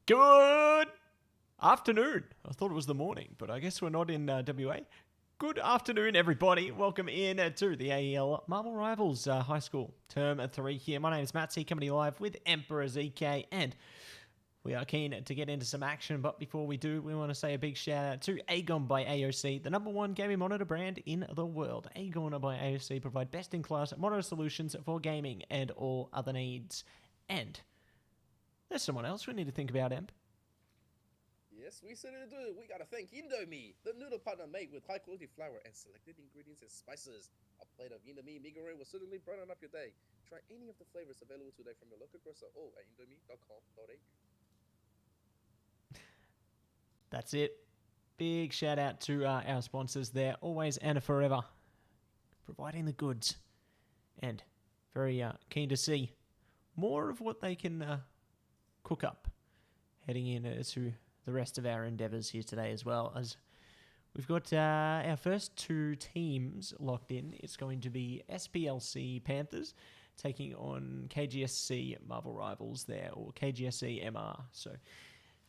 Good afternoon. I thought it was the morning, but I guess we're not in WA. Good afternoon, everybody. Welcome in to the AEL Marble Rivals High School Term 3 here. My name is Mattse, coming to you live with Emperor ZK, and we are keen to get into some action. But before we do, we want to say a big shout out to AGON by AOC, the #1 gaming monitor brand in the world. AGON by AOC provide best-in-class monitor solutions for gaming and all other needs. And there's someone else we need to think about, Emp. Yes, we certainly do. We gotta thank Indomie, the noodle partner made with high-quality flour and selected ingredients and spices. A plate of Indomie migaree will certainly brighten up your day. Try any of the flavors available today from your local grocer or at indomie.com.au. That's it. Big shout out to our sponsors there, always and forever, providing the goods. And very keen to see more of what they can cook up heading into the rest of our endeavours here today, as well as we've got our first two teams locked in. It's going to be SPLC Panthers taking on KGSC Marble Rivals there, or KGSC MR. So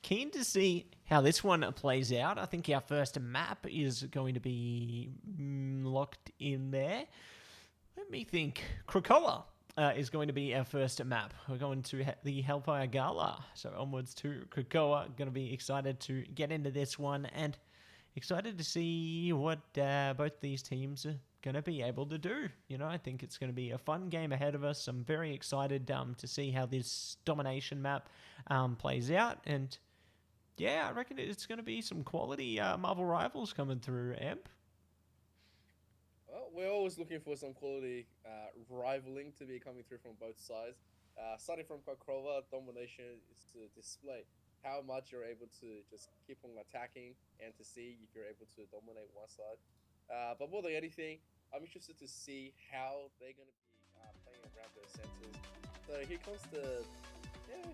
keen to see how this one plays out. I think our first map is going to be locked in there. Let me think. Krakoa is going to be our first map. We're going to the Hellfire Gala. So onwards to Krakoa. Going to be excited to get into this one and excited to see what both these teams are going to be able to do. You know, I think it's going to be a fun game ahead of us. I'm very excited to see how this domination map plays out. And yeah, I reckon it's going to be some quality Marvel Rivals coming through, Emp. Well, we're always looking for some quality rivaling to be coming through from both sides. Starting from Krakoa, domination is to display how much you're able to just keep on attacking and to see if you're able to dominate one side. But more than anything, I'm interested to see how they're going to be playing around their centers. So here comes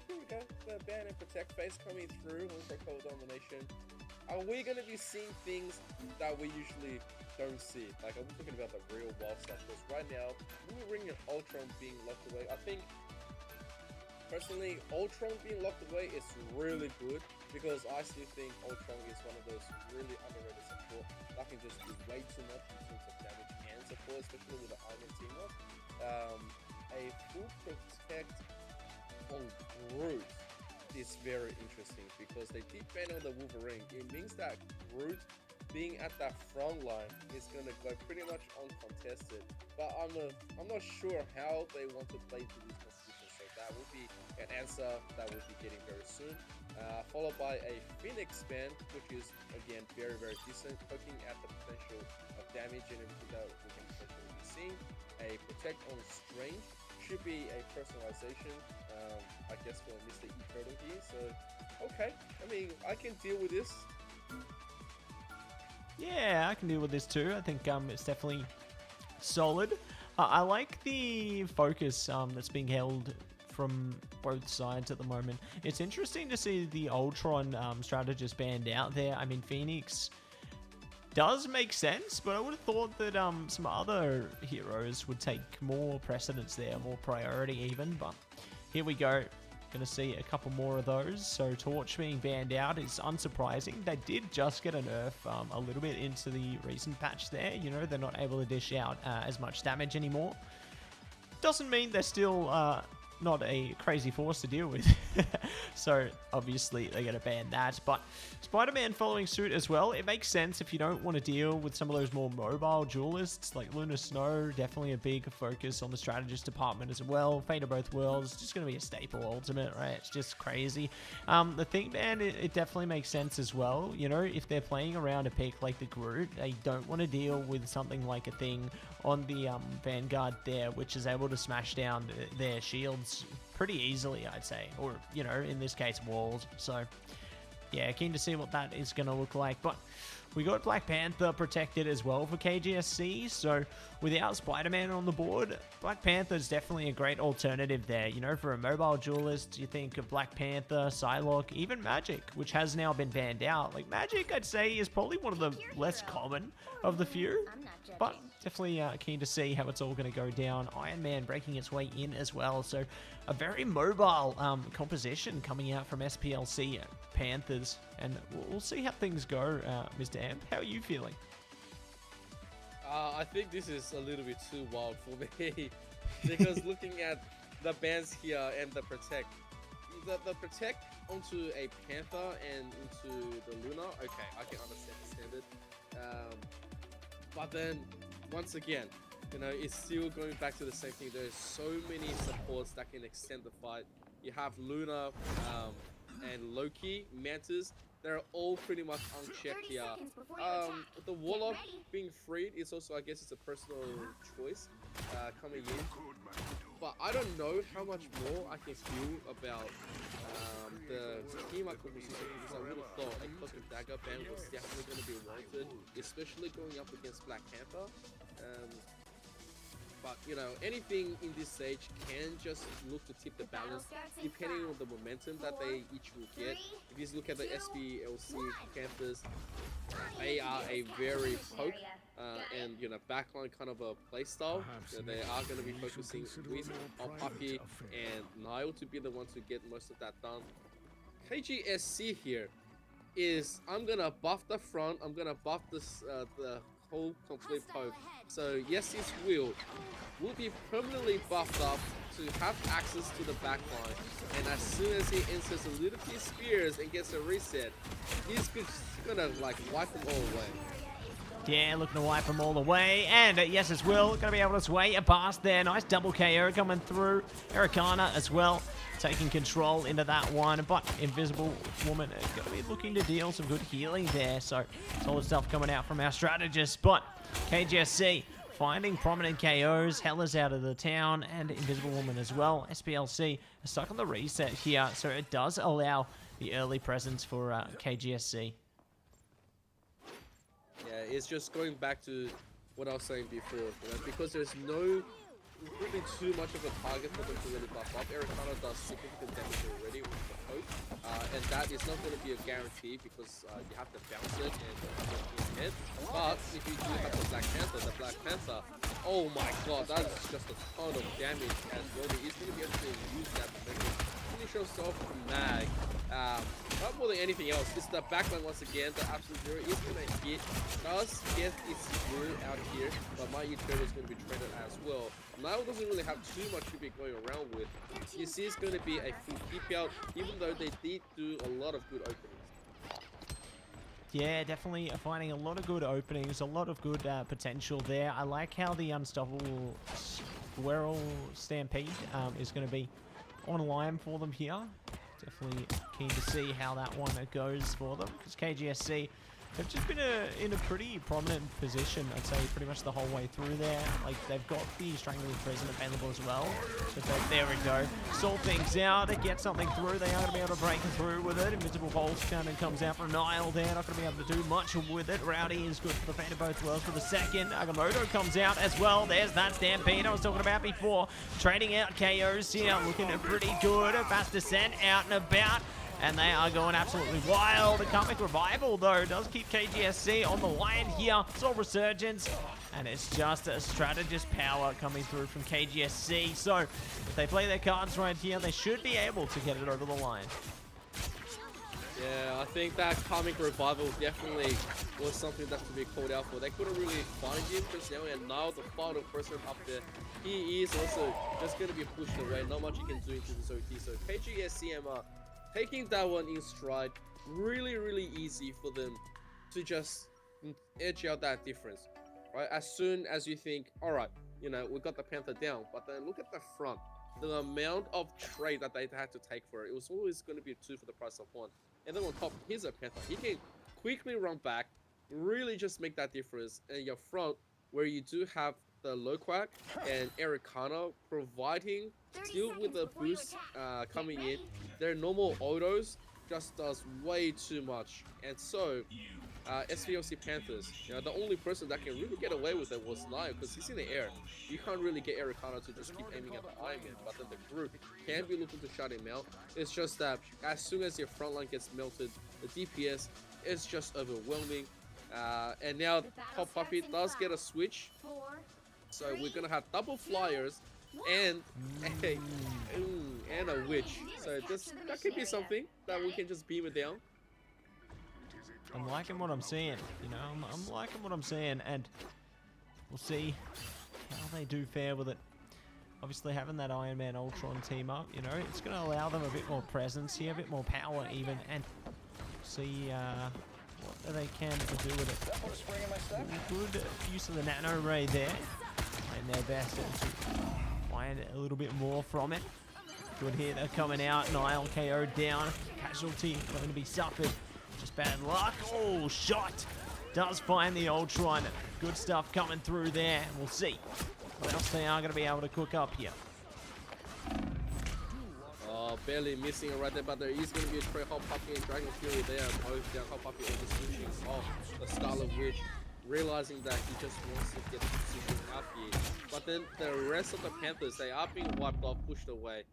here we go. The ban and protect phase coming through on Krakoa domination. Are we going to be seeing things that we usually don't see? Like, I'm talking about the real wild stuff. Because right now, Ring and Ultron being locked away, I think, personally, Ultron being locked away is really good. Because I still think Ultron is one of those really underrated support that can just do way too much in terms of damage and support, especially with the Iron team up. A full protect on Groot is very interesting because they keep banning on the Wolverine. It means that Groot being at that front line is going to go pretty much uncontested, but I'm not sure how they want to play to these positions, so that will be an answer that we'll be getting very soon, followed by a Phoenix ban, which is again very decent, poking at the potential of damage and everything that we can potentially be seeing. A protect on Strange should be a personalization, I guess, for Mr. E Turtle here. So okay, I mean, I can deal with this. Yeah, I can deal with this too. I think it's definitely solid. I like the focus that's being held from both sides at the moment. It's interesting to see the Ultron strategist banned out there. I mean, Phoenix does make sense, but I would have thought that some other heroes would take more precedence there, more priority even. But here we go. Going to see a couple more of those. So Torch being banned out is unsurprising. They did just get a nerf a little bit into the recent patch there. You know, they're not able to dish out as much damage anymore. Doesn't mean they're still not a crazy force to deal with. So obviously they're going to ban that. But Spider-Man following suit as well. It makes sense if you don't want to deal with some of those more mobile duelists like Lunar Snow. Definitely a big focus on the strategist department as well. Fate of Both Worlds, just going to be a staple ultimate, right? It's just crazy. The thing ban, it definitely makes sense as well. You know, if they're playing around a pick like the Groot, they don't want to deal with something like a thing on the Vanguard there, which is able to smash down their shields pretty easily, I'd say, or, you know, in this case, walls. So yeah, keen to see what that is going to look like. But We got Black Panther protected as well for KGSC, so without Spider-Man on the board, Black Panther is definitely a great alternative there. You know, for a mobile duelist, you think of Black Panther, Psylocke, even Magic, which has now been banned out. Like, Magic, I'd say, is probably one of the less common of the few, but definitely keen to see how it's all going to go down. Iron Man breaking its way in as well, so a very mobile composition coming out from SPLC Panthers, and we'll see how things go. Mr. Amp, how are you feeling? I think this is a little bit too wild for me because looking at the bans here and the protect onto a Panther and into the Luna, okay, I can understand it. But then once again, you know, it's still going back to the same thing. There's so many supports that can extend the fight. You have Luna and Loki, Mantis. They're all pretty much unchecked here. The Warlock being freed is also, I guess, it's a personal choice coming in. But I don't know how much more I can feel about the team composition, because I would have thought a Cosmic Dagger ban was definitely going to be warranted, especially going up against Black Panther. But, you know, anything in this stage can just look to tip the balance depending on the momentum that they each will get. If you look at the SPLC Panthers, they are a very poke and, you know, backline kind of a playstyle. They are going to be focusing with Puppy and Nile to be the ones who get most of that done. KGSC here is, I'm going to buff the front, I'm going to buff this, the whole complete poke. So yes, his will be permanently buffed up to have access to the back line, and as soon as he inserts a little few spears and gets a reset, he's gonna like wipe them all away. Yeah, looking to wipe them all away, and yes, as well, gonna be able to sway a past there. Nice double KO coming through. Ericana as well, taking control into that one, but Invisible Woman is gonna be looking to deal some good healing there, so solid stuff coming out from our strategist. But KGSC finding prominent KOs, Hella's out of the town, and Invisible Woman as well. SPLC is stuck on the reset here, so it does allow the early presence for KGSC. Yeah, it's just going back to what I was saying before, you know, because there's no really too much of a target for them to really buff up. Ericana does significant damage already with the poke, and that is not going to be a guarantee because you have to bounce it and have it in his head. But if you do have the Black Panther, oh my god, that is just a ton of damage as well. He's going to be able to use that to finish yourself with mag. Not more than anything else, it's the backline once again. The absolute zero is going to hit. Does get its blue out here, but my Utero is going to be traded as well. Nile doesn't really have too much to be going around with. You see, it's going to be a full keep out, even though they did do a lot of good openings. Yeah, definitely finding a lot of good openings, a lot of good potential there. I like how the Unstoppable Squirrel Stampede is going to be online for them here. Definitely keen to see how that one goes for them, because KGSC have just been in a pretty prominent position, I'd say, pretty much the whole way through there. Like, they've got the Strangling Prison available as well. So there we go. Sort things out, get something through. They are going to be able to break through with it. Invisible Pulse Cannon comes out from Nile there. Not going to be able to do much with it. Rowdy is good for the fate of both worlds for the second. Agamotto comes out as well. There's that Stampede I was talking about before. Trading out KOs here, looking pretty good. Fast Descent out and about. And they are going absolutely wild. The Comic Revival, though, does keep KGSC on the line here. Soul Resurgence. And it's just a strategist power coming through from KGSC. So, if they play their cards right here, they should be able to get it over the line. Yeah, I think that Comic Revival definitely was something that's to be called out for. They couldn't really find him just now, and now the final person up there, he is also just going to be pushed away. Not much you can do into this OT. So, KGSC taking that one in stride, really easy for them to just edge out that difference, right? As soon as you think, all right, you know, we got the Panther down, but then look at the front, the amount of trade that they had to take for it. It was always going to be 2 for the price of 1. And then on top, here's a Panther. He can quickly run back, really just make that difference. And your front, where you do have the Loquac and Ericana providing, still with the boost coming in, their normal autos just does way too much. And so SVOC Panthers, the only person that can really get away with it was Nile, because he's in the air. You can't really get Ericana to just keep aiming at the Iron Man, but then the group can be looking to shut him out. It's just that as soon as your front line gets melted, the DPS is just overwhelming. And now Hot Puppy does get a switch, so we're gonna have double flyers and a witch. So that could be something that we can just beam it down. I'm liking what I'm seeing, I'm liking what I'm seeing, and we'll see how they do fare with it. Obviously, having that Iron Man Ultron team up, it's going to allow them a bit more presence here, a bit more power even, and see what they can do with it. Good use of the Nano Ray there, and their best to find a little bit more from it. Good hit coming out, Nile KO down, casualty going to be suffered. Just bad luck. Oh, shot. Does find the Ultron. Good stuff coming through there. We'll see what else they are going to be able to cook up here. Oh, barely missing it right there, but there is going to be a trade. Hot Puppy and Dragon Fury there. Both down. Hot Puppy over switching off the Scarlet Witch, realizing that he just wants to get the position up here. But then the rest of the Panthers, they are being wiped off, pushed away.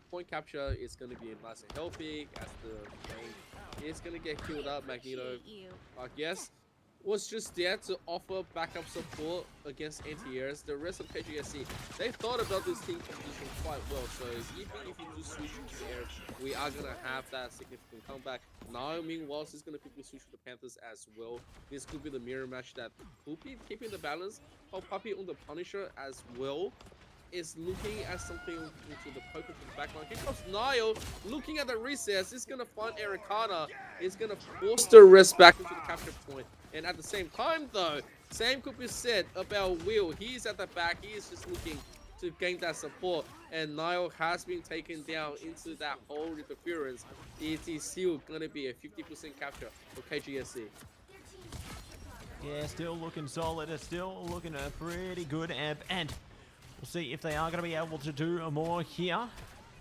Point capture is going to be nice and healthy as the main is going to get killed up. Magneto, I guess, was just there to offer backup support against anti-airs. The rest of KGSC, they thought about this team composition quite well. So even if you do switch into the air, we are going to have that significant comeback. Now, meanwhile, is going to quickly switch to the Panthers as well. This could be the mirror match that will be keeping the balance. Hot Puppy on the Punisher as well is looking at something into the poker to the backline. Here comes Niall looking at the recess. He's going to find Ericana. He's going to force the rest back into the capture point. And at the same time, though, same could be said about Will. He's at the back. He is just looking to gain that support. And Niall has been taken down into that whole interference. It is still going to be a 50% capture for KGSC. Yeah, still looking solid. It's still looking a pretty good amp. And we'll see if they are going to be able to do more here.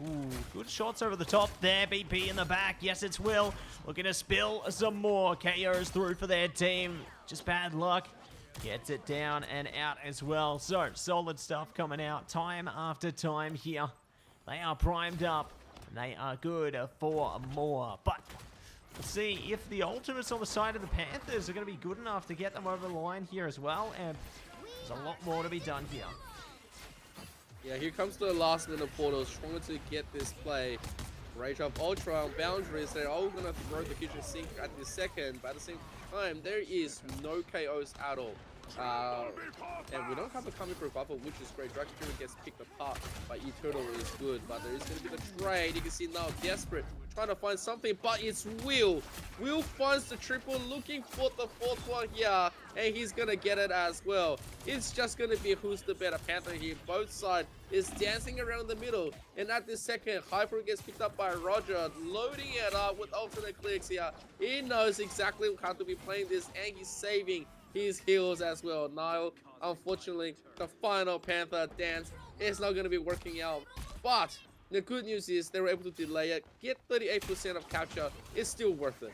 Ooh, good shots over the top there. BP in the back. Yes, it's Will. Looking to spill some more KOs through for their team. Just bad luck. Gets it down and out as well. So, solid stuff coming out time after time here. They are primed up. And they are good for more. But we'll see if the ultimates on the side of the Panthers are going to be good enough to get them over the line here as well. And there's a lot more to be done here. Yeah, here comes the last minute portals, trying to get this play. Rage of Ultra on boundaries, they're all going to throw the kitchen sink at the second, but at the same time, there is no KOs at all. And we don't have a coming revival, which is great. Dragon Fury gets picked apart, but Eternal is good. But there is going to be the trade. You can see now desperate, trying to find something, but it's Will. Will finds the triple, looking for the fourth one here, and he's going to get it as well. It's just going to be who's the better Panther here. Both sides is dancing around the middle, and at this second, Hyper gets picked up by Roger, loading it up with alternate clicks here. He knows exactly how to be playing this, and he's saving his heals as well. Niall, unfortunately, the final Panther dance is not going to be working out. But the good news is they were able to delay it, get 38% of capture. It's still worth it.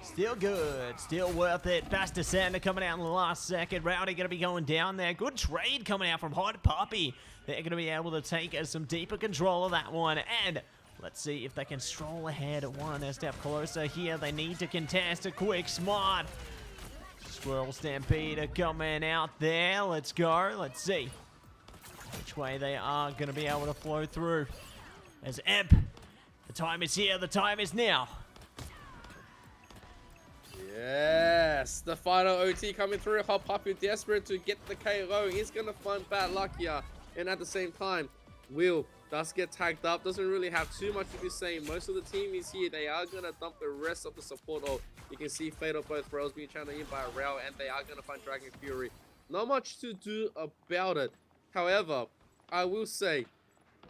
Still good, still worth it. Basta Santa coming out in the last second. Rowdy going to be going down there. Good trade coming out from Hot Puppy. They're going to be able to take some deeper control of that one. And let's see if they can stroll ahead one step closer here. They need to contest a quick smart. Squirrel Stampede coming out there. Let's go. Let's see which way they are going to be able to flow through. As Emp, the time is here. The time is now. Yes, the final OT coming through. Hot Puppy desperate to get the KO. He's going to find bad luck here. And at the same time, Will does get tagged up. Doesn't really have too much to be saying. Most of the team is here. They are going to dump the rest of the support. Oh, you can see Fate of both rails being channeled in by Rail, and they are going to find Dragon Fury. Not much to do about it. However, I will say,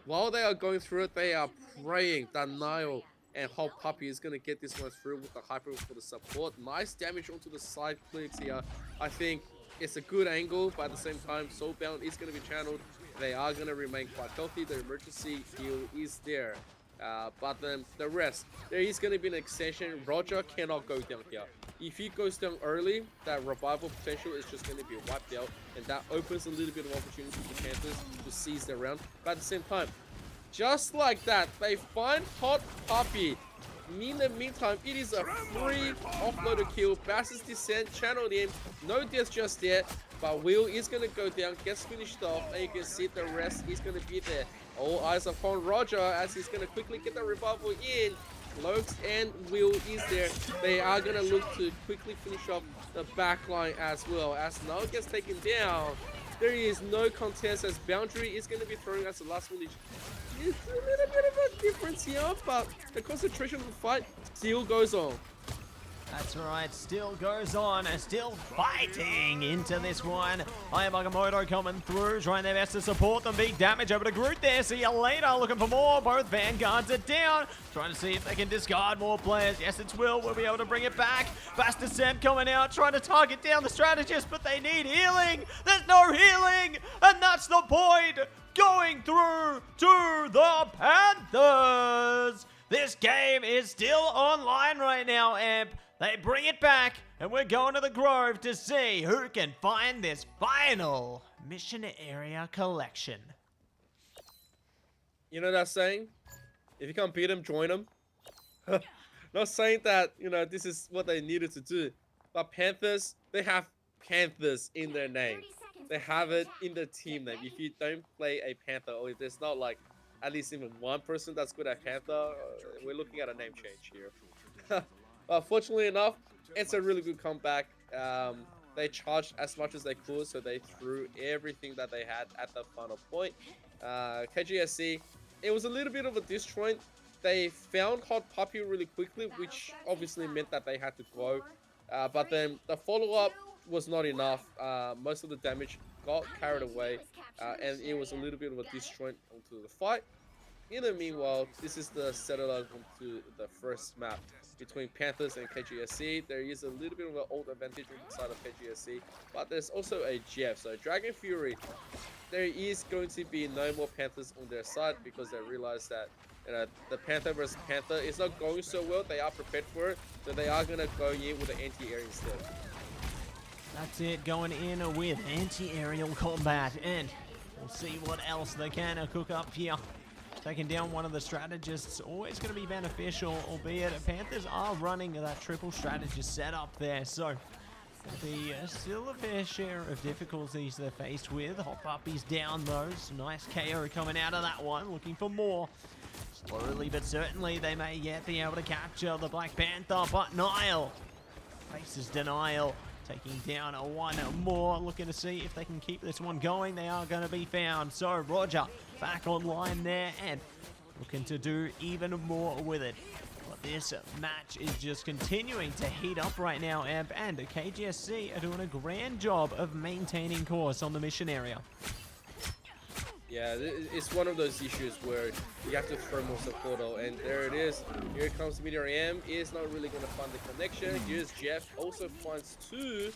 while they are going through it, they are praying that Niall and Hot Puppy is going to get this one through with the Hyper for the support. Nice damage onto the side clicks here. I think it's a good angle, but at the same time, Soulbound is going to be channeled. They are going to remain quite healthy. The emergency heal is there. But then the rest, there is going to be an extension. Roger cannot go down here. if he goes down early, that revival potential is just going to be wiped out, and that opens a little bit of opportunity for the Panthers to seize their round. But at the same time, just like that, they find Hot Puppy. In the meantime, it is a free offloader kill. Bass's descent, channeled in. No death just yet, but Will is going to go down, gets finished off, and you can see the rest is going to be there. All eyes upon Roger as he's going to quickly get the revival in. Lokes and Will is there. They are going to look to quickly finish off the back line as well. As now gets taken down, there is no contest as Boundary is going to be throwing as the last village. It's a little bit of a difference here, but the concentration of the fight still goes on. That's right, still goes on, still fighting into this one. Bagamoto coming through, trying their best to support them. Big damage over to Groot there. See you later, looking for more. Both Vanguards are down, trying to see if they can discard more players. Yes, it's Will be able to bring it back. Fast Descent coming out, trying to target down the strategist, but they need healing. There's no healing, and that's the point. Going through to the Panthers. This game is still online right now, Amp. They bring it back, and we're going to the Grove to see who can find this final mission area collection. You know that saying? If you can't beat them, join them. Not saying that, you know, this is what they needed to do. But Panthers, they have Panthers in their name. They have it in the team name. If you don't play a Panther, or if there's not like at least even one person that's good at Panther, we're looking at a name change here. Fortunately enough, it's a really good comeback. They charged as much as they could, so they threw everything that they had at the final point. KGSC, it was a little bit of a disjoint. They found Hot Puppy really quickly, which obviously meant that they had to go. But then the follow-up was not enough. Most of the damage got carried away, and it was a little bit of a disjoint onto the fight. In the meanwhile, this is the setup onto the first map between Panthers and KGSC. There is a little bit of an old advantage inside of KGSC, but there's also a Jeff. So Dragon Fury, there is going to be no more Panthers on their side because they realize that, you know, the Panther versus Panther is not going so well. They are prepared for it, so they are going to go in with an anti-air instead. That's it, going in with anti-aerial combat, and we'll see what else they can cook up here. Taking down one of the strategists, always going to be beneficial, albeit Panthers are running that triple strategist setup there, so still a fair share of difficulties they're faced with. Hot Puppy's down though, nice KO coming out of that one, looking for more. Slowly but certainly they may yet be able to capture the Black Panther, but Nile faces denial. Taking down one more, looking to see if they can keep this one going. They are going to be found. So Roger back online there and looking to do even more with it. But this match is just continuing to heat up right now, Amp, and KGSC are doing a grand job of maintaining course on the mission area. Yeah, it's one of those issues where you have to throw more support out, and there it is. Here comes Meteor M. Is not really going to find the connection. Here's Jeff, also finds two,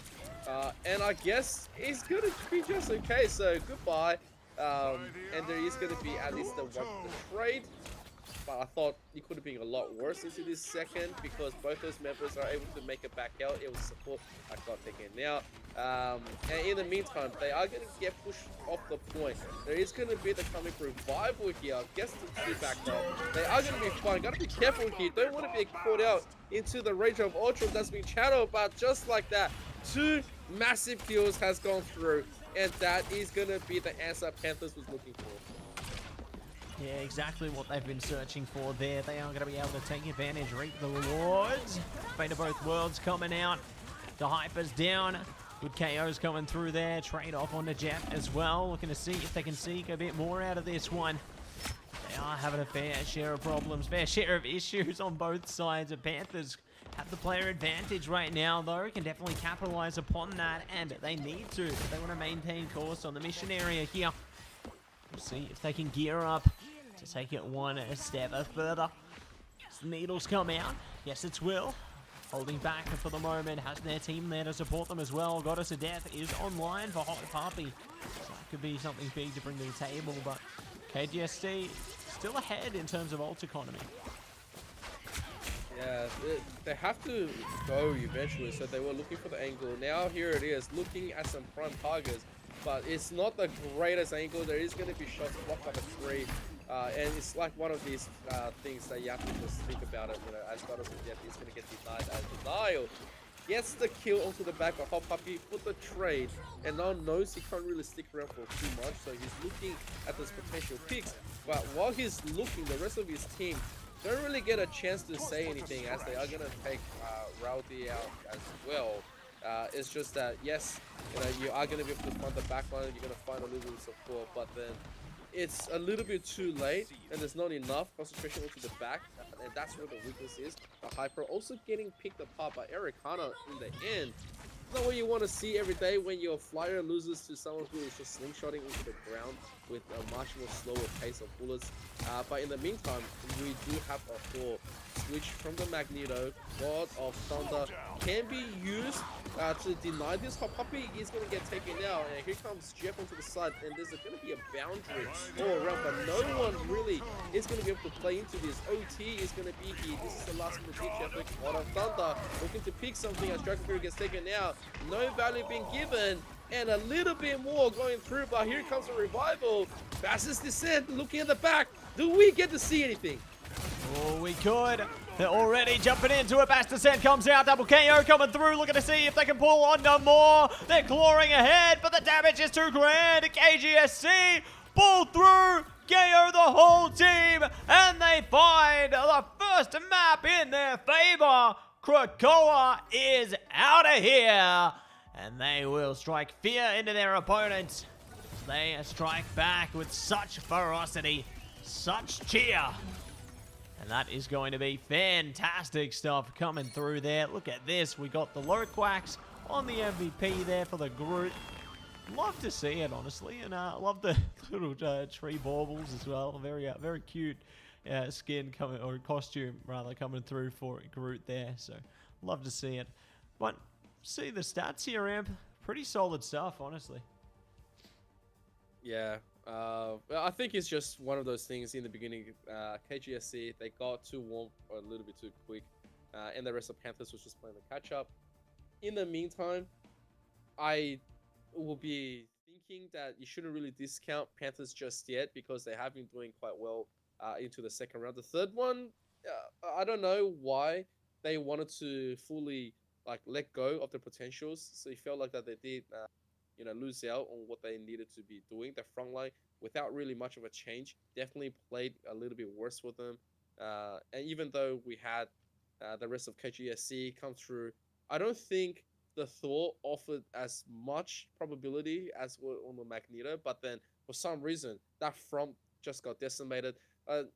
and I guess it's going to be just okay. So goodbye, and there is going to be at least the one trade. But I thought it could have been a lot worse into this second because both those members are able to make it back out. It was support I got taken out. And in the meantime, they are going to get pushed off the point. There is going to be the coming revival here. Gets the two back up. They are going to be fine. Got to be careful here. Don't want to be caught out into the range of Ultra that's been channeled. But just like that, two massive kills has gone through. And that is going to be the answer Panthers was looking for. Yeah, exactly what they've been searching for there. They are going to be able to take advantage, reap the rewards. Fate of both worlds coming out. The Hyper's down. Good KOs coming through there. Trade off onto Jeff as well. Looking to see if they can seek a bit more out of this one. They are having a fair share of problems, fair share of issues on both sides. The Panthers have the player advantage right now, though. Can definitely capitalize upon that, and they need to if they want to maintain course on the mission area here. We'll see if they can gear up to take it one step further. Needles come out. Yes, it's Will. Holding back for the moment. Has their team there to support them as well. Goddess of Death is online for Hot Puppy. So that could be something big to bring to the table, but KGSC still ahead in terms of ult economy. Yeah, they have to go eventually, so they were looking for the angle. Now here it is, looking at some prime targets, but it's not the greatest angle. There is going to be shots blocked by the tree, and it's like one of these things that you have to just think about it. You know, as God of the Death is going to get denied as denial. Gets the kill onto the back of Hot Puppy for the trade, and now knows he can't really stick around for too much, so he's looking at those potential picks. But while he's looking, the rest of his team don't really get a chance to say anything, as they are going to take Rowdy out as well. It's just that, yes, you know, you are going to be able to find the backline, you're going to find a little bit of support, but then it's a little bit too late, and there's not enough concentration onto the back, and that's where the weakness is. The Hyper also getting picked apart by Ericana in the end. Not what you want to see every day when your flyer loses to someone who is just slingshotting into the ground with a much more slower pace of bullets. But in the meantime, we do have a full switch from the Magneto. God of Thunder can be used to deny this. Hot Puppy is going to get taken out, and here comes Jeff onto the side, and there's going to be a boundary all around, but no one really is going to be able to play into this. OT is going to be here. This is the last of the ditch effort. God of Thunder looking to pick something as Dragon Fury gets taken out. No value being given, and a little bit more going through, but here comes a revival. Fastest descent, looking at the back. Do we get to see anything? Oh, we could. They're already jumping into it. Bass Descent comes out. Double KO coming through. Looking to see if they can pull on no more. They're clawing ahead, but the damage is too grand. AGST pull through. KO the whole team, and they find the first map in their favor. Krakoa is out of here, and they will strike fear into their opponents. They strike back with such ferocity, such cheer. And that is going to be fantastic stuff coming through there. Look at this. We got the Loquax on the MVP there for the group. Love to see it, honestly. And I love the little tree baubles as well. Very cute skin coming, or costume rather, coming through for Groot there. So love to see it. But see the stats here, Amp. Pretty solid stuff, honestly. Yeah. I think it's just one of those things in the beginning. KGSC, they got too warm or a little bit too quick, and the rest of Panthers was just playing the catch up. In the meantime, I will be thinking that you shouldn't really discount Panthers just yet, because they have been doing quite well into the second round. The third one, I don't know why they wanted to fully let go of the potentials. So it felt like that they did lose out on what they needed to be doing. The front line, without really much of a change, definitely played a little bit worse for them. And even though we had the rest of KGSC come through, I don't think the Thor offered as much probability as on the Magneto. But then for some reason, that front just got decimated.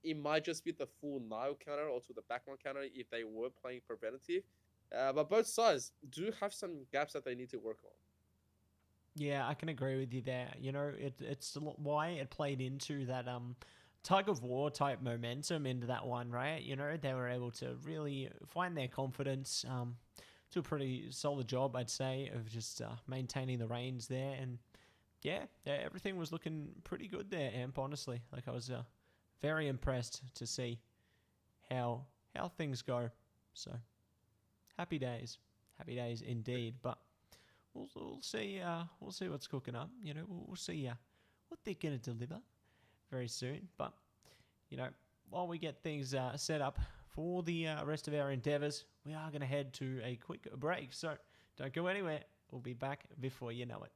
It might just be the full Nile counter or to the backline counter if they were playing preventative. But both sides do have some gaps that they need to work on. Yeah, I can agree with you there. You know, it's why it played into that tug of war type momentum into that one, right? You know, they were able to really find their confidence, do a pretty solid job, I'd say, of just maintaining the reins there. And yeah, everything was looking pretty good there, Amp, honestly. Like, I was very impressed to see how things go. So happy days indeed. But we'll see what's cooking up. You know, we'll see what they're gonna deliver very soon. But you know, while we get things set up for the rest of our endeavors, we are gonna head to a quick break. So don't go anywhere. We'll be back before you know it.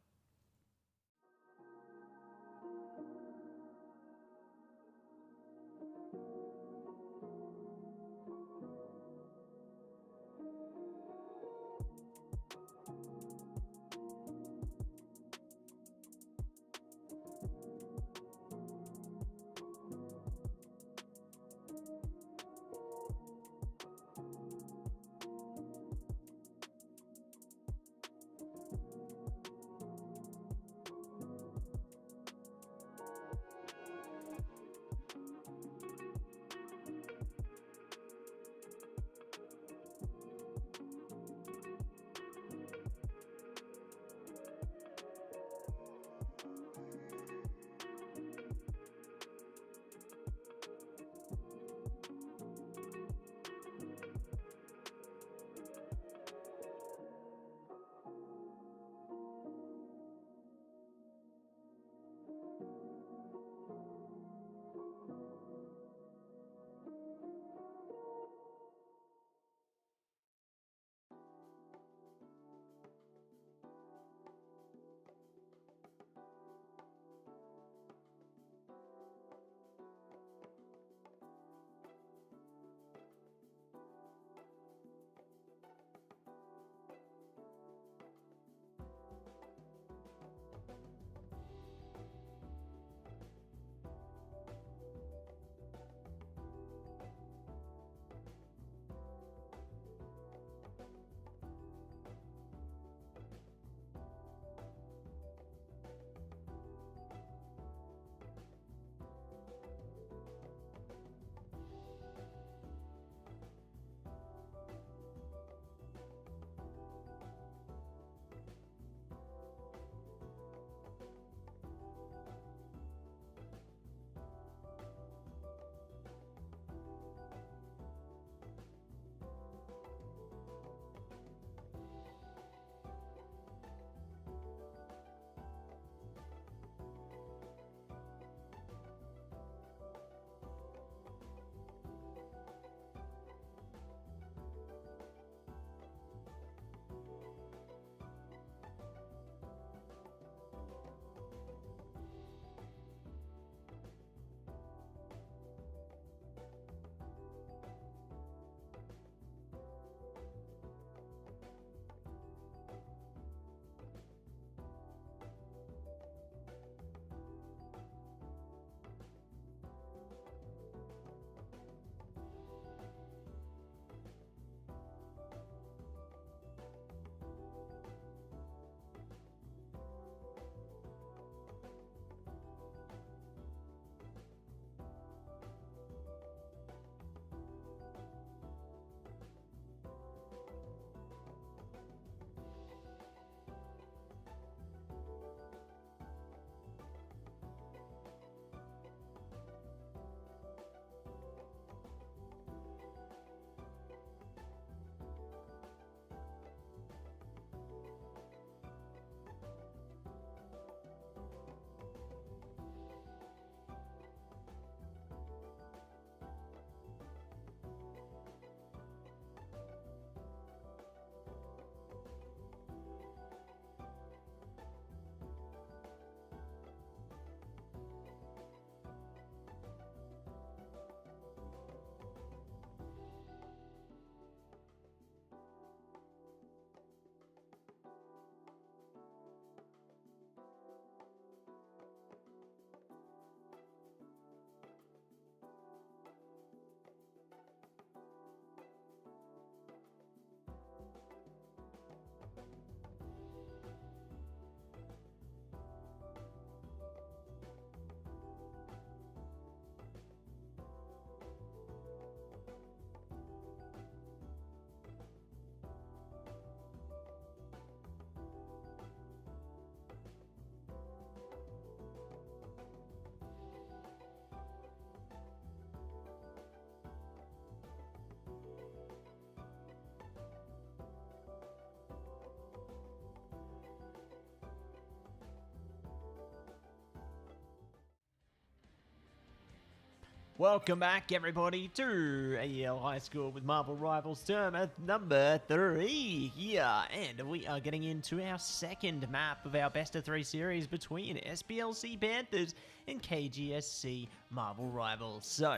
Welcome back, everybody, to AEL High School with Marvel Rivals tournament number 3 here, and we are getting into our second map of our best of 3 series between SPLC Panthers and KGSC Marvel Rivals. So,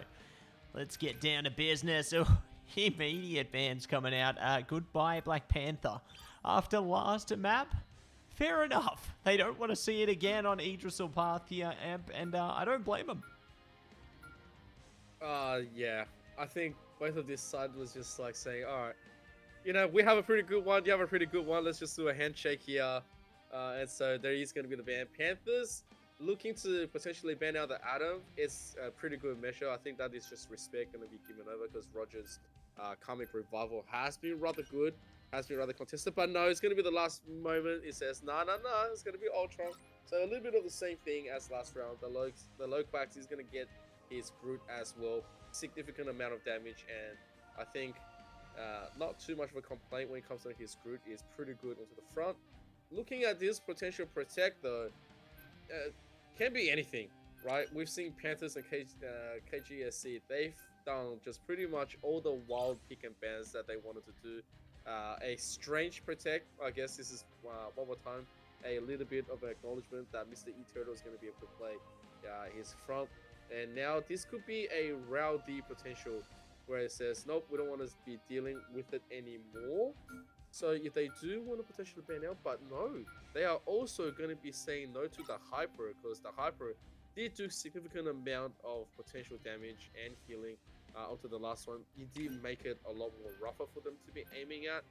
let's get down to business. Oh, immediate bans coming out. Goodbye, Black Panther. After last map, fair enough. They don't want to see it again on Idrisil Path here, and I don't blame them. Yeah. I think both of this side was just like saying, alright, you know, we have a pretty good one, you have a pretty good one, let's just do a handshake here. And so there is going to be the ban. Panthers looking to potentially ban out the Atom. It's a pretty good measure. I think that is just respect going to be given over because Rogers' comic revival has been rather good, has been rather contested. But no, it's going to be the last moment. It says, no, it's going to be Ultron. So a little bit of the same thing as last round. The Loquax is going to get his Groot as well, significant amount of damage, and I think not too much of a complaint when it comes to his Groot. Is pretty good onto the front. Looking at this potential protect though, can be anything, right? We've seen Panthers and KGSC, they've done just pretty much all the wild pick and bans that they wanted to do. A strange protect, I guess this is one more time a little bit of an acknowledgement that Mr. E-Turtle is going to be able to play his front. And now this could be a rowdy potential where it says, nope, we don't want to be dealing with it anymore. So if they do want to potentially ban out, but no, they are also going to be saying no to the Hyper, because the Hyper did do significant amount of potential damage and healing onto the last one. It did make it a lot more rougher for them to be aiming at.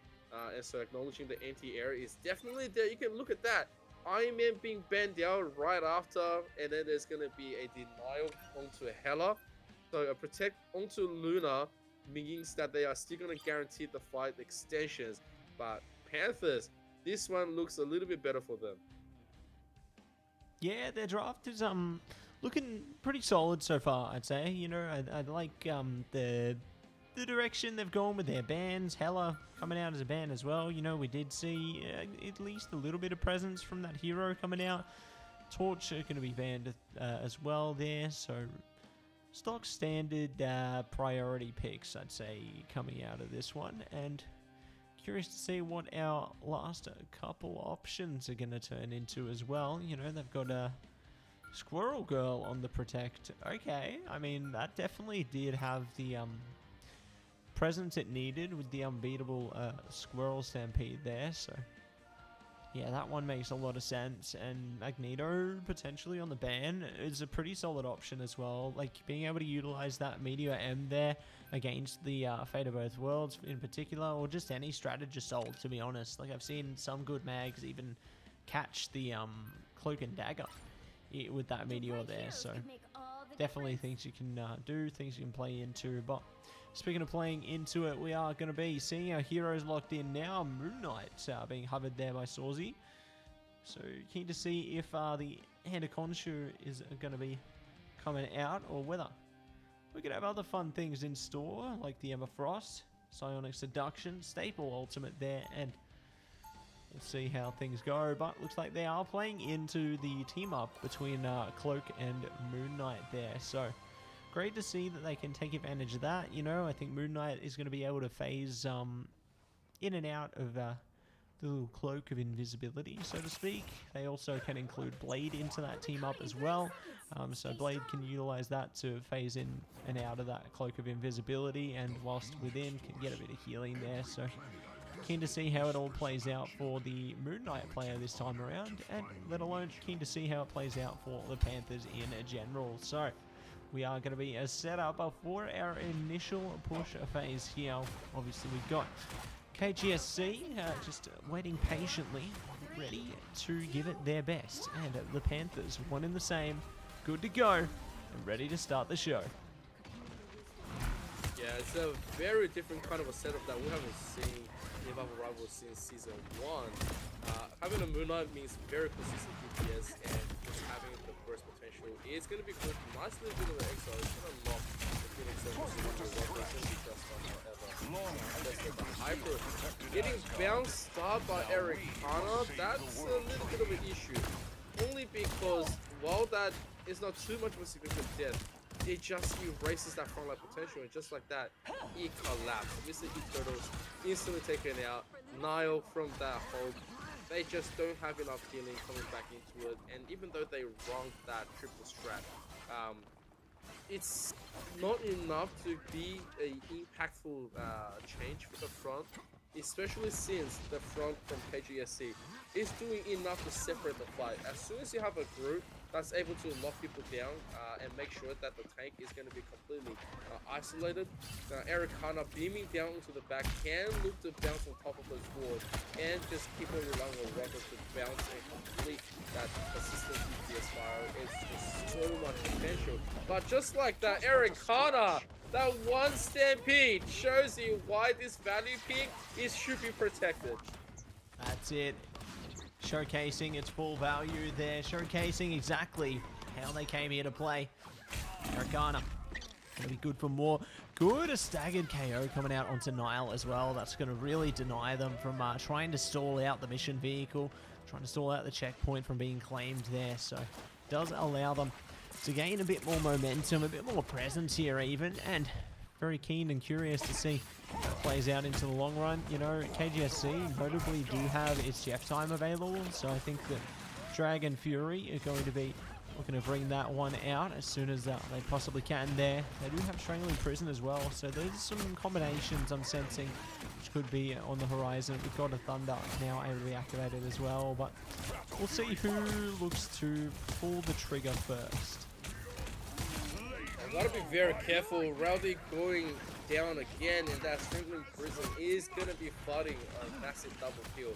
And so acknowledging the anti-air is definitely there. You can look at that. Iron Man being banned out right after, and then there's going to be a denial onto Hela. So a protect onto Luna means that they are still going to guarantee the fight extensions. But Panthers, this one looks a little bit better for them. Yeah, their draft is looking pretty solid so far, I'd say. You know, I like the direction they've gone with their bans. Hela coming out as a ban as well. You know, we did see at least a little bit of presence from that hero coming out. Torch are going to be banned as well there. So stock standard priority picks, I'd say, coming out of this one. And curious to see what our last couple options are going to turn into as well. You know, they've got a Squirrel Girl on the protect. Okay, I mean, that definitely did have the presence it needed with the unbeatable Squirrel Stampede there. So yeah, that one makes a lot of sense. And Magneto potentially on the ban is a pretty solid option as well. Like being able to utilize that Meteor M there against the Fate of Both Worlds in particular, or just any strategist ult, to be honest. Like I've seen some good mags even catch the Cloak and Dagger with that Meteor there. So definitely things you can do, things you can play into. But speaking of playing into it, we are going to be seeing our heroes locked in now. Moon Knight being hovered there by Sawsy. So keen to see if the Hand of Khonshu is going to be coming out, or whether we could have other fun things in store, like the Emma Frost, Psionic Seduction, Staple Ultimate there, and we'll see how things go. But looks like they are playing into the team up between Cloak and Moon Knight there. So great to see that they can take advantage of that. You know, I think Moon Knight is going to be able to phase in and out of the little cloak of invisibility, so to speak. They also can include Blade into that team up as well. So Blade can utilize that to phase in and out of that cloak of invisibility, and whilst within can get a bit of healing there. So keen to see how it all plays out for the Moon Knight player this time around, and let alone keen to see how it plays out for the Panthers in general. So we are going to be set up for our initial push phase here. Obviously, we've got KGSC just waiting patiently, ready to give it their best. And the Panthers, one in the same, good to go, and ready to start the show. Yeah, it's a very different kind of a setup that we haven't seen in Marvel Rivals since Season 1. Having a Moon Knight means very consistent DPS, and just having the burst potential is going to be good. Nice little bit of the exile. It's going to unlock the Phoenix Circle. It's going to be just fun, however. And that's the Hyper. Getting bounced start by Eric Kana, that's a little bit of an issue. Only because while that is not too much of a significant death, it just erases that front line potential, and just like that, it collapsed. Mr. E-Turtles instantly taken out. Nile from that hole. They just don't have enough healing coming back into it, and even though they wronged that triple strat, it's not enough to be a impactful change for the front, especially since the front from KGSC is doing enough to separate the fight. As soon as you have a group that's able to lock people down and make sure that the tank is going to be completely isolated, Eric Hanna beaming down into the back can look to bounce on top of those walls and just keep on relying on Rocket to bounce and complete that persistent DPS fire. It's just so much potential. But just like that, Eric Hanna, that one stampede shows you why this value pick should be protected. That's it. Showcasing its full value there. Showcasing exactly how they came here to play. Arcana going to be good for more. Good, a staggered KO coming out onto Nile as well. That's going to really deny them from trying to stall out the mission vehicle. Trying to stall out the checkpoint from being claimed there. So it does allow them to gain a bit more momentum, a bit more presence here even. And very keen and curious to see how it plays out into the long run. You know, KGSC notably do have its Jeff time available, so I think that Dragon Fury are going to be looking to bring that one out as soon as they possibly can there. They do have Strangling Prison as well, so there's some combinations I'm sensing which could be on the horizon. We've got a Thunder now able to be activated as well, but we'll see who looks to pull the trigger first. Gotta be very careful. Rowdy going down again, and that Strangling Prison is gonna be fighting a massive double kill.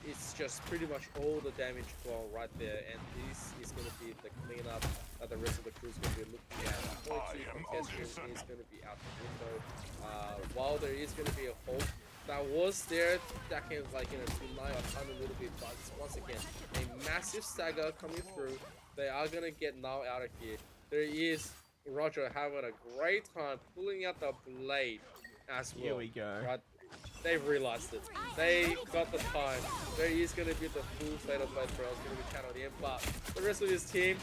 It's just pretty much all the damage gone right there, and this is gonna be the cleanup that the rest of the crew is gonna be looking at. 22 contestants is gonna be out the window. While there is gonna be a hope that was there, that can deny a ton a little bit, but once again, a massive stagger coming through. They are gonna get now out of here. There is Roger having a great time pulling out the blade as well. Here we go. Right? They realized it. They got the time. There is going to be the full fatal blade throw. It's going to be channeled in, but the rest of his team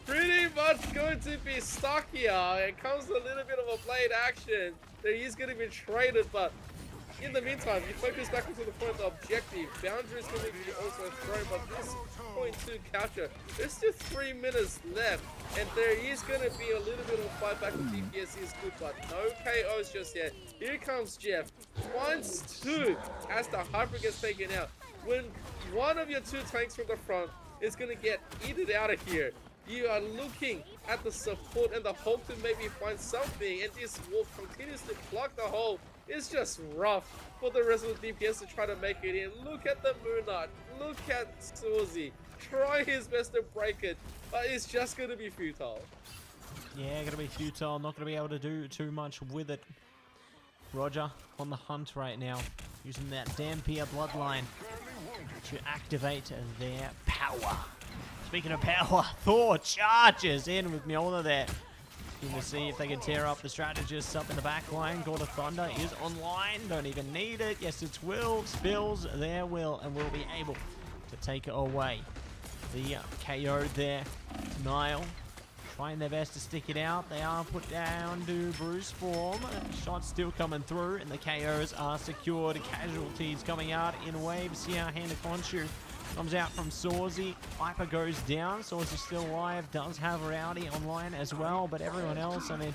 pretty much going to be stuck here. It comes a little bit of a blade action. There is going to be traded, but in the meantime, you focus back into the point of objective. Boundary is going to be also thrown, but this .2 capture. There's still 3 minutes left, and there is going to be a little bit of a fight back with DPS is good, but no KOs just yet. Here comes Jeff. Finds 2 as the Hyper gets taken out. When one of your 2 tanks from the front is going to get eaten out of here, you are looking at the support and the hope to maybe find something, and this wolf continues to block the hole. It's just rough for the rest of the DPS to try to make it in. Look at the Moonart. Look at Suzy. Try his best to break it, but it's just going to be futile. Yeah, going to be futile. Not going to be able to do too much with it. Roger on the hunt right now, using that Dampier Bloodline to activate their power. Speaking of power, Thor charges in with Mjolnir there. Keen to see if they can tear up the strategists up in the back line. God of Thunder is online. Don't even need it. Yes, it's Will. Spills their will and will be able to take it away. The KO there. Nile trying their best to stick it out. They are put down to Bruce form. Shots still coming through and the KOs are secured. Casualties coming out in waves here. Hand of Khonshu comes out from Sawzy. Hyper goes down. Sawzy still alive. Does have Rowdy online as well. But everyone else, I mean,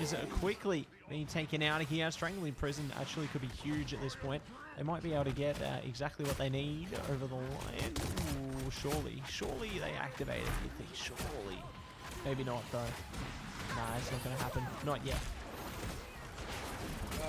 is quickly being taken out of here. Strangling Prison actually could be huge at this point. They might be able to get exactly what they need over the line. Ooh, surely they activate it, you think? Surely. Maybe not, though. Nah, it's not going to happen. Not yet.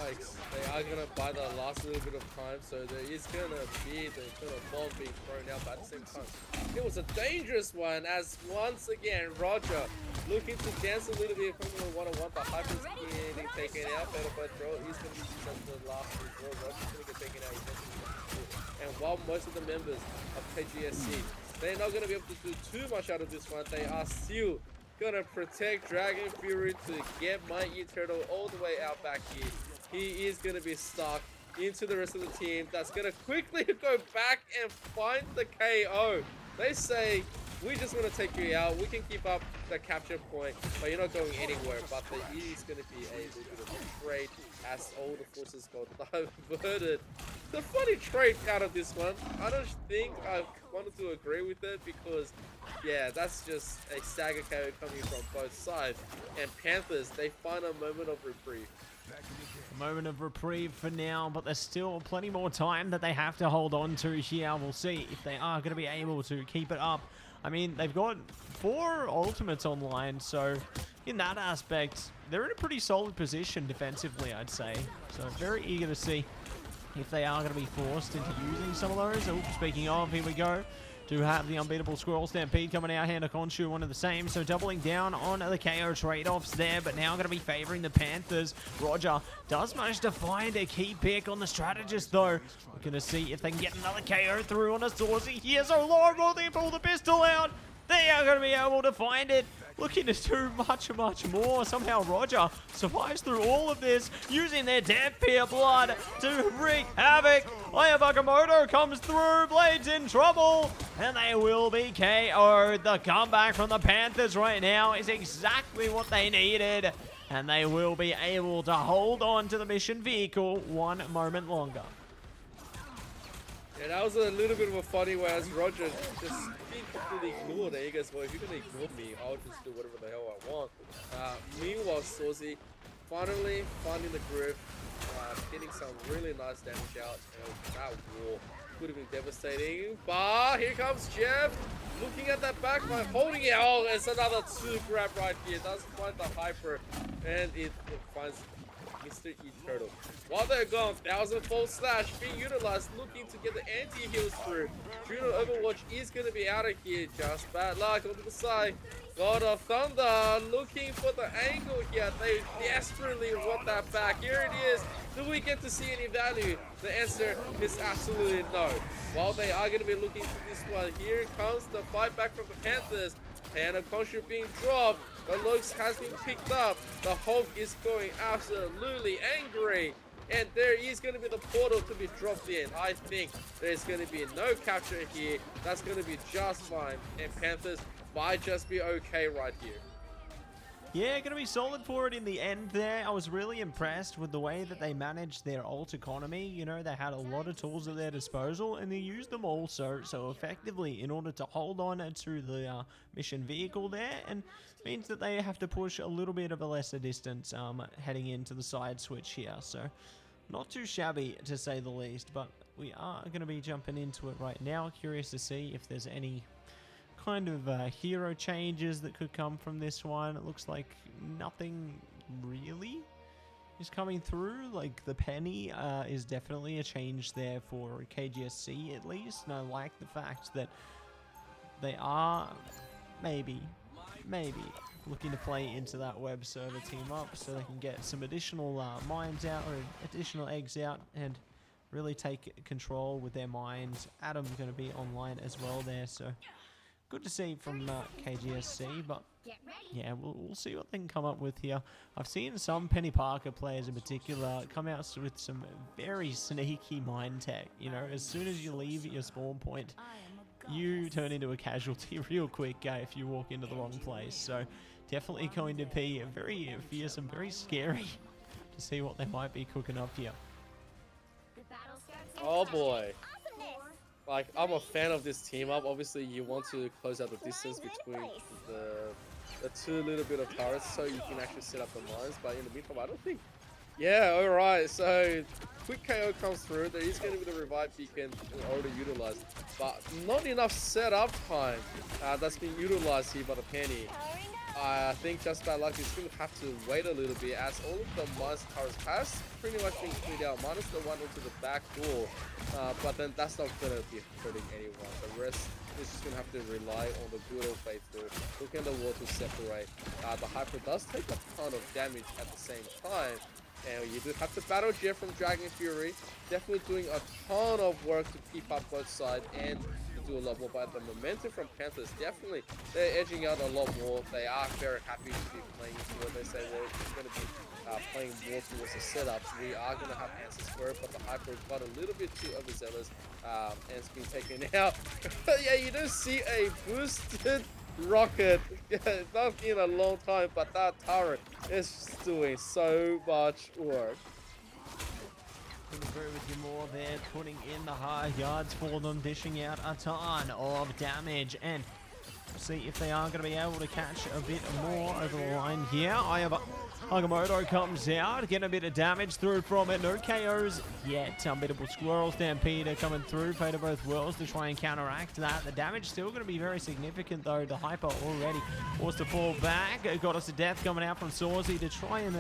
Nice. They are going to buy the last little bit of time, so there is going to be the bomb being thrown out, but at the same time, it was a dangerous one, as once again, Roger looking to dance a little bit from the 1-on-1, but Hyper's getting taken out. Fatal Blade throw is going to be used as the last resort. Roger's going to get taken out eventually. And while most of the members of KGSC, they're not going to be able to do too much out of this one, they are still going to protect Dragon Fury to get my E-Turtle all the way out back here. He is going to be stuck into the rest of the team. That's going to quickly go back and find the KO. They say we just want to take you out. We can keep up the capture point, but you're not going anywhere. But there is going to be a little bit of a trade as all the forces got diverted. The funny trade out of this one, I don't think I wanted to agree with it because, yeah, that's just a stagger KO coming from both sides. And Panthers, they find a moment of reprieve. A moment of reprieve for now, but there's still plenty more time that they have to hold on to here. We'll see if they are going to be able to keep it up. I mean, they've got 4 ultimates online, so in that aspect, they're in a pretty solid position defensively, I'd say. So very eager to see if they are going to be forced into using some of those. Oh, speaking of, here we go. Do have the unbeatable Squirrel Stampede coming out here, and a Khonshu, one of the same. So doubling down on the KO trade-offs there, but now going to be favoring the Panthers. Roger does manage to find a key pick on the strategist, though. We're going to see if they can get another KO through on a Saucy here. So long, will they pull the pistol out? They are going to be able to find it. Looking to do much more. Somehow Roger survives through all of this, using their death peer blood to wreak havoc. Oyabakamoto comes through, Blade's in trouble, and they will be KO'd. The comeback from the Panthers right now is exactly what they needed, and they will be able to hold on to the mission vehicle one moment longer. Yeah, that was a little bit of a funny way as Roger just being completely ignored. And he goes, well, if you're going to ignore me, I'll just do whatever the hell I want. Meanwhile, Saucy finally finding the groove, getting some really nice damage out. And that war could have been devastating. But here comes Jeff, looking at that back line, holding it. Oh, it's another 2 grab right here. Does find the hyper, and it finds Mr. E-Turtle. While they're gone, 1000-fold slash being utilized, looking to get the anti-heals through. Juno Overwatch is going to be out of here. Just bad luck onto the side. God of Thunder looking for the angle here. They desperately want that back. Here it is. Do we get to see any value? The answer is absolutely no. While they are going to be looking for this one, here comes the fight back from the Panthers. And a Khonshu being dropped. The Lux has been picked up. The Hulk is going absolutely angry. And there is going to be the portal to be dropped in. I think there's going to be no capture here. That's going to be just fine. And Panthers might just be okay right here. Yeah, going to be solid for it in the end there. I was really impressed with the way that they managed their ult economy. You know, they had a lot of tools at their disposal, and they used them all so effectively in order to hold on to the mission vehicle there, and means that they have to push a little bit of a lesser distance heading into the side switch here. So not too shabby, to say the least, but we are going to be jumping into it right now. Curious to see if there's any kind of hero changes that could come from this one. It looks like nothing really is coming through. Like the penny is definitely a change there for KGSC at least, and I like the fact that they are maybe looking to play into that web server team up so they can get some additional mines out, or additional eggs out, and really take control with their mines. Adam's going to be online as well there, so good to see from KGSC, but yeah, we'll see what they can come up with here. I've seen some Penny Parker players in particular come out with some very sneaky mine tech. You know, as soon as you leave your spawn point, you turn into a casualty real quick if you walk into the wrong place. So definitely going to be very fierce and very scary to see what they might be cooking up here. Oh boy. Like, I'm a fan of this team up. Obviously, you want to close out the distance between the 2 little bit of turrets so you can actually set up the mines. But in the meantime, I don't think. Yeah, alright. So, quick KO comes through. There is going to be the revive beacon already utilized. But not enough setup time that's being utilized here by the Penny. I think just bad luck is going to have to wait a little bit as all of the mines turrets has pretty much been cleared out, minus the one into the back door. But then that's not going to be hurting anyone. The rest is just going to have to rely on the good old faithful. Looking at the wall to separate. The Hyper does take a ton of damage at the same time. And you do have to battle Jeff from Dragon Fury. Definitely doing a ton of work to keep up both sides. And to do a lot more, but the momentum from Panthers, definitely, they're edging out a lot more. They are very happy to be playing into it. They say, well, it's going to be playing more towards the setups. We are going to have answers for it, but the Hyper got a little bit too overzealous and it's been taken out. Yeah, you don't see a boosted rocket not in a long time, but that turret is doing so much work. Couldn't agree with you more there, putting in the high yards for them, dishing out a ton of damage, and see if they are going to be able to catch a bit more over the line here. Agamotto comes out, getting a bit of damage through from it. No KOs yet. Unbeatable Squirrel Stampeder coming through. Fate of both worlds to try and counteract that. The damage still going to be very significant though. The Hyper already forced to fall back. Got us to death coming out from Sawsy to try and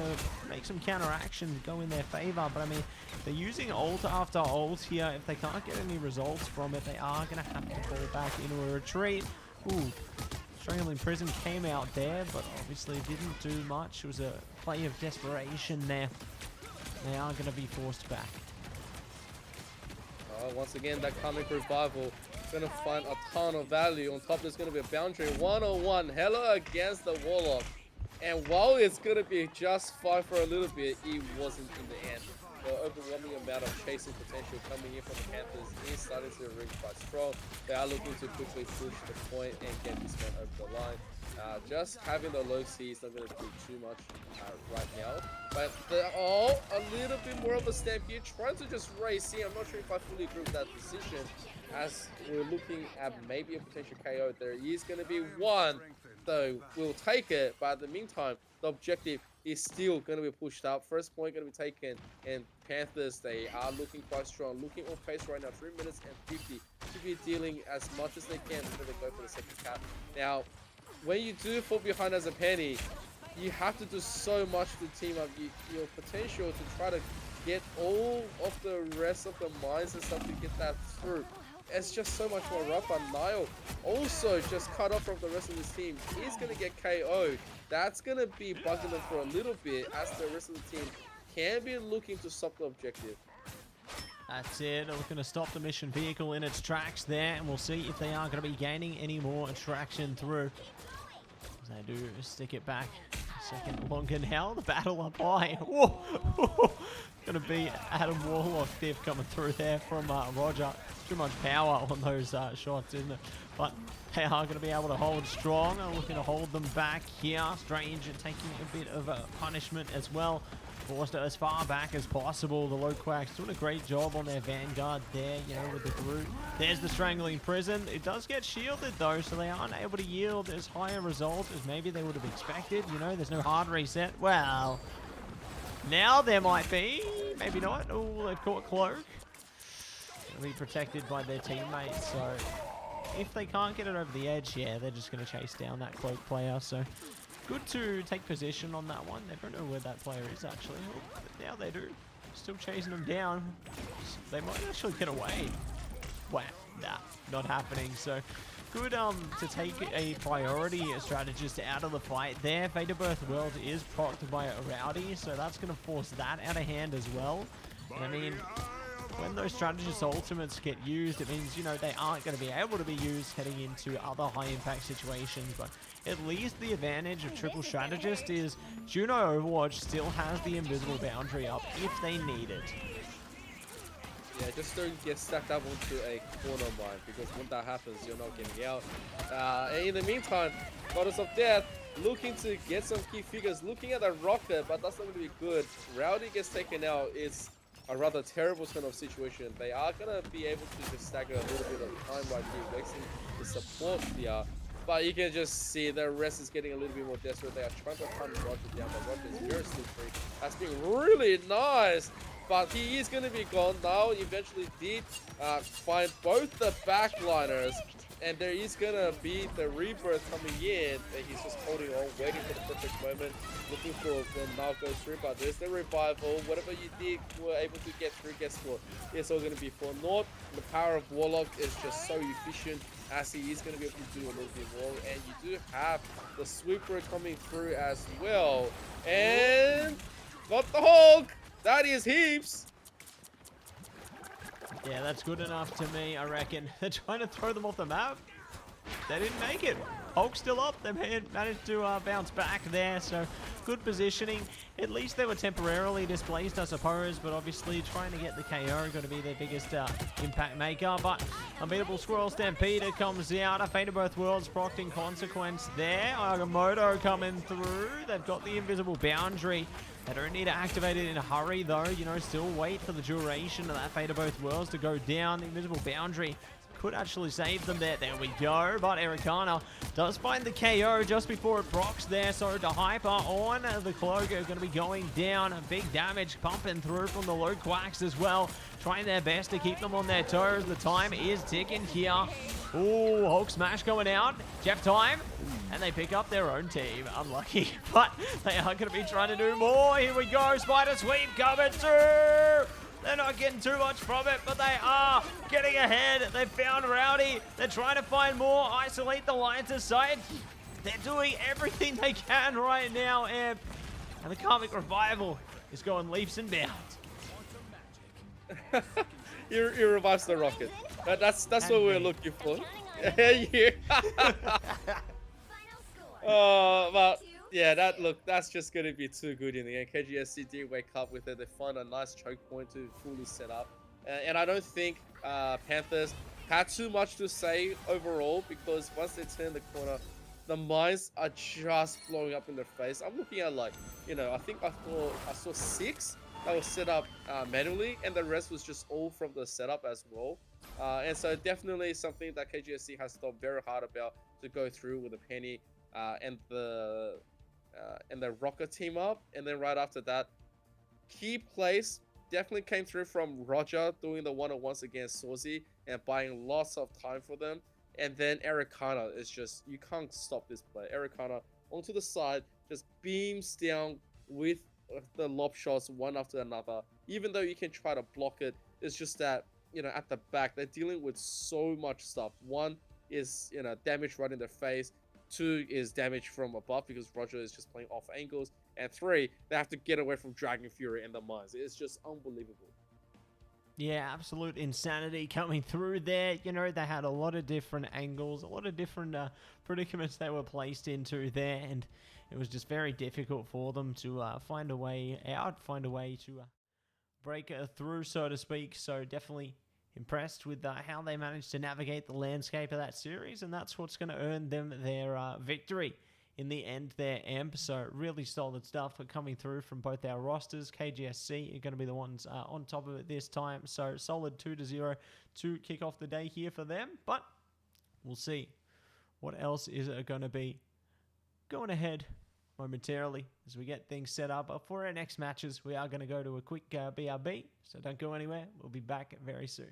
make some counteractions go in their favor. But I mean, they're using ult after ult here. If they can't get any results from it, they are going to have to fall back into a retreat. Ooh. Strangling Prison came out there, but obviously didn't do much. It was a play of desperation there. They are going to be forced back. Once again, that coming revival is going to find a ton of value. On top, there's going to be a boundary 1-on-1 Hella against the Warlock. And while it's going to be just fine for a little bit, it wasn't in the end. The overwhelming amount of chasing potential coming in from the Panthers is starting to ring quite strong. They are looking to quickly push the point and get this one over the line. Just having the low C is not going to do too much right now. But they're all a little bit more of a step here, trying to just raise C. I'm not sure if I fully agree with that decision, as we're looking at maybe a potential KO. There is going to be one, though we'll take it. But in the meantime, the objective is still going to be pushed up. First point going to be taken, and Panthers, they are looking quite strong. Looking on pace right now, 3 minutes and 50 to be dealing as much as they can before they go for the second cap. Now, when you do fall behind as a penny, you have to do so much to team up your potential to try to get all of the rest of the mines and stuff to get that through. It's just so much more rough. And Niall also just cut off from the rest of his team. He's going to get KO'd. That's going to be bugging them for a little bit, as the rest of the team can be looking to stop the objective. That's it. They're looking to stop the mission vehicle in its tracks there, and we'll see if they are going to be gaining any more traction through. As they do stick it back a second longer now. The battle up high. Whoa! Going to be Adam Warlock Thief coming through there from Roger. Too much power on those shots, isn't it? But they are going to be able to hold strong. Looking to hold them back here. Strange taking a bit of a punishment as well. Forced it as far back as possible. The Low Quacks doing a great job on their Vanguard there, you know, with the group. There's the Strangling Prison. It does get shielded though, so they aren't able to yield as high a result as maybe they would have expected. You know, there's no hard reset. Well, now there might be. Maybe not. Oh, they've caught Cloak. They'll be protected by their teammates, so if they can't get it over the edge, yeah, they're just going to chase down that Cloak player. So good to take position on that one. They don't know where that player is actually. Oh, but now they do. Still chasing them down. They might actually get away. Wow, nah, not happening. So good to take a priority strategist out of the fight there. Fate of Both Worlds is procced by a Rowdy, so that's going to force that out of hand as well. And I mean, when those strategist ultimates get used, it means, you know, they aren't going to be able to be used heading into other high impact situations. But at least the advantage of triple strategist is Juno Overwatch still has the invisible boundary up if they need it. Yeah, just don't get stacked up onto a corner mine, because when that happens, you're not getting out. And in the meantime, Goddess of Death looking to get some key figures, looking at a rocket, but that's not going to be good. Rowdy gets taken out. It's a rather terrible kind of situation. They are going to be able to just stagger a little bit of time right here, wasting the support here. But you can just see the rest is getting a little bit more desperate. They are trying to hunt Roger down, but Roger is very slippery. That's been really nice. But he is going to be gone now. Eventually did find both the backliners. And there is going to be the rebirth coming in. And he's just holding on, waiting for the perfect moment. Looking for when now goes through. But there's the revival. Whatever you did, were able to get through, guess what? It's all going to be for naught. The power of Warlock is just so efficient, as he is going to be able to do a little bit more. And you do have the sweeper coming through as well. And got the Hulk. That is heaps. Yeah, that's good enough to me, I reckon. They're trying to throw them off the map. They didn't make it. Hulk's still up. They managed to bounce back there, so good positioning. At least they were temporarily displaced, I suppose, but obviously trying to get the KO going to be their biggest impact maker. But Unbeatable Squirrel Stampeder comes out. A Fate of Both Worlds procced in consequence there. Agamotto coming through. They've got the invisible boundary. They don't need to activate it in a hurry, though. You know, still wait for the duration of that Fate of Both Worlds to go down. The invisible boundary could actually save them there. There we go. But Ericana does find the KO just before it procs there. So the Hyper on the Cloak are going to be going down. Big damage pumping through from the low Quacks as well. Trying their best to keep them on their toes. The time is ticking here. Ooh, Hulk Smash going out. Jeff time. And they pick up their own team. Unlucky. But they are going to be trying to do more. Here we go. Spider Sweep coming through. They're not getting too much from it, but they are getting ahead. They've found Rowdy. They're trying to find more. Isolate the lines aside. They're doing everything they can right now, Amp. And the Karmic Revival is going leaps and bounds. You revives the rocket. That's what we're looking for. Yeah. But yeah, that's just gonna be too good in the end. KGSC did wake up with it. They find a nice choke point to fully set up, and I don't think Panthers had too much to say overall, because once they turn the corner, the mines are just blowing up in their face. I'm looking at, like, you know, I think I saw 6 that was set up manually, and the rest was just all from the setup as well. And so definitely something that KGSC has thought very hard about to go through with the Penny and the Rocket team up. And then right after that, key plays definitely came through from Roger doing the one-on-ones against Swordsy and buying lots of time for them. And then Ericana is just, you can't stop this play. Ericana onto the side, just beams down with the lob shots one after another. Even though you can try to block it, it's just that, you know, at the back, they're dealing with so much stuff. One is, you know, damage right in their face. 2 is damage from above because Roger is just playing off angles. And 3, they have to get away from Dragon Fury and the mines. It's just unbelievable. Yeah, absolute insanity coming through there. You know, they had a lot of different angles, a lot of different predicaments they were placed into there, and it was just very difficult for them to find a way out, find a way to break through, so to speak. So definitely impressed with how they managed to navigate the landscape of that series, and that's what's going to earn them their victory in the end there, Amp. So really solid stuff coming through from both our rosters. KGSC are going to be the ones on top of it this time. So solid 2-0 to kick off the day here for them. But we'll see what else is going to be going ahead momentarily as we get things set up. But for our next matches, we are going to go to a quick BRB. So don't go anywhere. We'll be back very soon.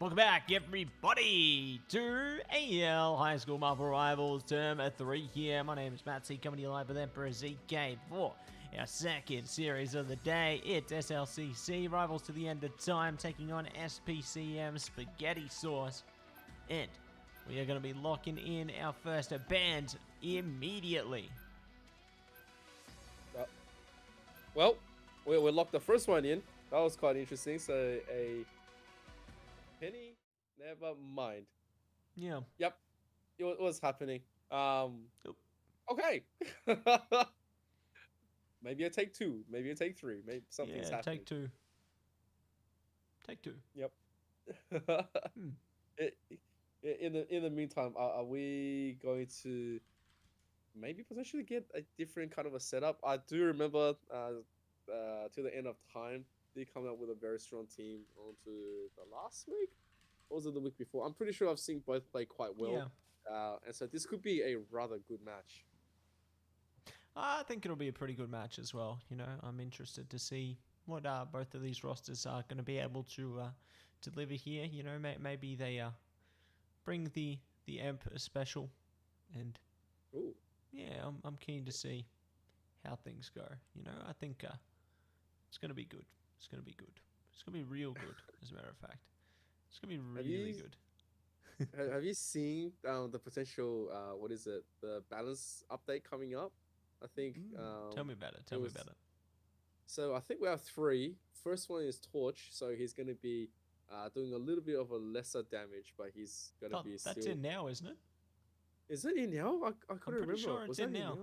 Welcome back, everybody, to AEL High School Marvel Rivals Term 3 here. My name is Mattse, coming to you live with Emperor ZK for our second series of the day. It's SLCC, Rivals to the End of Time, taking on SPCM Spaghetti Sauce. And we are going to be locking in our first band immediately. Well, we locked the first one in. That was quite interesting. So a penny, never mind. Yeah. Yep, it was happening. Okay. Maybe I take two. Maybe I take three. Maybe something's happening. Take two. Take two. Yep. In the meantime, are we going to maybe potentially get a different kind of a setup? I do remember to the end of time, they come out with a very strong team onto the last week. Or was it the week before? I'm pretty sure I've seen both play quite well. Yeah. And so this could be a rather good match. I think it'll be a pretty good match as well. You know, I'm interested to see what both of these rosters are going to be able to deliver here. You know, maybe they bring the Amp special, and Ooh. Yeah, I'm keen to see how things go. You know, I think it's going to be good. It's going to be good. It's going to be real good, as a matter of fact. It's going to be really good. Have you seen the potential, what is it, the balance update coming up? I think... tell me about it. Tell me about it. So I think we have three. First one is Torch, so he's going to be doing a little bit of a lesser damage, but he's going to be That's in now, isn't it? Is it in now? I couldn't remember. Sure it's in now.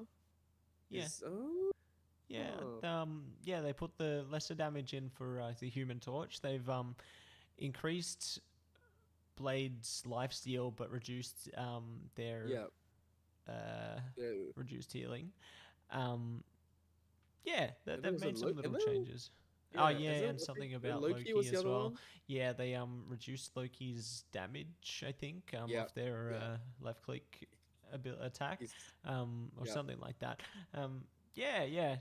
Yeah. Yeah, they put the lesser damage in for the Human Torch. They've increased Blade's lifesteal, but reduced their reduced healing. They've made some little changes. And something about Loki as well. Yeah, they reduced Loki's damage, I think, off their left click attack, or something like that.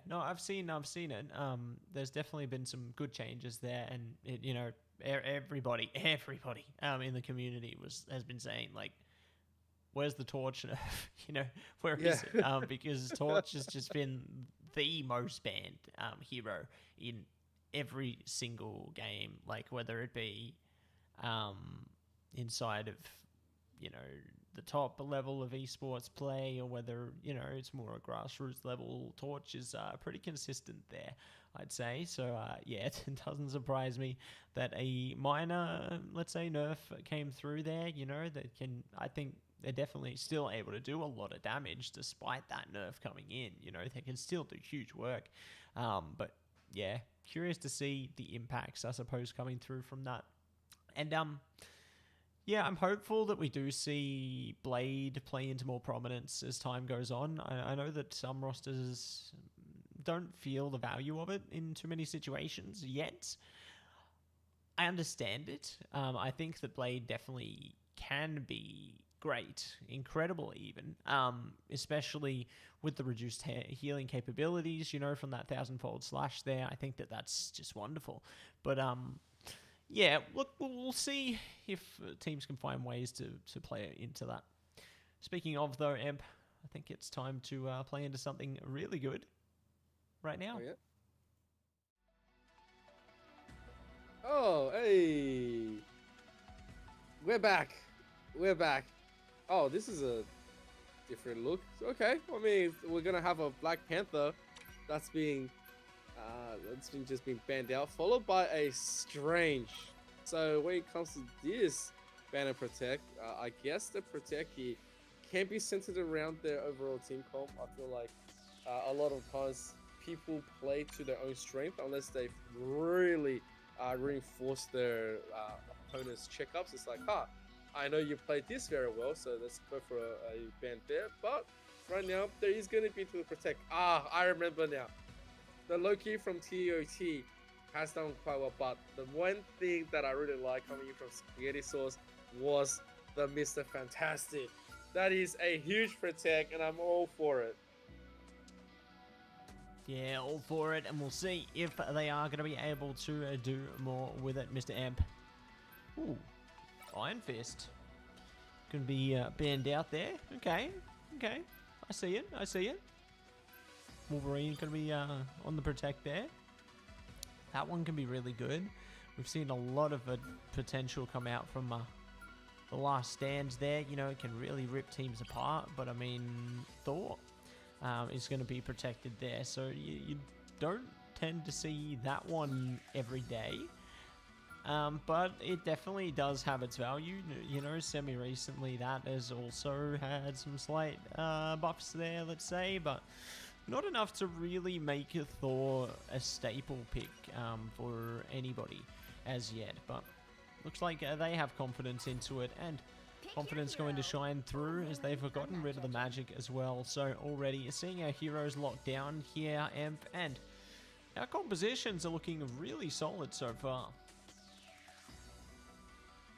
No, I've seen it. There's definitely been some good changes there, and everybody in the community has been saying, like, where's the Torch? Where is it? Because Torch has just been the most banned hero in every single game, like whether it be inside of the top level of esports play, or whether it's more a grassroots level. Torch is pretty consistent there, I'd say. So it doesn't surprise me that a minor, let's say, nerf came through there. I think they're definitely still able to do a lot of damage despite that nerf coming in. They can still do huge work. But yeah, curious to see the impacts, I suppose, coming through from that. And I'm hopeful that we do see Blade play into more prominence as time goes on. I know that some rosters don't feel the value of it in too many situations yet. I understand it. I think that Blade definitely can be great, incredible even, especially with the reduced healing capabilities, from that 1,000-fold slash there. I think that's just wonderful. But look, we'll see if teams can find ways to play into that. Speaking of, though, Emp, I think it's time to play into something really good right now. Oh, hey. We're back. Oh, this is a different look. Okay, I mean, we're going to have a Black Panther that's being just been banned out, followed by a Strange. So when it comes to this ban and protect, I guess the protect here can be centered around their overall team comp. I feel like a lot of times people play to their own strength unless they've really reinforced their opponent's checkups. It's like, I know you played this very well, so let's go for a ban there. But right now, there is going to be to the protect. I remember now. The Loki from TOT has done quite well, but the one thing that I really like coming in from Spaghetti Sauce was the Mr. Fantastic. That is a huge protect, and I'm all for it. Yeah, all for it, and we'll see if they are going to be able to do more with it, Mr. Amp. Ooh, Iron Fist. Gonna be banned out there. Okay. Okay. I see it. I see it. Wolverine gonna be on the protect there. That one can be really good. We've seen a lot of potential come out from the last stands there. You know, it can really rip teams apart. But I mean, Thor is going to be protected there. So you don't tend to see that one every day. But it definitely does have its value. You know, semi-recently that has also had some slight buffs there, let's say. But not enough to really make Thor a staple pick for anybody as yet, but looks like they have confidence into it, and confidence going to shine through as they've gotten rid of the magic as well. So already seeing our heroes locked down here, Emp, and our compositions are looking really solid so far.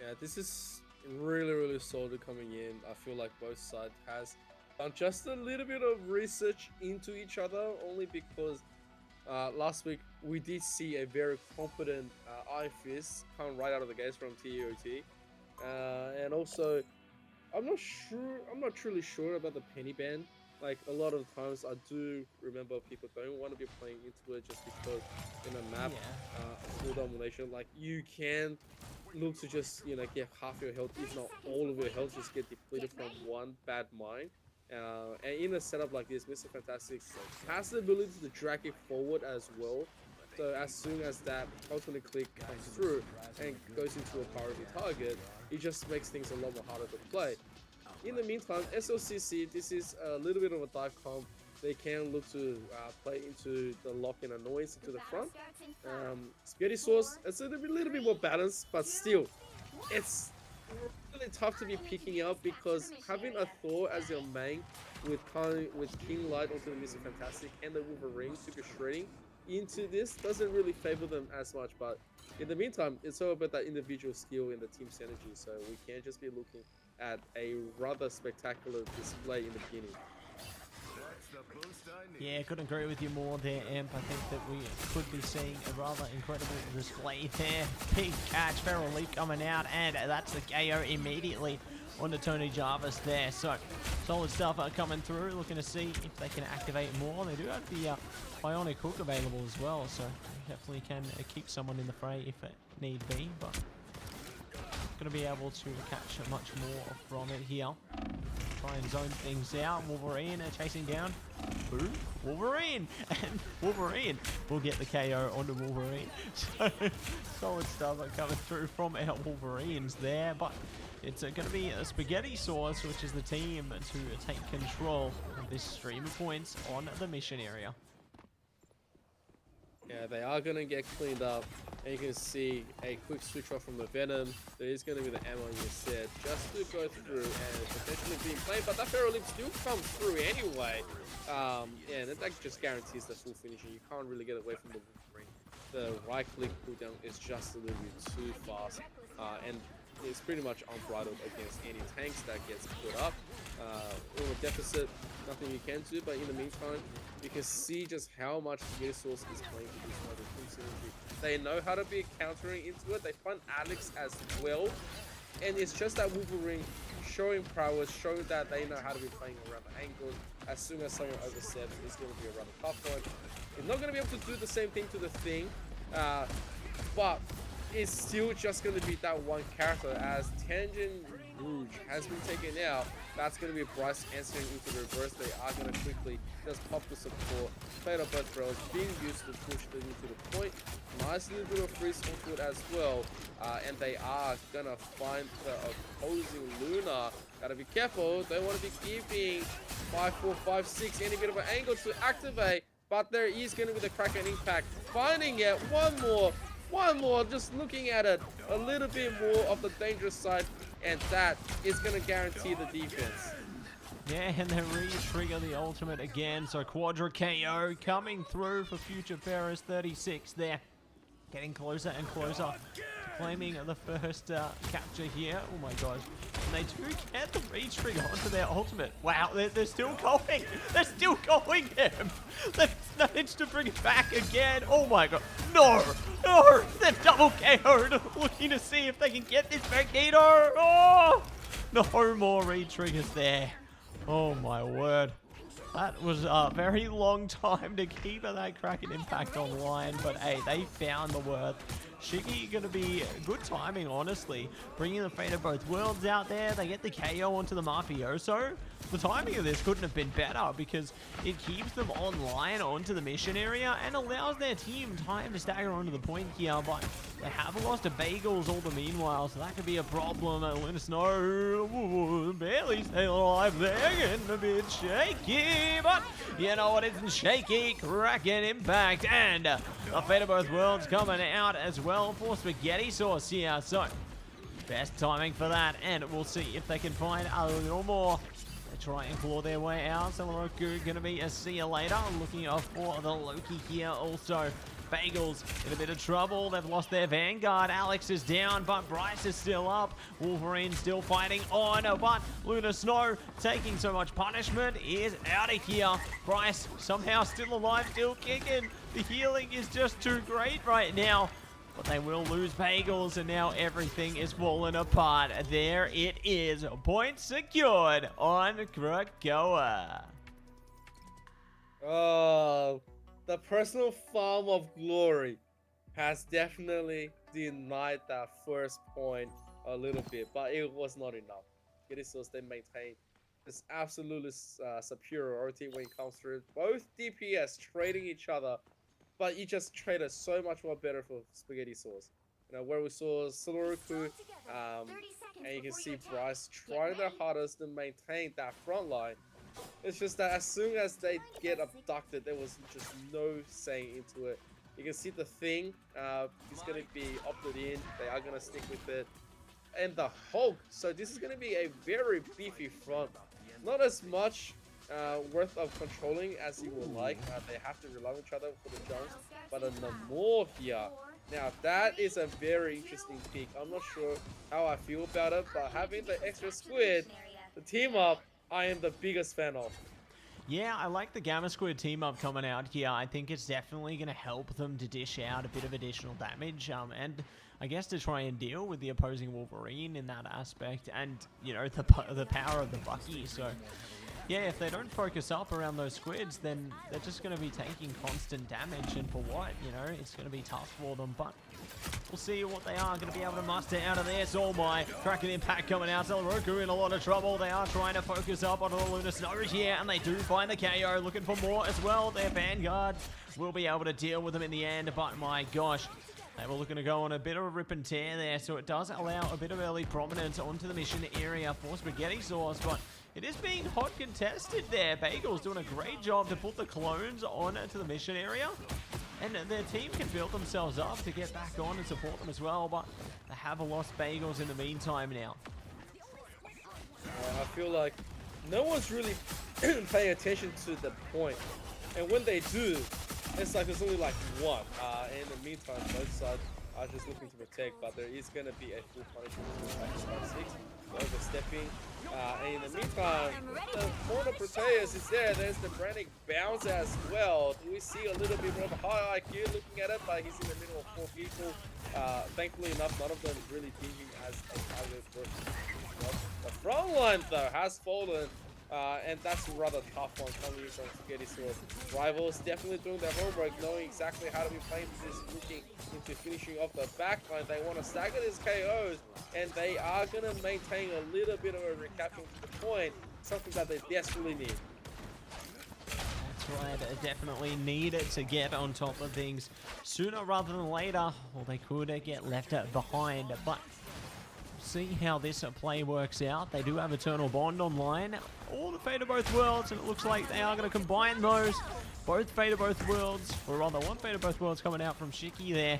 Yeah, this is really solid coming in. I feel like both sides has done just a little bit of research into each other, only because last week we did see a very competent Iron Fist come right out of the gates from TOT, and also I'm not truly sure about the penny ban. Like, a lot of times I do remember people don't want to be playing into it just because in a map full domination, like, you can look to just, you know, get half your health, if not all of your health, just get depleted from one bad mine. And in a setup like this, Mr. Fantastic has the ability to drag it forward as well. So as soon as that ultimate click comes through and goes into a priority target, it just makes things a lot more harder to play. In the meantime, SLCC, this is a little bit of a dive comp. They can look to play into the lock-in annoyance into the front. Spaghetti Sauce, it's a little bit more balanced, but still, it's really tough to be picking up because having a Thor as your main with King Light onto the Mr. Fantastic and the Wolverine super shredding into this doesn't really favor them as much. But in the meantime, it's all about that individual skill and the team synergy, so we can't just be looking at a rather spectacular display in the beginning. Yeah, couldn't agree with you more there, Emp. I think that we could be seeing a rather incredible display there. Big catch, Feral Leap coming out, and that's the KO immediately onto Tony Jarvis there. So, solid stuff coming through. Looking to see if they can activate more. They do have the Bionic Hook available as well, so definitely can keep someone in the fray if it need be. But going to be able to catch much more from it here. Try and zone things out. Wolverine chasing down. Who? Wolverine! And Wolverine will get the KO onto Wolverine. So, solid stuff coming through from our Wolverines there. But it's going to be a Spaghetti Sauce, which is the team to take control of this stream of points on the mission area. Yeah, they are going to get cleaned up. And you can see a quick switch off from the Venom. There is going to be the ammo you said just to go through and potentially being played. But that Feral Leap still comes through anyway. Yeah, and that just guarantees the full finishing. You can't really get away from the Wolverine. The right click cooldown is just a little bit too fast. And it's pretty much unbridled against any tanks that gets put up. In a deficit, nothing you can do. But in the meantime, you can see just how much the Source is playing for this one. They know how to be countering into it. They find Alex as well. And it's just that Wolverine showing prowess, showing that they know how to be playing around the angles. As soon as someone oversteps, it's going to be a rather tough one. It's not going to be able to do the same thing to the Thing. But it's still just going to be that one character. As Tangent Rouge has been taken out, that's going to be Bryce answering into the reverse. They are going to quickly just pop the support. Played up both rails, being used to push them into the point. Nice little bit of freeze onto it as well. And they are going to find the opposing Luna. Got to be careful. They want to be keeping 5, 4, 5, 6, any bit of an angle to activate. But there is going to be the Kraken Impact. Finding it. One more, just looking at it a little bit more of the dangerous side, and that is going to guarantee the defense. Yeah, and they re-trigger the ultimate again, so Quadra KO coming through for Future Ferris 36 there. Getting closer and closer to claiming the first capture here. Oh my gosh. And they do get the re-trigger onto their ultimate. Wow, they're still going. They're still going him. They've managed to bring it back again. Oh my god. No. No. They've double KO'd. Looking to see if they can get this Magneto. Oh. No more re-triggers there. Oh my word. That was a very long time to keep that Kraken Impact online, but hey, they found the worth. Shiggy gonna be good timing, honestly. Bringing the Fate of Both Worlds out there, they get the KO onto the Mafioso. The timing of this couldn't have been better because it keeps them online onto the mission area and allows their team time to stagger onto the point here, but they have lost to Bagels all the meanwhile, so that could be a problem. Luna Snow barely stay alive there, getting a bit shaky, but you know what isn't shaky? Kraken Impact, and the Fate of Both Worlds coming out as well for Spaghetti Sauce here, so best timing for that, and we'll see if they can find a little more. They try and claw their way out. Samoroku gonna be a see you later. Looking for the Loki here also. Bagels in a bit of trouble. They've lost their Vanguard. Alex is down, but Bryce is still up. Wolverine still fighting on, but Luna Snow taking so much punishment is out of here. Bryce somehow still alive, still kicking. The healing is just too great right now. But they will lose Bagels, and now everything is falling apart. There it is. Point secured on Krakoa. Oh, the personal farm of glory has definitely denied that first point a little bit, but it was not enough. It is so they maintain this absolutely superiority when it comes to both DPS trading each other. But you just traded so much more better for Spaghetti Sauce. You know, where we saw Soloruku, and you can see Bryce trying their hardest to maintain that front line. It's just that as soon as they get abducted, there was just no saying into it. You can see the thing is going to be opted in. They are going to stick with it. And the Hulk. So this is going to be a very beefy front. Not as much worth of controlling as you would like. They have to rely on each other for the jumps, but a Namor here. Now that is a very interesting pick. I'm not sure how I feel about it, but having the extra squid, the team up, I am the biggest fan of. Yeah, I like the Gamma Squid team up coming out here. I think it's definitely going to help them to dish out a bit of additional damage, and I guess to try and deal with the opposing Wolverine in that aspect, and you know, the power of the Bucky. So yeah, if they don't focus up around those squids, then they're just going to be taking constant damage, and for what? You know, it's going to be tough for them, but we'll see what they are going to be able to muster out of this. Oh my, Kraken Impact coming out. Soloruku in a lot of trouble. They are trying to focus up on the Luna Snow here, and they do find the KO, looking for more as well. Their Vanguard will be able to deal with them in the end, but my gosh, they were looking to go on a bit of a rip and tear there, so it does allow a bit of early prominence onto the mission area for Spaghetti Sauce, but it is being hot contested there. Bagel's doing a great job to put the clones on to the mission area, and their team can build themselves up to get back on and support them as well, but they have lost Bagels in the meantime now. I feel like no one's really paying attention to the point, and when they do, it's like there's only like one. In the meantime, both sides are just looking to protect, but there is going to be a full punishment for 6, overstepping. And in the meantime, the corner Proteus is there. There's the Brannick bounce as well. We see a little bit more of a high IQ looking at it, but he's in the middle of 4 people. Thankfully enough, none of them really thinking as a target for the front line though has fallen. And that's a rather tough one coming in from Spaghetti Sauce. Rivals definitely doing their homework, knowing exactly how to be playing this, looking into finishing off the backline. They want to stagger these KOs, and they are going to maintain a little bit of a recapture to the point, something that they desperately need. That's right, they definitely need it to get on top of things sooner rather than later, or they could get left behind, but see how this play works out. They do have Eternal Bond online, all the Fate of Both Worlds, and it looks like they are going to combine those. Both Fate of Both Worlds, or rather one Fate of Both Worlds coming out from Shiki there.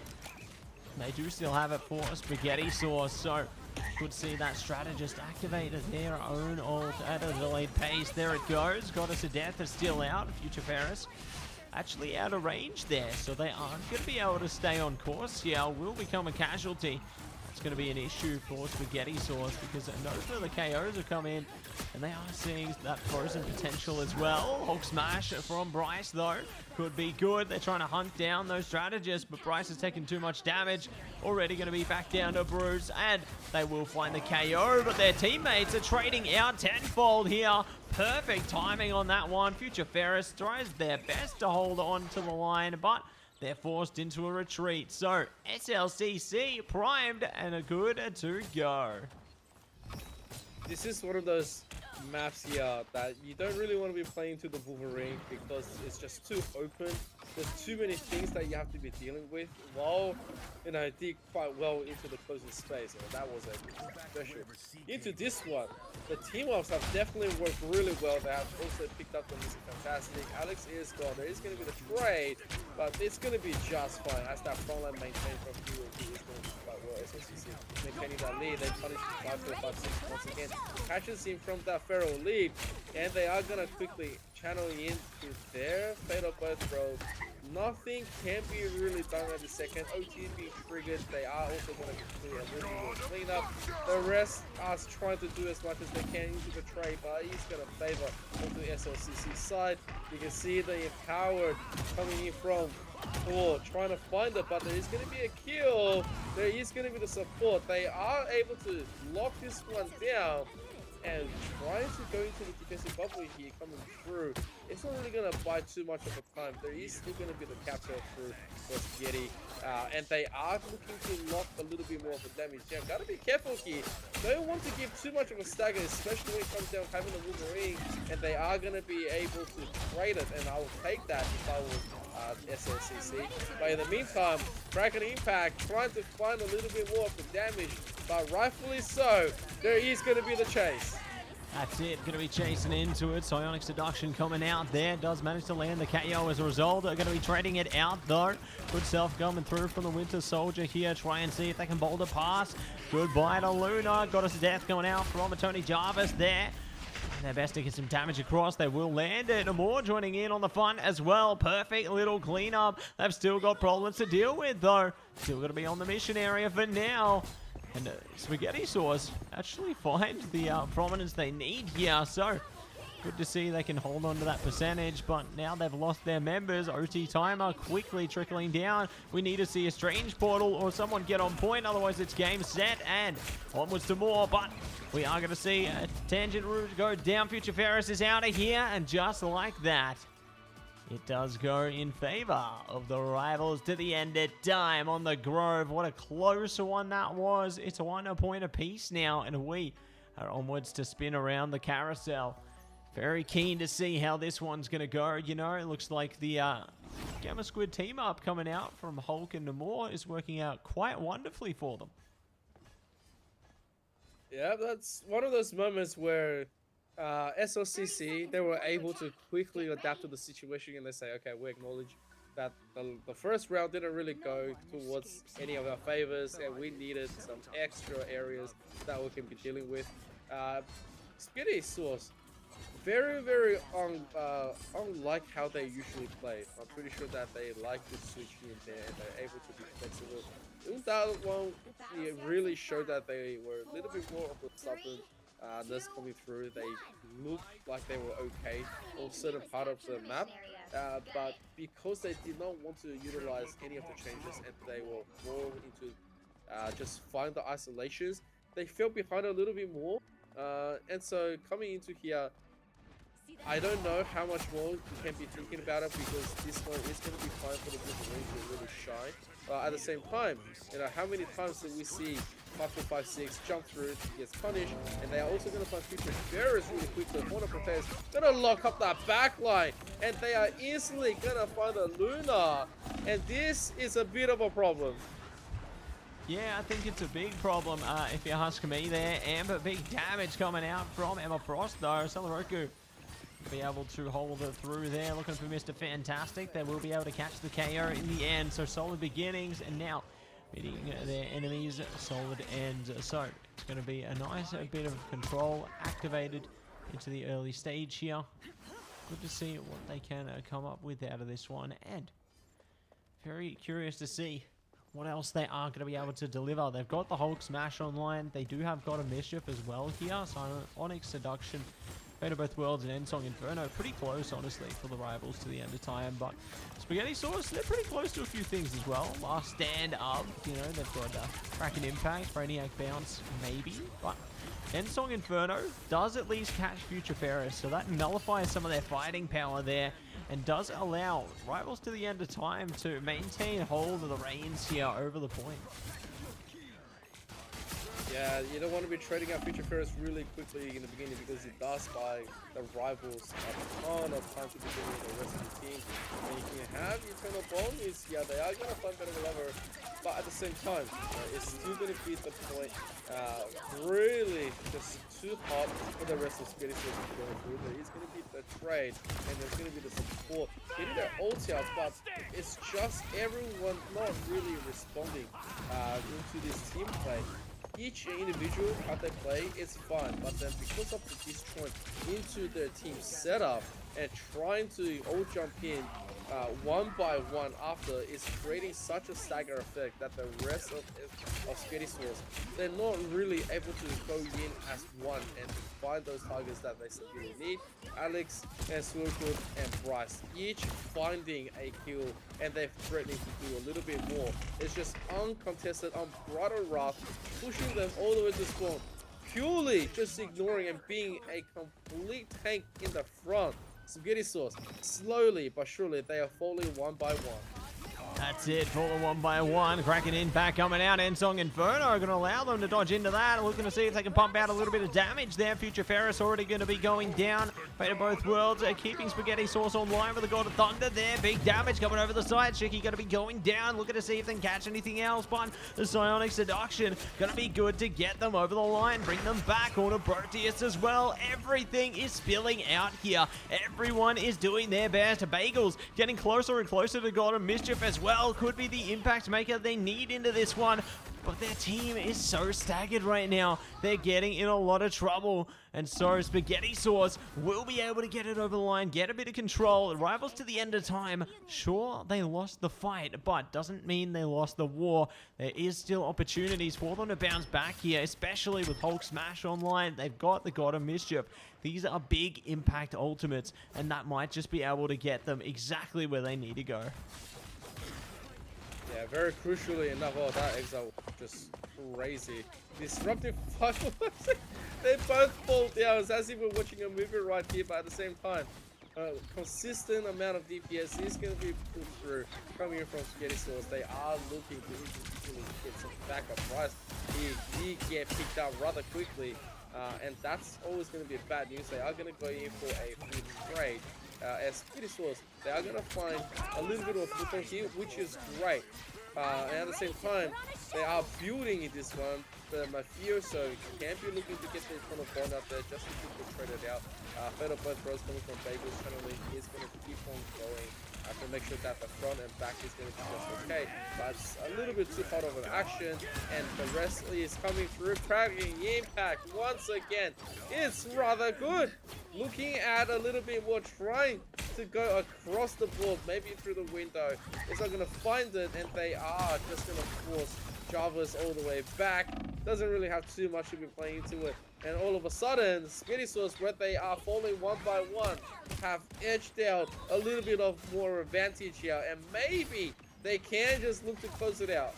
They do still have it for Spaghetti Sauce, so could see that strategist activate their own ult at a delayed pace. There it goes. Goddess of Death is still out. Future Ferris actually out of range there, so they aren't going to be able to stay on course here. Will become a casualty. it's going to be an issue for Spaghetti Sauce because notice where the KOs have come in and they are seeing that frozen potential as well. Hulk smash from Bryce though could be good. They're trying to hunt down those strategists, but Bryce has taken too much damage. Already going to be back down to Bruce, and they will find the KO, but their teammates are trading out tenfold here. Perfect timing on that one. Future Ferris tries their best to hold on to the line, but they're forced into a retreat. So SLCC primed and a good to go. This is one of those maps here that you don't really want to be playing to the Wolverine because it's just too open. There's too many things that you have to be dealing with while, you know, did quite well into the closing space. And that was a special. Into this one, the team ups have definitely worked really well. They have also picked up the Mr. Fantastic. Alex is gone. There is going to be the trade, but it's going to be just fine as that front line maintained from Hero is going to be quite well. SSCC maintaining that lead. They punish 5-4-5-6 once again. Catches him from that Feral lead, and they are going to quickly channel into their Fatal Both Throw. Nothing can be really done at the second. OT being triggered. They are also going to complete a little bit of cleanup. The rest are trying to do as much as they can into the trade, but he's going to favor onto the SLCC side. You can see the Empowered coming in from Thor, trying to find it, but there is going to be a kill. There is going to be the support. They are able to lock this one down. And trying to go into the defensive bubble here coming through, it's not really going to buy too much of a time. There is still going to be the capture through for Spaghetti, and they are looking to lock a little bit more of the damage down. Got to be careful here. Don't want to give too much of a stagger, especially when it comes down to having a Wolverine, and they are going to be able to trade it, and I will take that if I was SLCC. But in the meantime, Kraken Impact trying to find a little bit more of the damage, but rightfully so, there is going to be the chase. That's it, going to be chasing into it. Psionic Seduction coming out there, does manage to land the KO as a result. They're going to be trading it out though. Good self coming through from the Winter Soldier here. Try and see if they can boulder pass. Goodbye to Luna. Got us death going out from Tony Jarvis there. Their best to get some damage across. They will land it. More joining in on the fun as well. Perfect little cleanup. They've still got problems to deal with though. Still got to be on the mission area for now. And Spaghetti Sauce actually find the prominence they need here. So good to see they can hold on to that percentage, but now they've lost their members. OT timer quickly trickling down. We need to see a strange portal or someone get on point. Otherwise it's game set and onwards to more, but we are going to see a tangent route go down. Future Ferris is out of here, and just like that, it does go in favor of the rivals to the end of time on the Grove. What a close one that was. It's 1 point apiece now, and we are onwards to spin around the carousel. Very keen to see how this one's going to go. You know, it looks like the Gamma Squid team up coming out from Hulk and Namor is working out quite wonderfully for them. Yeah, that's one of those moments where SLCC, they were able to quickly adapt to the situation and they say, okay, we acknowledge that the first round didn't really go towards any of our favors and we needed some extra areas that we can be dealing with. Spaghetti Sauce, very, very unlike how they usually play. I'm pretty sure that they like to switch here and there and they're able to be flexible. In that one, it really showed that they were a little bit more of a stubborn. This coming through, they looked like they were okay on certain part of the map, but because they did not want to utilize any of the changes and they were more into just find the isolations, they fell behind a little bit more, and so coming into here, I don't know how much more you can be thinking about it because this one is going to be fine for the Wolverine to really shine. At the same time, you know, how many times did we see 5-4-5-6 jump through, gets punished, and they are also going to find Future Ferris really quickly. Corner Protez going to lock up that back line, and they are instantly going to find a Luna, and this is a bit of a problem. Yeah, I think it's a big problem if you ask me there. Amber, big damage coming out from Emma Frost though. Celeroku be able to hold it through there, looking for Mr. Fantastic. They will be able to catch the KO in the end, so solid beginnings, and now meeting their enemies, solid ends. So it's going to be a nice bit of control activated into the early stage here. Good to see what they can come up with out of this one, and very curious to see what else they are going to be able to deliver. They've got the Hulk Smash online. They do have God of Mischief as well here. Sonic Seduction, Fate of Both Worlds, and Endsong Inferno. Pretty close, honestly, for the rivals to the end of time. But Spaghetti Sauce, they're pretty close to a few things as well. Last Stand Up, you know, they've got Kraken Impact, Brainiac Bounce, maybe. But Endsong Inferno does at least catch Future Ferris, so that nullifies some of their fighting power there and does allow rivals to the end of time to maintain hold of the reins here over the point. Yeah, you don't want to be trading out Future Ferris really quickly in the beginning because it does buy the rivals a ton of time to begin with the rest of the team. And you can have Eternal Bond is, yeah, they are going to find better lever, but at the same time, it's still going to be the point really just too hot for the rest of Spaghetti Sauce to go through. There is going to be the trade, and there's going to be the support. Getting their ulti out, but it's just everyone not really responding into this team play. Each individual how they play is fine, but then because of the disjoint into their team setup and trying to all jump in one by one after is creating such a stagger effect that the rest of Spaghetti Sauce, they're not really able to go in as one and find those targets that they severely need. Alex and Swirlgood and Bryce each finding a kill, and they're threatening to do a little bit more. It's just uncontested, unbridled wrath, pushing them all the way to spawn, purely just ignoring and being a complete tank in the front. Spaghetti Sauce, slowly but surely, they are falling one by one. That's it, falling one by one. Kraken Impact coming out. Endsong Inferno are going to allow them to dodge into that. We're going to see if they can pump out a little bit of damage there. Future Ferris already going to be going down. Fate of Both Worlds keeping Spaghetti Sauce online with the God of Thunder there. Big damage coming over the side. Shiki going to be going down. Looking to see if they can catch anything else. But the Psionic Seduction going to be good to get them over the line. Bring them back on a Proteus as well. Everything is spilling out here. Everyone is doing their best. Bagels getting closer and closer to God of Mischief as well. Could be the impact maker they need into this one, but their team is so staggered right now. They're getting in a lot of trouble, and so Spaghetti Sauce will be able to get it over the line, get a bit of control. Rivals to the end of time. Sure, they lost the fight, but doesn't mean they lost the war. There is still opportunities for them to bounce back here, especially with Hulk Smash online. They've got the God of Mischief. These are big impact ultimates, and that might just be able to get them exactly where they need to go. Yeah, very crucially enough, oh, that exile just crazy. Disruptive fight. They both fall down. It's as if we're watching a movie right here, but at the same time, consistent amount of DPS is going to be put through coming in from Spaghetti Sauce. They are looking to individually get some backup. Price. He get picked up rather quickly, and that's always going to be bad news. They are going to go in for a free trade. As Spaghetti Sauce, they are going to find a little bit of foothold here, which is great. And at the same time, they are building in this one the Mafioso can be looking to get the kind of bond out there just to keep it traded out. Fate of Both Worlds coming from Bagels channeling is going to keep on going to make sure that the front and back is going to be just okay. But it's a little bit too hot of an action, and the rest is coming through. Cracking Impact once again. It's rather good. Looking at a little bit more, trying to go across the board, maybe through the window. It's not going to find it, and they are just going to force Jarvis all the way back. Doesn't really have too much to be playing into it. And all of a sudden, Spaghetti Sauce, where they are falling one by one, have edged out a little bit of more advantage here. And maybe they can just look to close it out.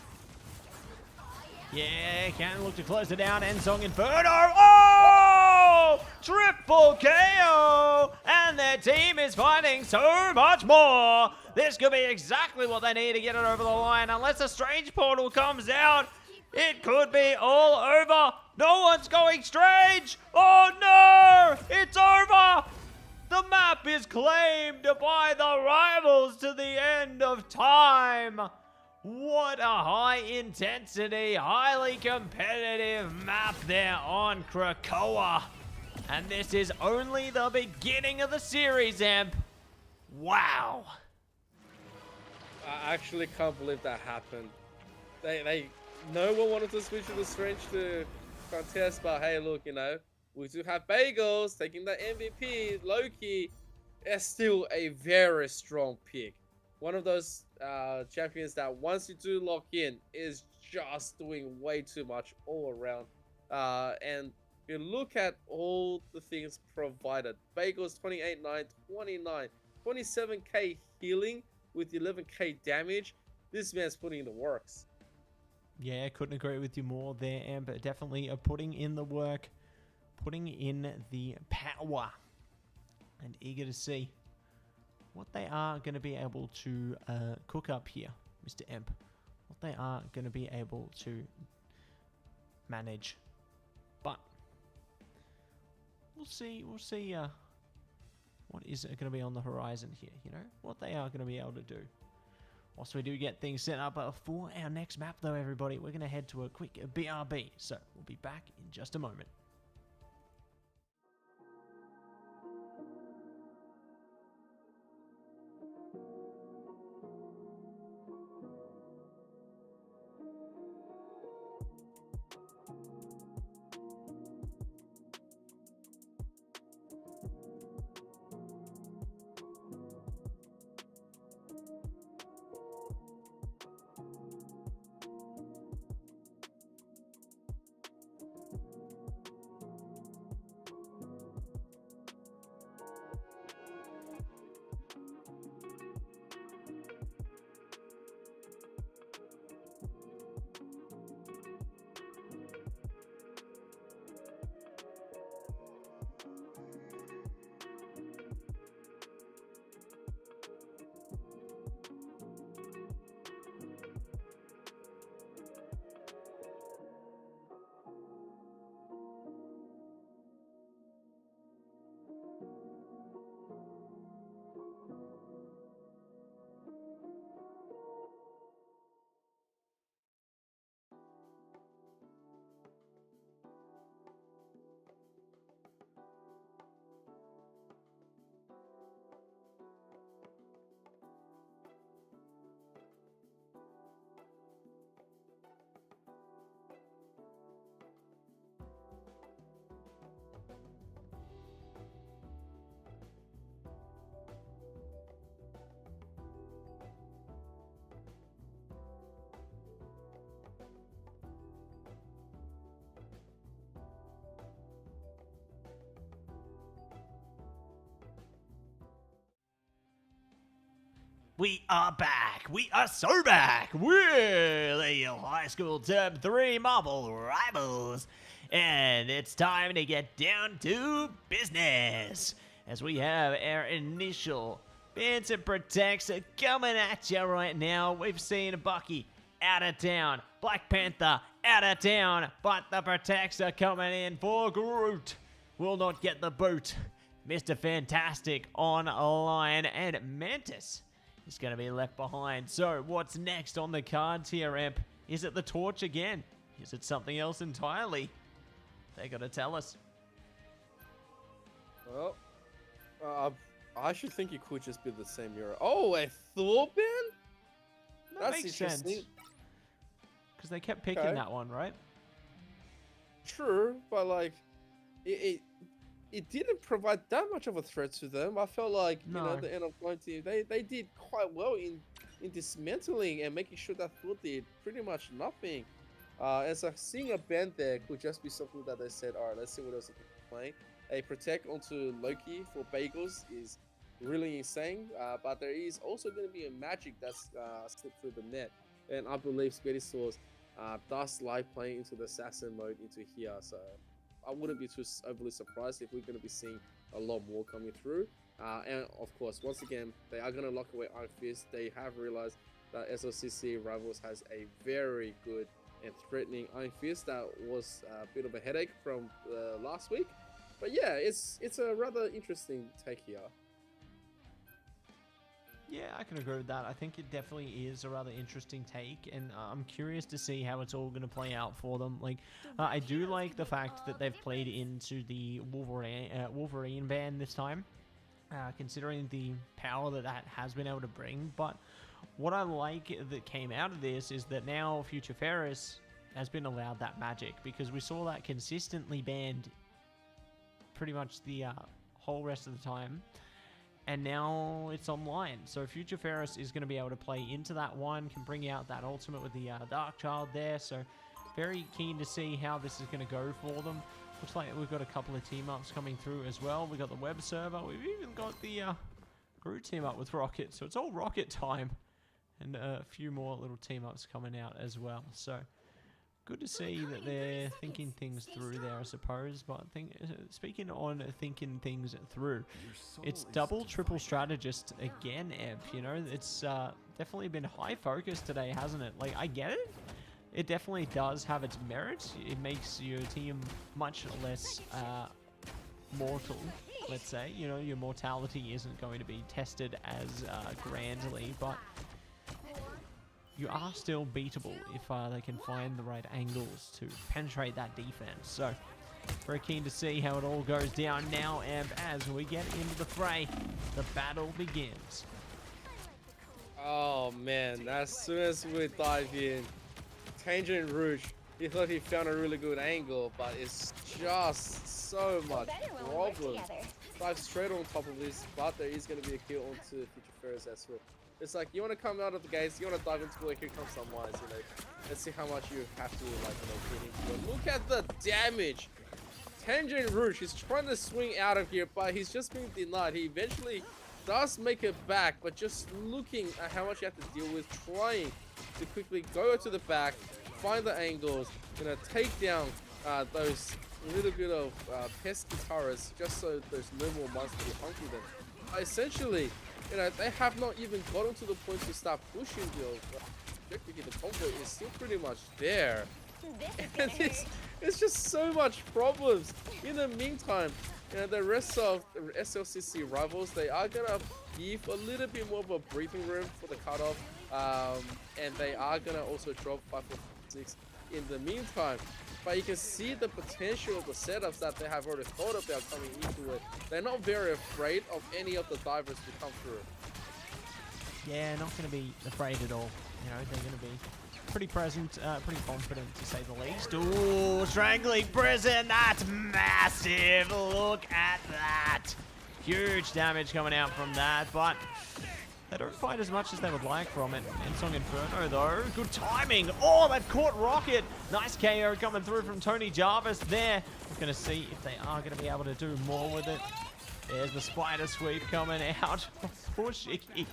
Yeah, can look to close it out. Endsong Inferno. Oh! Triple KO! And their team is finding so much more. This could be exactly what they need to get it over the line. Unless a strange portal comes out, it could be all over. No one's going strange. Oh no! It's over! The map is claimed by the rivals to the end of time. What a high intensity, highly competitive map there on Krakoa. And this is only the beginning of the series, Amp. Wow. I actually can't believe that happened. No one wanted to switch to the Strange to contest, but hey, look, you know, we do have Bagels taking the MVP. Loki is still a very strong pick. one of those champions that once you do lock in is just doing way too much all around. And you look at all the things provided. Bagels 28-9, 29, 27k healing with 11k damage. This man's putting in the works. Yeah, couldn't agree with you more there, Amber. Definitely putting in the work, putting in the power, and eager to see what they are going to be able to cook up here, Mr. Emp. What they are going to be able to manage. But we'll see. We'll see what is going to be on the horizon here. You know, what they are going to be able to do. Whilst we do get things set up for our next map, though, everybody, we're going to head to a quick BRB. So we'll be back in just a moment. We are back. We are so back with AEL High School Term 3 Marble Rivals. And it's time to get down to business. As we have our initial Bans and Protects coming at you right now. We've seen Bucky out of town. Black Panther out of town. But the Protects are coming in for Groot. Will not get the boot. Mr. Fantastic on a line. And Mantis is going to be left behind. So what's next on the cards here, Amp? Is it the torch again? Is it something else entirely? They got to tell us. Well, I should think it could just be the same era. Oh, a Thor ban? That makes sense. Because they kept picking that one, right? True, but like, it didn't provide that much of a threat to them. I felt like, you know, the end of 20, they did quite well in dismantling and making sure that Thor did pretty much nothing. As like seeing a band there could just be something that they said, all right, let's see what else we can play. A Protect onto Loki for Bagels is really insane, but there is also going to be a magic that's slipped through the net, and I believe Speedy Source does like playing into the assassin mode into here, so I wouldn't be too overly surprised if we're going to be seeing a lot more coming through. And of course, once again, they are going to lock away Iron Fist. They have realized that SOCC Rivals has a very good and threatening Iron Fist that was a bit of a headache from last week. But yeah, it's a rather interesting take here. Yeah, I can agree with that. I think it definitely is a rather interesting take, and I'm curious to see how it's all going to play out for them. Like, I do like the fact that they've played into the Wolverine ban this time, considering the power that has been able to bring. But what I like that came out of this is that now Future Ferris has been allowed that magic, because we saw that consistently banned pretty much the whole rest of the time. and now it's online. So Future Ferris is going to be able to play into that one, can bring out that ultimate with the Dark Child there. So very keen to see how this is going to go for them. Looks like we've got a couple of team-ups coming through as well. We've got the web server. We've even got the Groot team-up with Rocket. So it's all Rocket time. And a few more little team-ups coming out as well. So good to see that they're thinking things through there, I suppose. But speaking on thinking things through, it's double, triple strategist again, Ev. You know, it's definitely been high focus today, hasn't it? Like, I get it. It definitely does have its merits. It makes your team much less mortal, let's say. You know, your mortality isn't going to be tested as grandly, but you are still beatable if they can find the right angles to penetrate that defense. So, very keen to see how it all goes down now, and as we get into the fray, the battle begins. Oh man, as soon as we dive in, Tangent Rouge, he thought he found a really good angle, but it's just so much problem. Dive straight on top of this, but there is going to be a kill onto Future Ferris as well. It's like, you want to come out of the gates, you want to dive into it, here comes some wise, you know. Let's see how much you have to, like, you know, get into it. Look at the damage! Tangent Rouge, he's trying to swing out of here, but he's just being denied. He eventually does make it back, but just looking at how much you have to deal with, trying to quickly go to the back, find the angles, you know, take down those little bit of pesky turrets, just so there's no more monsters to hunky them. Essentially, you know, they have not even gotten to the point to start pushing the objective. The combo is still pretty much there. And it's just so much problems. In the meantime, you know, the rest of the SLCC rivals, they are gonna give a little bit more of a breathing room for the cutoff, and they are gonna also drop 546 in the meantime. But you can see the potential of the setups that they have already thought about coming into it. They're not very afraid of any of the divers to come through. Yeah, not going to be afraid at all. You know, they're going to be pretty present, pretty confident to say the least. Ooh, strangling prison, that's massive. Look at that. Huge damage coming out from that, but they don't find as much as they would like from it. And Song Inferno, though, good timing. Oh, they've caught Rocket. Nice KO coming through from Tony Jarvis there. We're going to see if they are going to be able to do more with it. There's the spider sweep coming out. Poor Shiki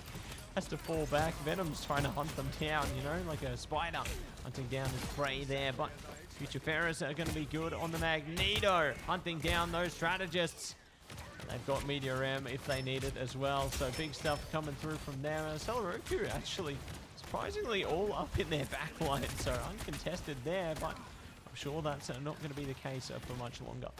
has to fall back. Venom's trying to hunt them down, you know, like a spider hunting down his prey there. But Future Ferris are going to be good on the Magneto, hunting down those strategists. They've got Meteor M if they need it as well. So big stuff coming through from there. Celeroku actually surprisingly all up in their backline. So uncontested there, but I'm sure that's not going to be the case for much longer.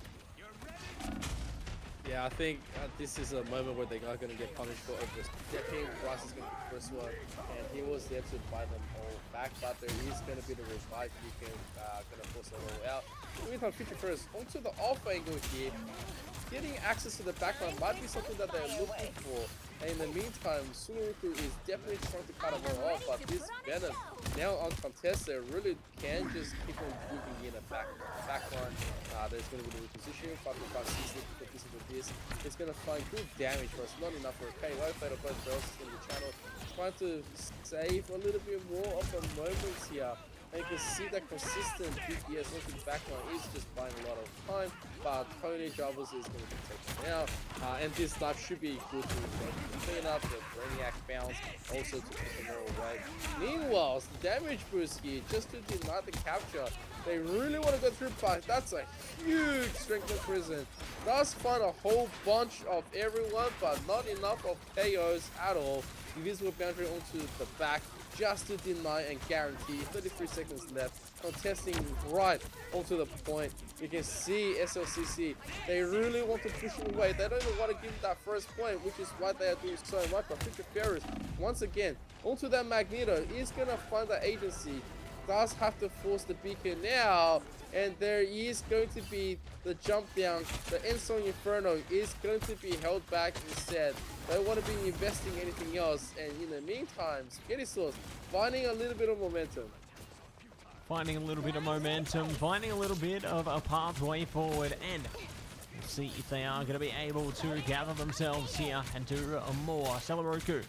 Yeah, I think this is a moment where they are going to get punished for overstepping. Bryce is going to be the first one, and he was there to buy them all back, but there is going to be the revive. You can going to force it all out. In the meantime, Future Ferris onto the off angle here. Getting access to the backline might be something that they're looking for. And in the meantime, Sunuruku is definitely trying to cut them all off, but this Venom, now uncontested, really can just keep on moving in a backline. There's going to be the reposition, 555 sees it, but this is with this. It's going to find good damage, but it's not enough for a KO. Fatal Both Barrels is in the channel, trying to save a little bit more of the moments here. And you can see that consistent DPS onto the backline is just buying a lot of time, but Tony Jarvis is going to be taken out, and this stuff should be good to clean up the Brainiac bounce, also to put them all away. Meanwhile, the damage boost here, just to deny the capture, they really want to go through, but that's a huge strength of prison. Does find a whole bunch of everyone, but not enough of KOs at all. Invisible boundary onto the back, just to deny and guarantee. 33 seconds left. Contesting right onto the point. You can see SLCC. They really want to push him away. They don't even want to give him that first point, which is why they are doing so much. But Future Ferris, once again, onto that Magneto, is going to find the agency. Does have to force the beacon now. And there is going to be the jump down. The Endsong Inferno is going to be held back instead. They want to be investing anything else. And in the meantime, Spaghetti Sauce finding a little bit of momentum. Finding a little bit of momentum, finding a little bit of a pathway forward. And We'll see if they are going to be able to gather themselves here and do more. Celeroku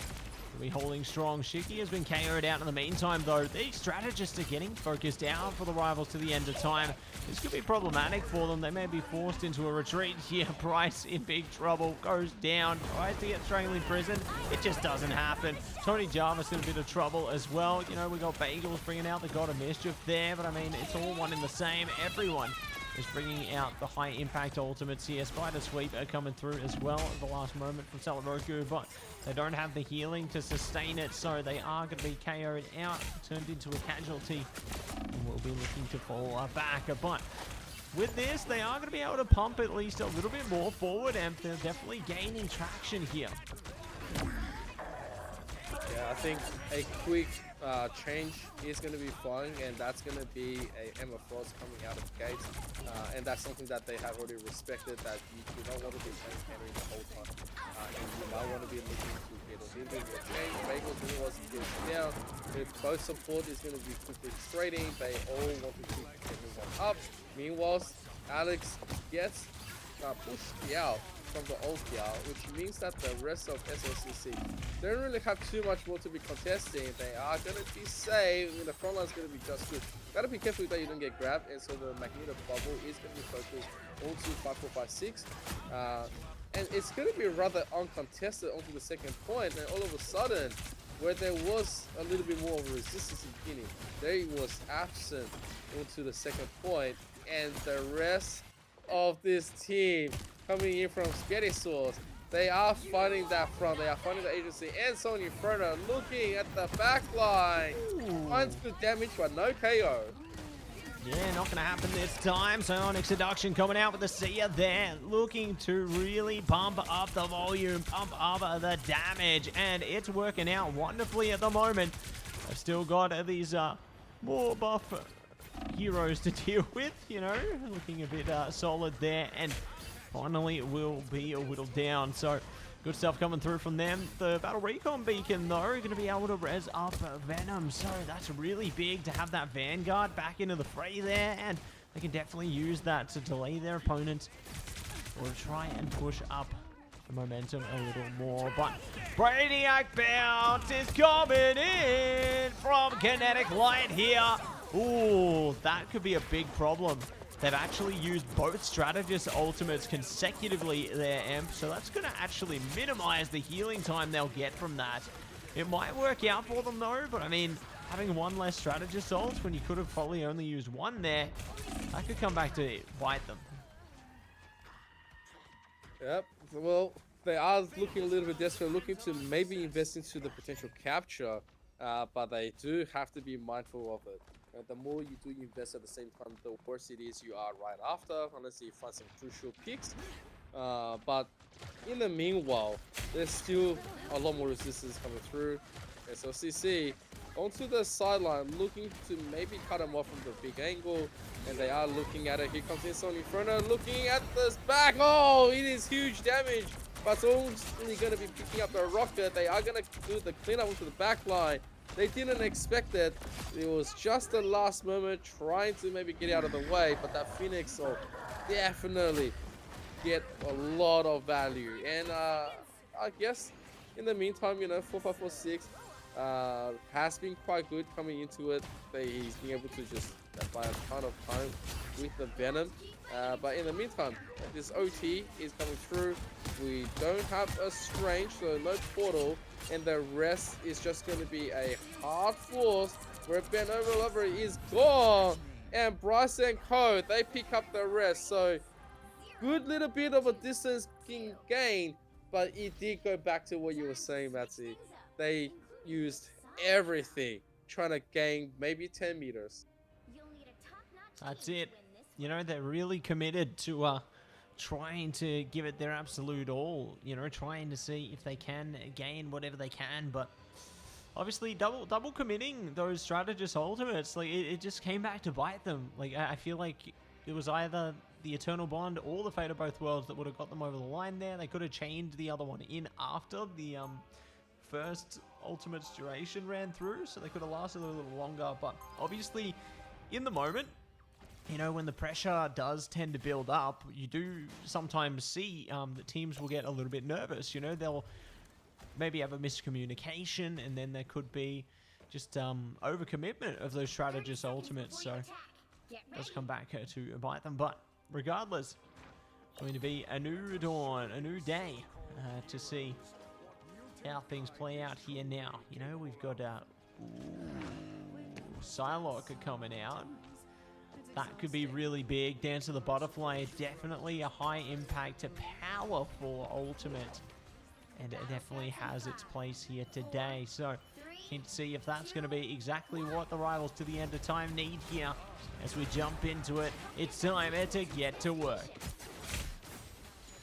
will be holding strong. Shiki has been KO'd out in the meantime, though. These strategists are getting focused out for the rivals to the end of time. This could be problematic for them. They may be forced into a retreat here. Bryce in big trouble, goes down, tries to get strangely imprisoned. It just doesn't happen. Tony Jarvis in a bit of trouble as well. You know, we got Bagels bringing out the God of Mischief there, but I mean, it's all one in the same. Everyone is bringing out the high impact ultimates here. Spider Sweep are coming through as well at the last moment from Celeroku, but they don't have the healing to sustain it, so they are going to be KO'd out, turned into a casualty, and will be looking to fall back. But with this, they are going to be able to pump at least a little bit more forward, and they're definitely gaining traction here. Yeah, I think a quick change is going to be fine, and that's going to be a Emma Frost coming out of the gates, and that's something that they have already respected, that you do not want to be playing Henry the whole time, and you might want to be looking to get a little bit of a change. Bagels really wants to get down. If both support is going to be quickly trading, they all want to keep everyone up. Meanwhile, Alex gets pushed out from the OPR, which means that the rest of SLCC don't really have too much more to be contesting. They are going to be safe. I mean, the front line is going to be just good. Gotta be careful that you don't get grabbed, and so the Magneto bubble is going to be focused onto 5456. And it's going to be rather uncontested onto the second point, and all of a sudden, where there was a little bit more of a resistance in the beginning, there was absent onto the second point, and the rest of this team coming in from Spaghetti Sauce, they are fighting that front, they are fighting the agency, and Sony Inferno looking at the back line. Finds good damage, but no KO. Yeah, not going to happen this time. Psionic Seduction coming out with the Seer there, looking to really pump up the volume, pump up the damage, and it's working out wonderfully at the moment. I've still got these more buff heroes to deal with, you know, looking a bit solid there, and finally it will be whittled down. So good stuff coming through from them. The Battle Recon Beacon, though, going to be able to res up Venom. So that's really big to have that Vanguard back into the fray there. And they can definitely use that to delay their opponents or try and push up the momentum a little more. But Brainiac Bounce is coming in from Kinetic Light here. Ooh, that could be a big problem. They've actually used both strategist ultimates consecutively there, Emp, so that's going to actually minimize the healing time they'll get from that. It might work out for them, though, but I mean, having one less strategist ult when you could have probably only used one there, that could come back to bite them. Yep, well, they are looking a little bit desperate, looking to maybe invest into the potential capture, but they do have to be mindful of it. The more you do invest at the same time, the worse it is you are right after, unless you find some crucial picks. But in the meanwhile, there's still a lot more resistance coming through. SLCC onto the sideline, looking to maybe cut him off from the big angle, and they are looking at it. Here comes Sony Inferno, looking at this back. Oh, it is huge damage, but it's only going to be picking up the rocket. They are going to do the cleanup onto the back line. They didn't expect it. It was just the last moment, trying to maybe get out of the way, but that Phoenix will definitely get a lot of value. And I guess in the meantime, you know, 4546 has been quite good coming into it. He's been able to just buy a ton of time with the Venom. But in the meantime, this OT is coming through. We don't have a Strange, so no Portal. And the rest is just going to be a hard force where Ben Overlover is gone. And Bryce and Co, they pick up the rest. So good little bit of a distance gain, but it did go back to what you were saying, Mattse. They used everything trying to gain maybe 10 meters. That's it. You know, they're really committed to trying to give it their absolute all, you know, trying to see if they can gain whatever they can, but obviously double committing those strategist ultimates, like it just came back to bite them. Like I feel like it was either the Eternal Bond or the Fate of Both Worlds that would have got them over the line there. They could have chained the other one in after the first ultimate's duration ran through, so they could have lasted a little longer, but obviously in the moment you know, when the pressure does tend to build up, you do sometimes see that teams will get a little bit nervous. You know, they'll maybe have a miscommunication, and then there could be just overcommitment of those strategist ultimates. So it does come back to bite them. But regardless, it's going to be a new dawn, a new day to see how things play out here now. You know, we've got Psylocke coming out. That could be really big. Dance of the Butterfly, definitely a high impact, a powerful ultimate. And it definitely has its place here today. So, keen to see if that's going to be exactly what the rivals to the end of time need here. As we jump into it, it's time to get to work.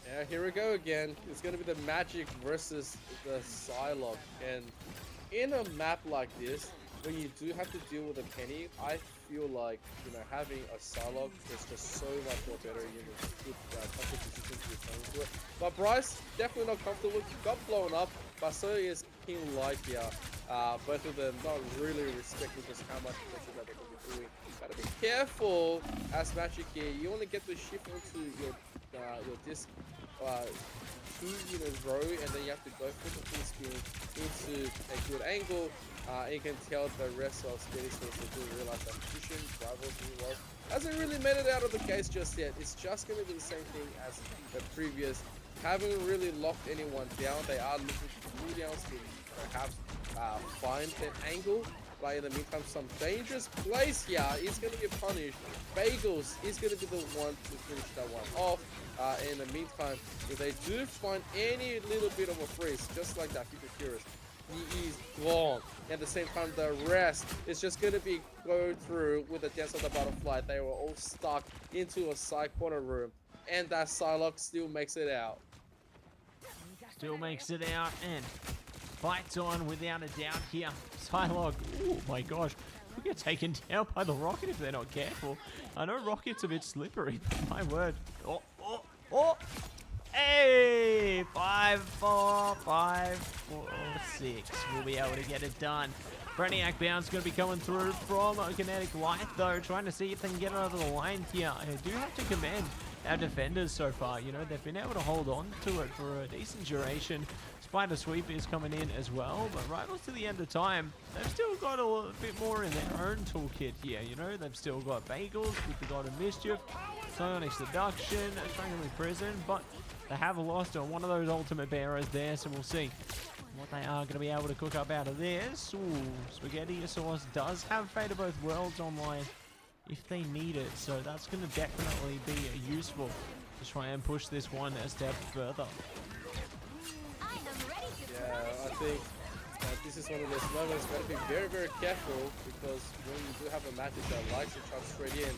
Yeah, here we go again. It's going to be the Magic versus the Psylocke. And in a map like this, when you do have to deal with a Penny, I feel like, you know, having a Psylocke is just so much more better. You know, good comfort position to be coming to it. But Bryce, definitely not comfortable. Got blown up, but so is King Light here. Both of them not really respecting just how much pressure that they can be doing. Gotta be careful as Magic here. You only get to shift onto your disc 2 in a row, and then you have to go for the full spin into a good angle. You can tell the rest of Steady Source do realize that position, rivals really well. Hasn't really made it out of the case just yet. It's just going to be the same thing as the previous. Haven't really locked anyone down. They are looking for cooldowns to perhaps find an angle. But in the meantime, some dangerous plays here. He's going to get punished. Bagels is going to be the one to finish that one off. In the meantime, if they do find any little bit of a freeze, just like that, Future Curious, he is gone. At the same time, the rest is just going to be go through with the Dance of the Butterfly. They were all stuck into a side corner room, and that Psylocke still makes it out. Still makes it out, and fights on without a doubt here. Psylocke, oh my gosh, could get taken down by the rocket if they're not careful. I know rocket's a bit slippery, but my word. Oh! Hey! 5, 4, 5, 4, 6. We'll be able to get it done. Brainiac Bounce going to be coming through from Kinetic Light, though, trying to see if they can get it over the line here. I do have to commend our defenders so far. You know, they've been able to hold on to it for a decent duration. Spider Sweep is coming in as well, but rivals to the end of time, they've still got a bit more in their own toolkit here. You know, they've still got Bagels with the God of Mischief, Psionic Seduction, Strangling Prison, but they have lost on one of those ultimate bearers there, so we'll see what they are going to be able to cook up out of this. Ooh, Spaghetti Sauce does have Fate of Both Worlds online if they need it, so that's going to definitely be useful to try and push this one a step further. Yeah, I think this is one of those moments where you got to be very, very careful, because when you do have a match that likes to charge straight in,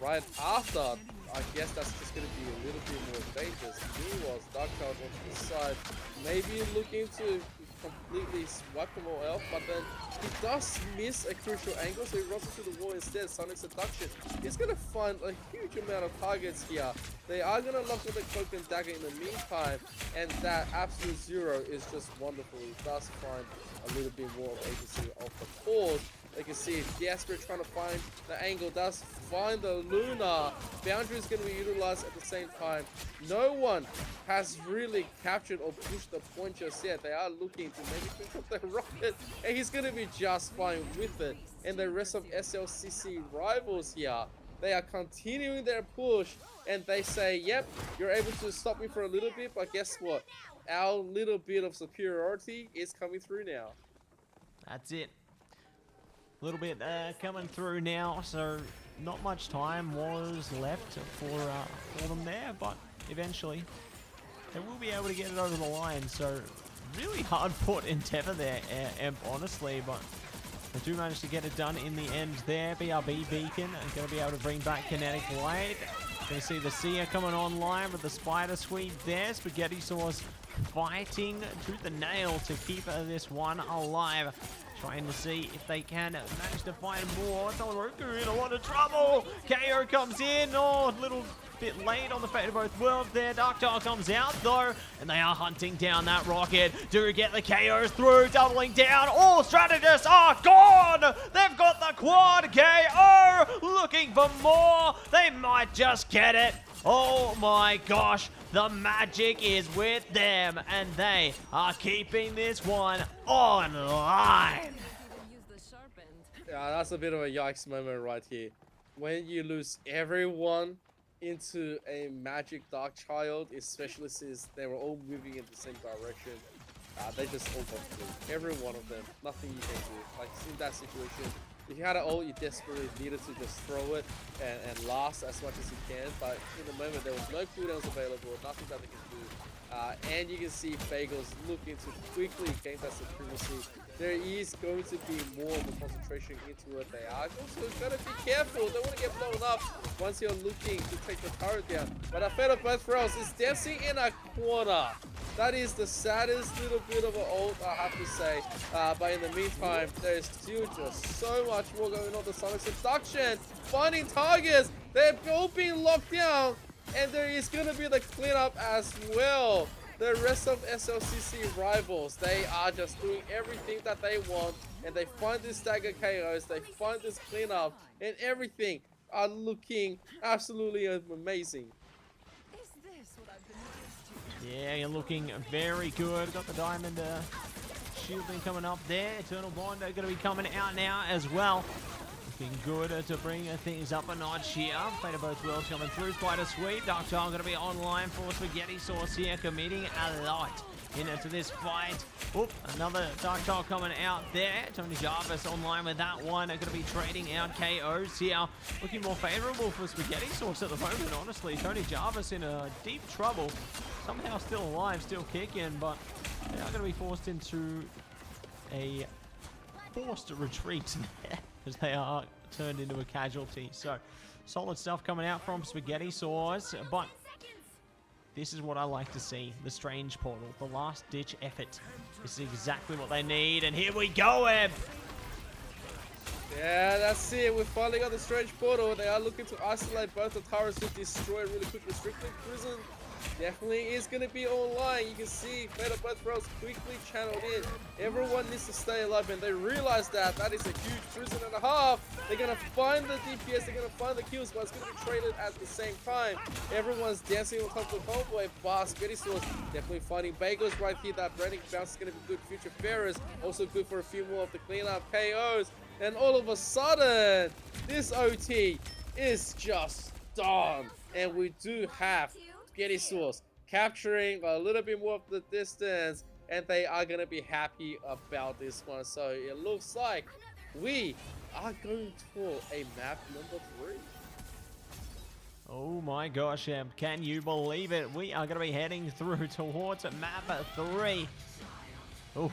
right after, I guess that's just going to be a little bit more dangerous. Meanwhile, Dark Child onto the side, maybe looking to completely swipe them all out, but then he does miss a crucial angle, so he runs into the wall instead. Sonic Seduction. He's going to find a huge amount of targets here. They are going to lock with the Cloak and Dagger in the meantime, and that Absolute Zero is just wonderful. He does find a little bit more of agency off the pause. You can see Jasper trying to find the angle, does find the Luna. Boundary is going to be utilized at the same time. No one has really captured or pushed the point just yet. They are looking to maybe pick up the rocket, and he's going to be just fine with it. And the rest of SLCC rivals here, they are continuing their push, and they say, yep, you're able to stop me for a little bit, but guess what? Our little bit of superiority is coming through now. That's it. A little bit coming through now, so not much time was left for them there, but eventually they will be able to get it over the line. So really hard fought endeavor there, Emp, honestly, but they do manage to get it done in the end there. BRB Beacon is going to be able to bring back Kinetic Light. Going to see the Seer coming online with the Spider Sweep there. Spaghetti Sauce fighting to the nail to keep this one alive. trying to see if they can manage to find more. Tamaroku in a lot of trouble. KO comes in. Oh, a little bit late on the fate of both worlds there. Darktar comes out though, and they are hunting down that rocket. Do get the KOs through, doubling down. All strategists are gone. They've got the quad KO. Looking for more. They might just get it. Oh my gosh, the magic is with them, and they are keeping this one online. Yeah, that's a bit of a yikes moment right here. When you lose everyone into a magic dark child, especially since they were all moving in the same direction, they just all got through. Every one of them, nothing you can do. Like in that situation, if you had it all, you desperately needed to just throw it and last as much as you can. But in the moment, there was no cooldowns available, nothing that they can do. And you can see Bagels looking to quickly gain that supremacy. There is going to be more of a concentration into what they are. Also, gotta be careful. They want to get blown up once you're looking to take the turret down. But Afeta Birthrows is dancing in a corner. That is the saddest little bit of an ult, I have to say. But in the meantime, there is still just so much more going on. The Sonic Seduction, finding targets. They're all being locked down. And there is going to be the cleanup as well. The rest of SLCC rivals, they are just doing everything that they want, and they find these stagger KOs, they find this cleanup, and everything are looking absolutely amazing. Is this what I've been used to? Yeah, you're looking very good. Got the diamond shielding coming up there. Eternal Bond are going to be coming out now as well. Looking good to bring things up a notch here. Fate of both worlds coming through. Quite a sweep. Darktar going to be online for Spaghetti Sauce here, committing a lot into this fight. Oop, another Darktar coming out there. Tony Jarvis online with that one. Going to be trading out KOs here. Looking more favorable for Spaghetti Sauce at the moment, honestly. Tony Jarvis in a deep trouble. Somehow still alive, still kicking, but they are going to be forced into a forced retreat as they are turned into a casualty. So solid stuff coming out from Spaghetti Sauce, but this is what I like to see. The Strange Portal, the last ditch effort. This is exactly what they need, and here we go, Eb. Yeah, that's it. We finally got the Strange Portal. They are looking to isolate both the towers to destroy really quick. Restricted Prison definitely is going to be online. You can see Fate of Both Worlds quickly channeled in. Everyone needs to stay alive, and they realize that that is a huge prison and a half. They're going to find the DPS, they're going to find the kills, but it's going to be traded at the same time. Everyone's dancing on top of the convoy. Spaghetti Sauce definitely finding Bagels right here. That branding bounce is going to be good. Future Ferris also good for a few more of the cleanup KOs. And all of a sudden, this OT is just done. And we do have Spaghetti Sauce capturing a little bit more of the distance, and they are going to be happy about this one. So it looks like we are going for a map number 3. Oh my gosh, Em, can you believe it? We are going to be heading through towards map 3. Oh,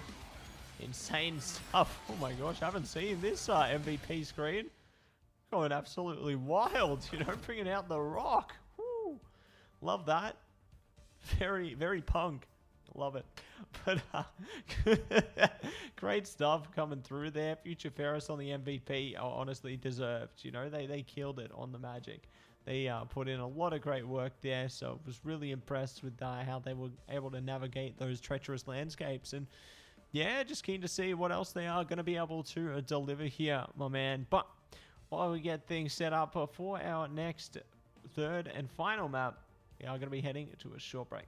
insane stuff. Oh my gosh, I haven't seen this MVP screen. Going absolutely wild, you know, bringing out the rock. Woo. Love that. Very, very punk. Love it. But great stuff coming through there. Future Ferris on the MVP are honestly deserved. You know, they killed it on the Magic. They put in a lot of great work there. So I was really impressed with how they were able to navigate those treacherous landscapes. And yeah, just keen to see what else they are going to be able to deliver here, my man. But while we get things set up for our next third and final map, we are going to be heading to a short break.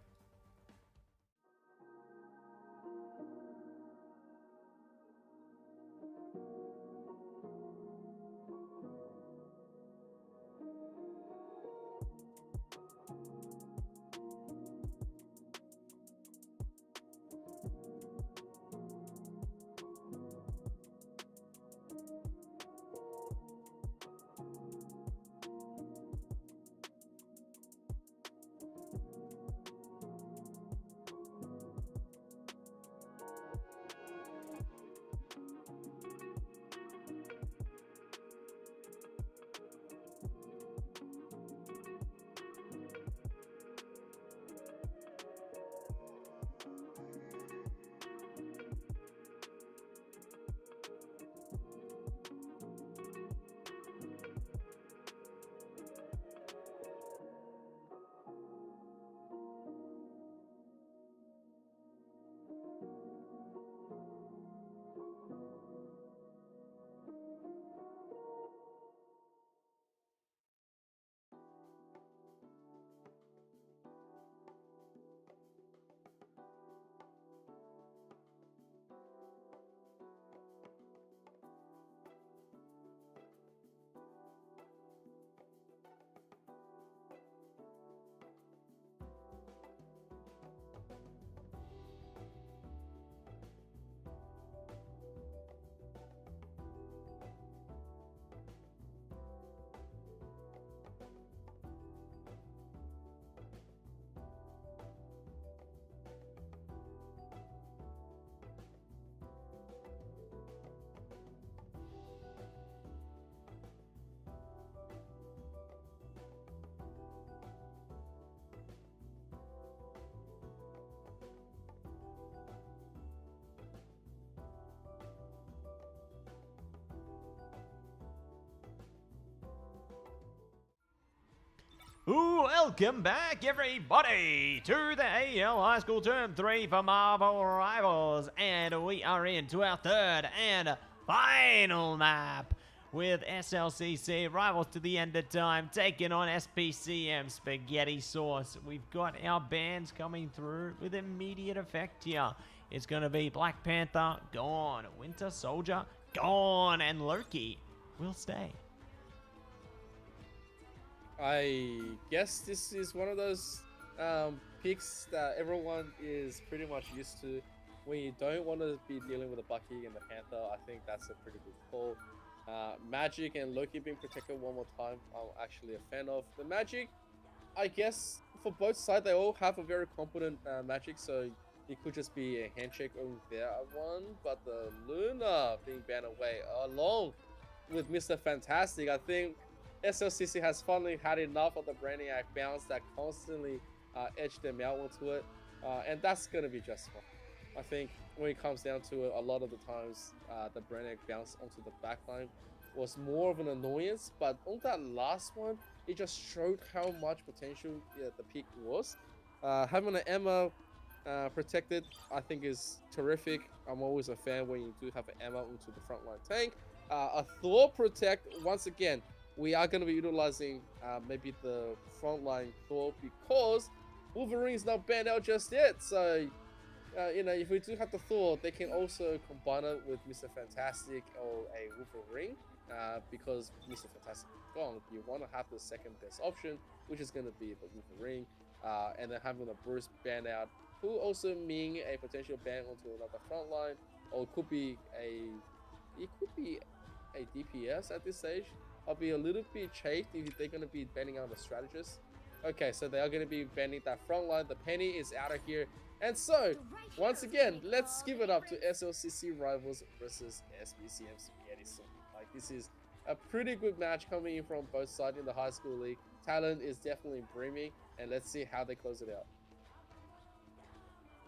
Welcome back, everybody, to the AEL High School Term 3 for Marvel Rivals. And we are into our third and final map with SLCC Rivals to the End of Time taking on SPCM Spaghetti Sauce. We've got our bands coming through with immediate effect here. It's going to be Black Panther, gone. Winter Soldier, gone. And Loki will stay. I guess this is one of those picks that everyone is pretty much used to. When you don't want to be dealing with the Bucky and the Panther, I think that's a pretty good call. Magic and Loki being protected one more time, I'm actually a fan of. The Magic, I guess, for both sides, they all have a very competent Magic, so it could just be a handshake on their one. But the Luna being banned away along with Mr. Fantastic, I think SLCC has finally had enough of the Brainiac bounce that constantly edged them out onto it, and that's going to be just fine. I think when it comes down to it, a lot of the times the Brainiac bounce onto the backline was more of an annoyance, but on that last one, it just showed how much potential the pick was. Having an Emma protected, I think, is terrific. I'm always a fan when you do have an Emma onto the frontline tank. A Thor protect, once again, we are going to be utilizing maybe the frontline Thor because Wolverine is not banned out just yet. So, you know, if we do have the Thor, they can also combine it with Mr. Fantastic or a Wolverine because Mr. Fantastic is gone. You want to have the second best option, which is going to be the Wolverine, and then having the Bruce banned out, who also mean a potential ban onto another frontline, or it could be a DPS at this stage. I'll be a little bit chafed if they're going to be banning out the strategist. Okay, so they are going to be banning that front line. The penny is out of here. And so, once again, let's give it up to SLCC Rivals versus SPCM Spaghetti Sauce. Like, this is a pretty good match coming in from both sides in the high school league. Talent is definitely brimming, and let's see how they close it out.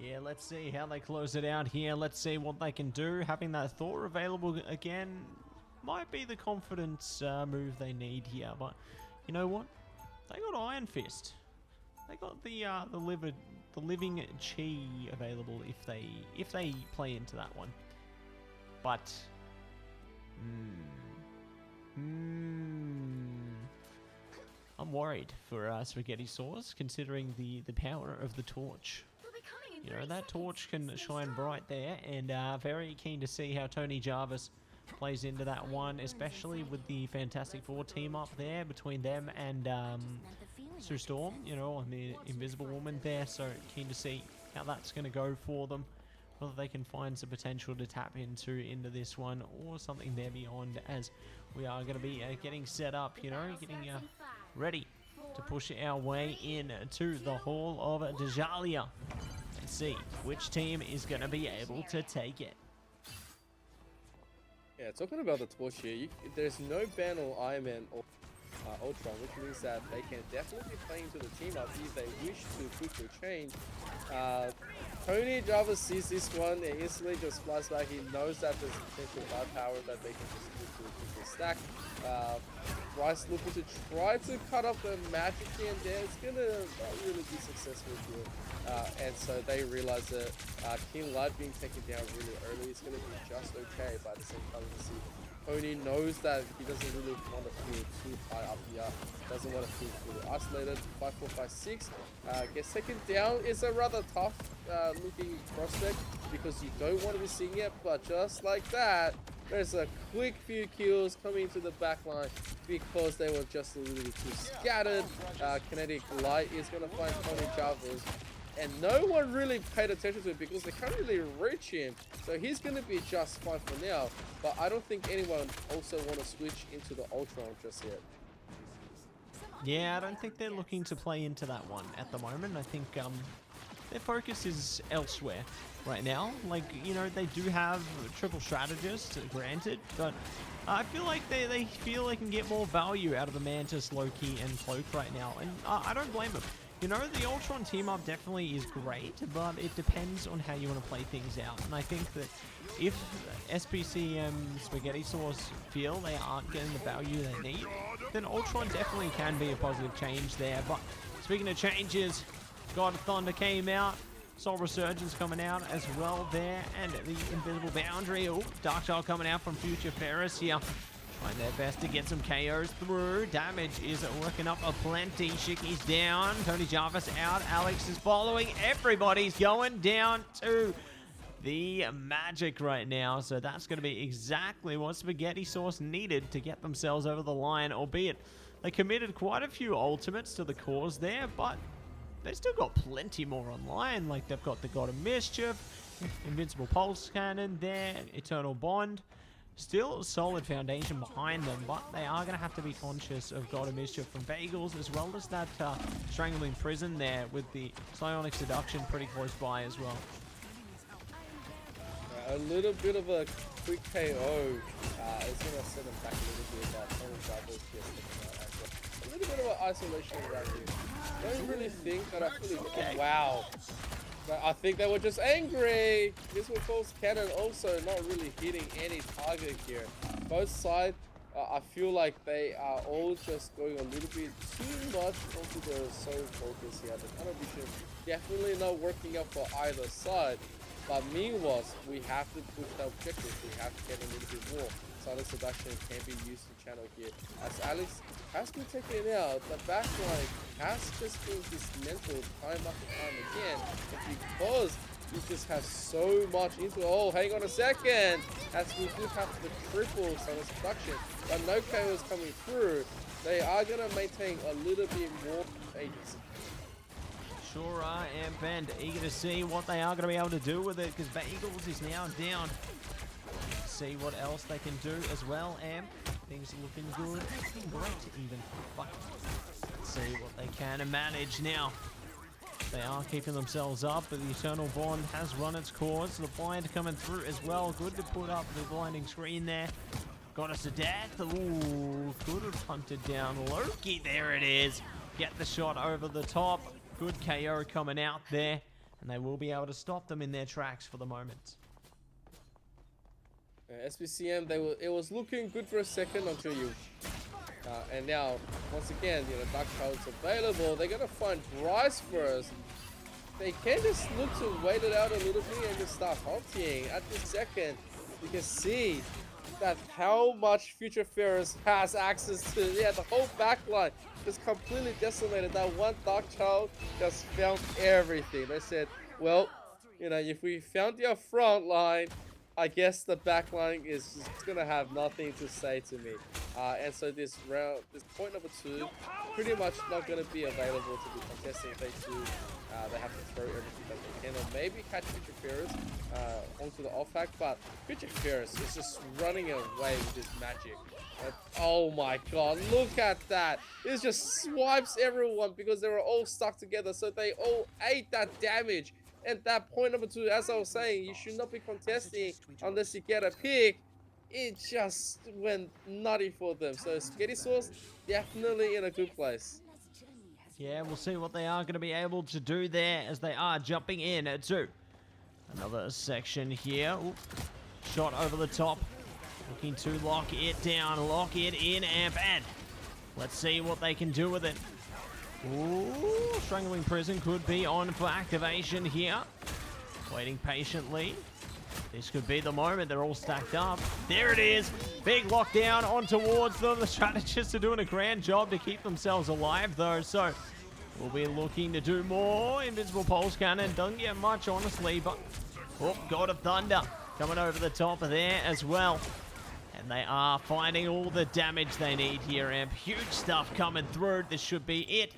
Yeah, let's see how they close it out here. Let's see what they can do. Having that Thor available again might be the confidence move they need here, but you know what? They got Iron Fist. They got the living chi available if they play into that one. But I'm worried for Spaghetti Sauce, considering the power of the torch. You know, that torch can shine bright there, and very keen to see how Tony Jarvis plays into that one, especially with the Fantastic Four team up there between them and Sue Storm, you know, and the Invisible Woman there. So keen to see how that's going to go for them, whether they can find some potential to tap into this one or something there beyond, as we are going to be getting set up, you know, getting ready to push our way in to the Hall of Dajalia and see which team is going to be able to take it. Yeah, talking about the torch here, there's no ban on Iron Man or Ultron, which means that they can definitely play into the team up if they wish to quickly change. Tony Jarvis sees this one and instantly just flies back. He knows that there's potential firepower that they can just quickly stack. Bryce looking to try to cut off the magic here and there. It's gonna not really be successful here. And so they realize that King Light being taken down really early is gonna be just okay, but at the same time you see Tony knows that he doesn't really want to feel too high up here. Doesn't want to feel fully isolated. 5, 4, 5, 6. Gets taken down. It's a rather tough looking prospect because you don't want to be seeing it, but just like that, there's a quick few kills coming to the back line because they were just a little bit too scattered. Kinetic Light is going to find Tony Jarvis, and no one really paid attention to it because they can't really reach him. So he's going to be just fine for now, but I don't think anyone also want to switch into the Ultron just yet. Yeah, I don't think they're looking to play into that one at the moment. I think their focus is elsewhere right now. Like, you know, they do have triple strategists, granted, but I feel like they feel they can get more value out of the Mantis, Loki, and Cloak right now, and I don't blame them. You know, the Ultron team-up definitely is great, but it depends on how you want to play things out. And I think that if SPCM Spaghetti Sauce feel they aren't getting the value they need, then Ultron definitely can be a positive change there. But speaking of changes, God of Thunder came out. Soul Resurgence coming out as well there. And the Invisible Boundary. Oh, Darkchild coming out from Future Ferris here. Trying their best to get some KOs through. Damage is working up aplenty. Shiki's down. Tony Jarvis out. Alex is following. Everybody's going down to the Magic right now. So that's going to be exactly what Spaghetti Sauce needed to get themselves over the line. Albeit they committed quite a few ultimates to the cause there. But they still got plenty more online. Like they've got the God of Mischief, Invincible Pulse Cannon there, Eternal Bond. Still a solid foundation behind them, but they are going to have to be conscious of God of Mischief from Bagels, as well as that Strangling Prison there with the Psionic Seduction pretty close by as well. A little bit of a quick KO is going to set them back a little bit. A little bit of an isolation around here. Don't really think that wow. But I think they were just angry. This will cause Cannon also not really hitting any target here. Both sides, I feel like they are all just going a little bit too much onto their sole focus here. The Tunnel Vision definitely not working out for either side. But meanwhile, we have to push the objectives. We have to get a little bit more. Silent Seduction can be used to channel here. As Alex has been taken out, the backline has just been dismantled time after time again. And because we just have so much into oh, hang on a second. As we do have the triple Silent Seduction, but no KO is coming through. They are going to maintain a little bit more agency. Sure are, Amp, and eager to see what they are going to be able to do with it, because Bagels is now down. Let's see what else they can do as well, Amp. Things are looking good, looking great even. But let's see what they can manage now. They are keeping themselves up, but the Eternal Bond has run its course. The Blind coming through as well. Good to put up the blinding screen there. Got us to death. Ooh, could have hunted down Loki. There it is. Get the shot over the top. Good KO coming out there, and they will be able to stop them in their tracks for the moment. SPCM, it was looking good for a second until you, and now once again, Darkchild's available. They're gonna find Bryce first. They can just look to wait it out a little bit and just start hunting. At this second, you can see that how much Future Ferris has access to. Yeah, the whole backline just completely decimated. That one Darkchild just found everything. They said, well, if we found your front line, I guess the back line is just gonna have nothing to say to me. And so this round, this point number 2, pretty much not gonna be available to be contesting. If they do, they have to throw everything that they can, or maybe catch Future Ferris onto the off-hack. But Future Ferris is just running away with his magic. Oh my god, look at that. It just swipes everyone because they were all stuck together, so they all ate that damage. And that point number 2, as I was saying, you should not be contesting unless you get a pick. It just went nutty for them. So Spaghetti Sauce definitely in a good place. Yeah, we'll see what they are going to be able to do there as they are jumping in to another section here. Ooh, shot over the top. Looking to lock it down, lock it in, Amp, and let's see what they can do with it. Ooh, Strangling Prison could be on for activation here. Waiting patiently. This could be the moment. They're all stacked up. There it is. Big lockdown on towards them. The strategists are doing a grand job to keep themselves alive, though. So we'll be looking to do more. Invincible Pulse Cannon doesn't get much, honestly, but oh, God of Thunder coming over the top of there as well. And they are finding all the damage they need here, Amp. Huge stuff coming through. This should be it.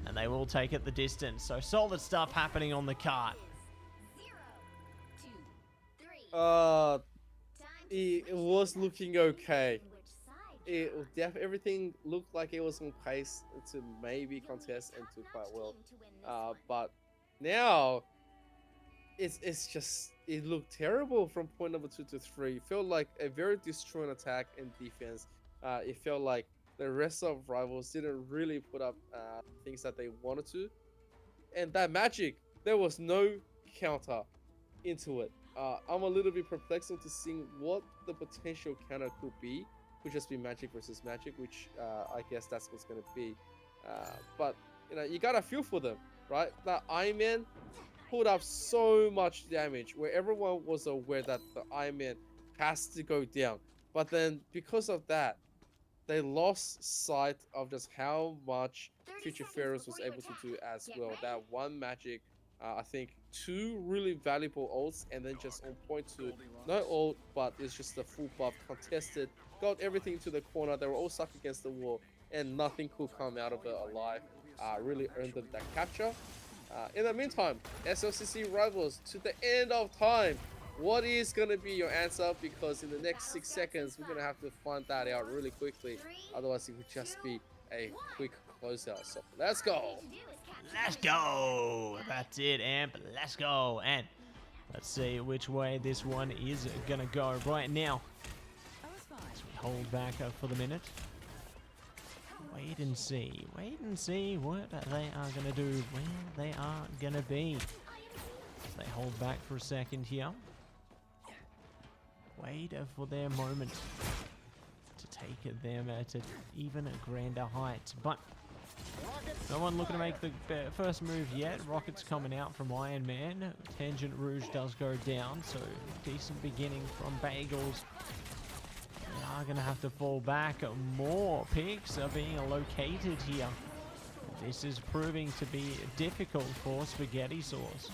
And they will take it the distance. So solid stuff happening on the card. 0, 2, 3. It was looking okay. Everything looked like it was on pace to maybe contest and do quite well. But now it looked terrible from point number 2 to 3. It felt like a very destroying attack and defense. It felt like the rest of rivals didn't really put up things that they wanted to. And that magic, there was no counter into it. I'm a little bit perplexed to seeing what the potential counter could be. could just be Magic versus Magic, which I guess that's what's going to be. But you know, you got to feel for them, right? That Iron Man pulled up so much damage where everyone was aware that the Iron Man has to go down. But then because of that, they lost sight of just how much Future Pharaohs was able to do as well. That one Magic, I think 2 really valuable ults, and then just on point to no ult, but it's just a full buff contested, got everything to the corner. They were all stuck against the wall, and nothing could come out of it alive. Really earned them that capture. In the meantime, SLCC rivals to the end of time. What is going to be your answer? Because in the next 6 seconds, we're going to have to find that out really quickly. Otherwise, it would just be a quick closeout. So let's go. Let's go. That's it, Amp. Let's go. And let's see which way this one is going to go right now. As we hold back for the minute. Wait and see. Wait and see what they are going to do. Where they are going to be. As they hold back for a second here. Wait for their moment to take them to even a grander height. But no one looking to make the first move yet. Rocket's coming out from Iron Man. Tangent Rouge does go down, so decent beginning from Bagels. They are going to have to fall back. More picks are being located here. This is proving to be difficult for Spaghetti Sauce.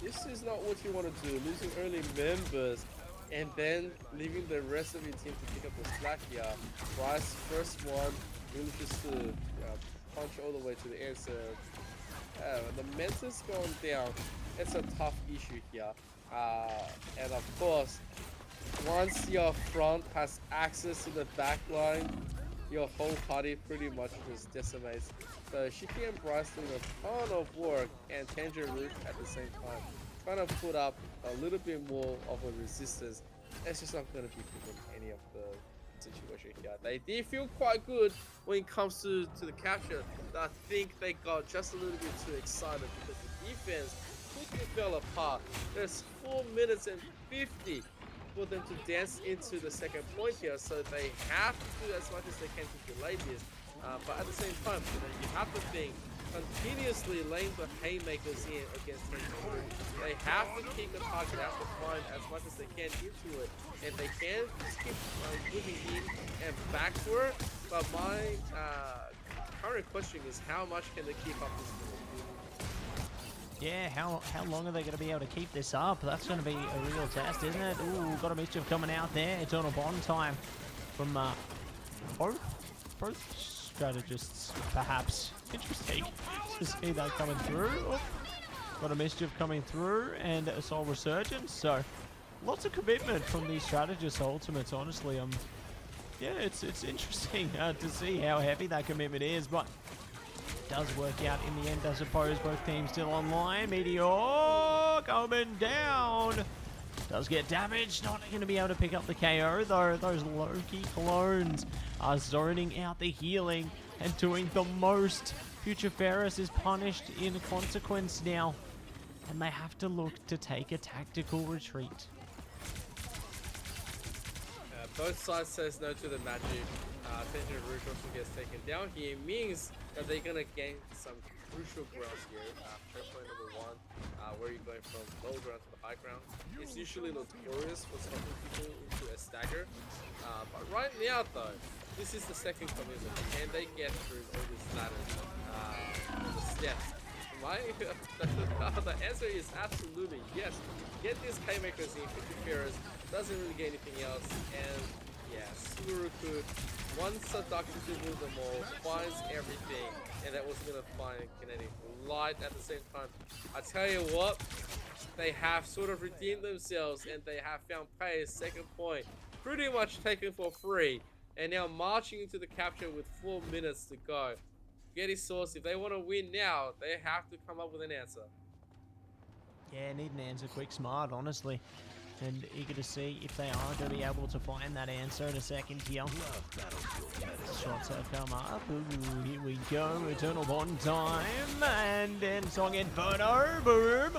This is not what you want to do. Losing early members and then leaving the rest of your team to pick up the slack here. Bryce, first one, really just to punch all the way to the air. So the Mentor's going down. It's a tough issue here. And of course, once your front has access to the back line, your whole party pretty much just decimates. So Shiki and Bryce doing a ton of work, and Tangent Rouge at the same time trying to put up a little bit more of a resistance. It's just not going to be good in any of the situation here. They did feel quite good when it comes to the capture. I think they got just a little bit too excited because the defense quickly fell apart. There's 4 minutes and 50 for them to dance into the second point here, so they have to do as much as they can to delay this. But at the same time, you have to think continuously laying the haymakers in against Tangent Rouge. They have to keep the target, have to find as much as they can into it, and they can just keep moving in and backward. But my current question is, how much can they keep up this movement? Yeah, how long are they going to be able to keep this up? That's going to be a real test, isn't it? Ooh, got a mischief coming out there. Eternal Bond time from both strategists, perhaps. Interesting to see that coming through. Oh, got a mischief coming through and a soul resurgence. So lots of commitment from these strategist ultimates. Honestly, yeah, it's interesting to see how heavy that commitment is, but it does work out in the end, I suppose. Both teams still online. Meteor coming down. Does get damaged. Not going to be able to pick up the KO though. Those Loki clones are zoning out the healing and doing the most. Future Ferris is punished in consequence now, and they have to look to take a tactical retreat. Both sides says no to the magic. Tangent Rouge also gets taken down here. It means that they're gonna gain some crucial grounds here. Checkpoint number 1, where you're going from low ground to the high ground. It's usually notorious for stopping people into a stagger. But right now though, this is the second commitment. Can they get through all these ladders, the steps? The answer is absolutely yes. Get these K-makers in. 50 Pharaohs doesn't really get anything else. And yeah, Suruku, one seductively move them all, finds everything, and that was gonna find kinetic light at the same time. I tell you what, they have sort of redeemed themselves, and they have found pace. Second point, pretty much taken for free, and now marching into the capture with 4 minutes to go. Getty Source, if they want to win now, they have to come up with an answer. Yeah, need an answer quick, smart, honestly. And eager to see if they are going to be able to find that answer in a second here. Shots have come up. Ooh, here we go. Eternal Bond time. And then Song Inferno. Boom.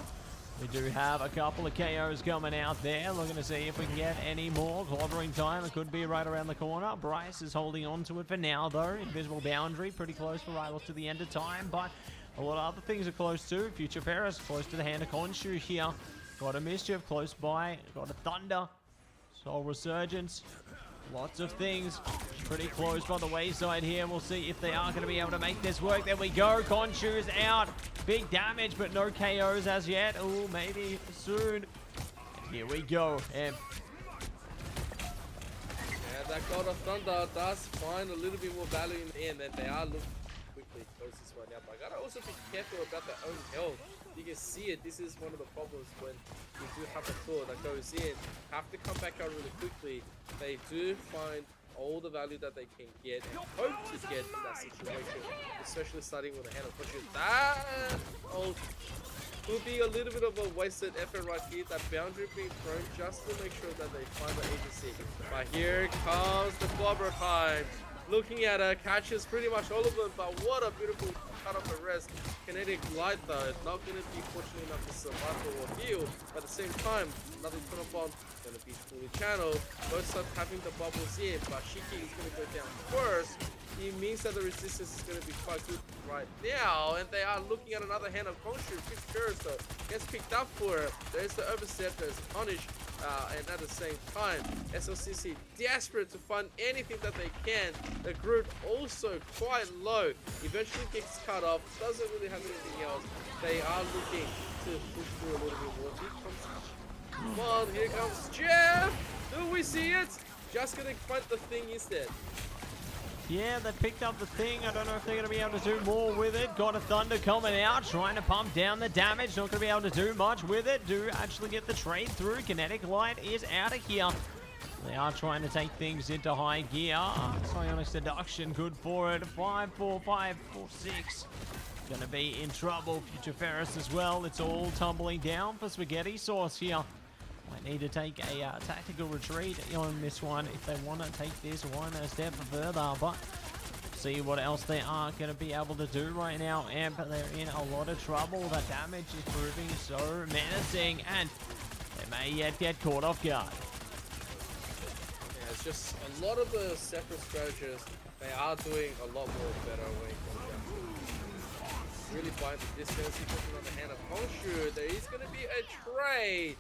We do have a couple of KOs coming out there. Looking to see if we can get any more. Clobbering time. It could be right around the corner. Bryce is holding on to it for now, though. Invisible boundary. Pretty close for Rivals to the end of time, but a lot of other things are close too. Future Ferris close to the hand of Khonshu here. Got a Mischief close by. Got a Thunder. Soul Resurgence. Lots of things pretty close by the wayside here. We'll see if they are going to be able to make this work. There we go. Khonshu's out. Big damage, but no KOs as yet. Oh, maybe soon. Here we go. Yeah, that God of Thunder does find a little bit more value in the end, and they are looking quickly close this right now. But I gotta also be careful about their own health. You can see it. This is one of the problems when you do have a claw that goes in. Have to come back out really quickly. They do find all the value that they can get and hope to get in that situation, especially starting with a hand of push. That will be a little bit of a wasted effort right here. That boundary being thrown just to make sure that they find the agency. But here comes the clobber time. Looking at her, catches pretty much all of them, but what a beautiful cut off the rest. Kinetic Light though, not going to be fortunate enough to survive or heal, but at the same time, another turn upon going to be fully channeled. Both sides having the bubbles in, but Shiki is going to go down first. It means that the resistance is going to be quite good right now, and they are looking at another hand of Khonshu. Fifth though gets picked up for her. There's the overstep, there's the punish. And at the same time, SLCC desperate to find anything that they can. The group also quite low. Eventually gets cut off. Doesn't really have anything else. They are looking to push through a little bit more. Come on, here comes Jeff. Do we see it? Just gonna find the thing instead. Yeah, they picked up the thing. I don't know if they're going to be able to do more with it. Got a Thunder coming out, trying to pump down the damage. Not going to be able to do much with it. Do actually get the trade through. Kinetic Light is out of here. They are trying to take things into high gear. Psionic Seduction, good for it. 5, 4, 5, 4, 6. Going to be in trouble. Future Ferris as well. It's all tumbling down for Spaghetti Sauce here. Might need to take a tactical retreat on this one if they want to take this one a step further, but see what else they are going to be able to do right now. And they're in a lot of trouble. That damage is proving so menacing, and they may yet get caught off guard. Yeah, it's just a lot of the separate strategists, they are doing a lot more better when it comes down to really buying the distance. He puts on the hand of Khonshu. There is going to be a trade.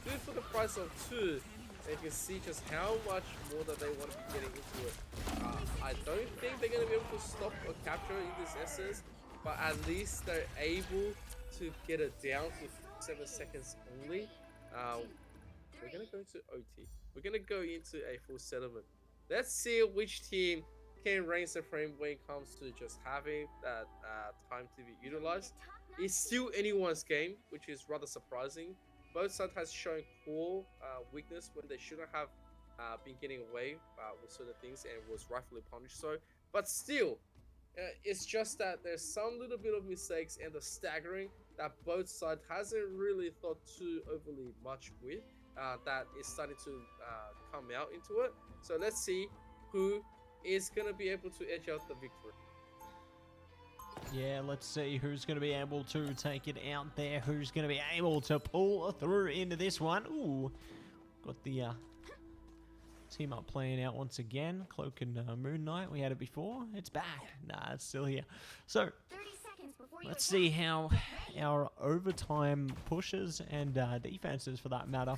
2 for the price of 2. You can see just how much more that they want to be getting into it. I don't think they're going to be able to stop or capture in this essence, but at least they're able to get it down to 7 seconds only. We're going to go into OT. We're going to go into a full settlement. Let's see which team can reign supreme when it comes to just having that time to be utilized. It's still anyone's game, which is rather surprising. Both sides has shown core weakness when they shouldn't have been getting away with certain things and was rightfully punished. So, but still, it's just that there's some little bit of mistakes and the staggering that both sides hasn't really thought too overly much with. That is starting to come out into it. So let's see who is going to be able to edge out the victory. Yeah, let's see who's going to be able to take it out there. Who's going to be able to pull through into this one. Ooh, got the team up playing out once again. Cloak and Moon Knight, we had it before. It's back. Nah, it's still here. So, let's see how our overtime pushes and defenses, for that matter,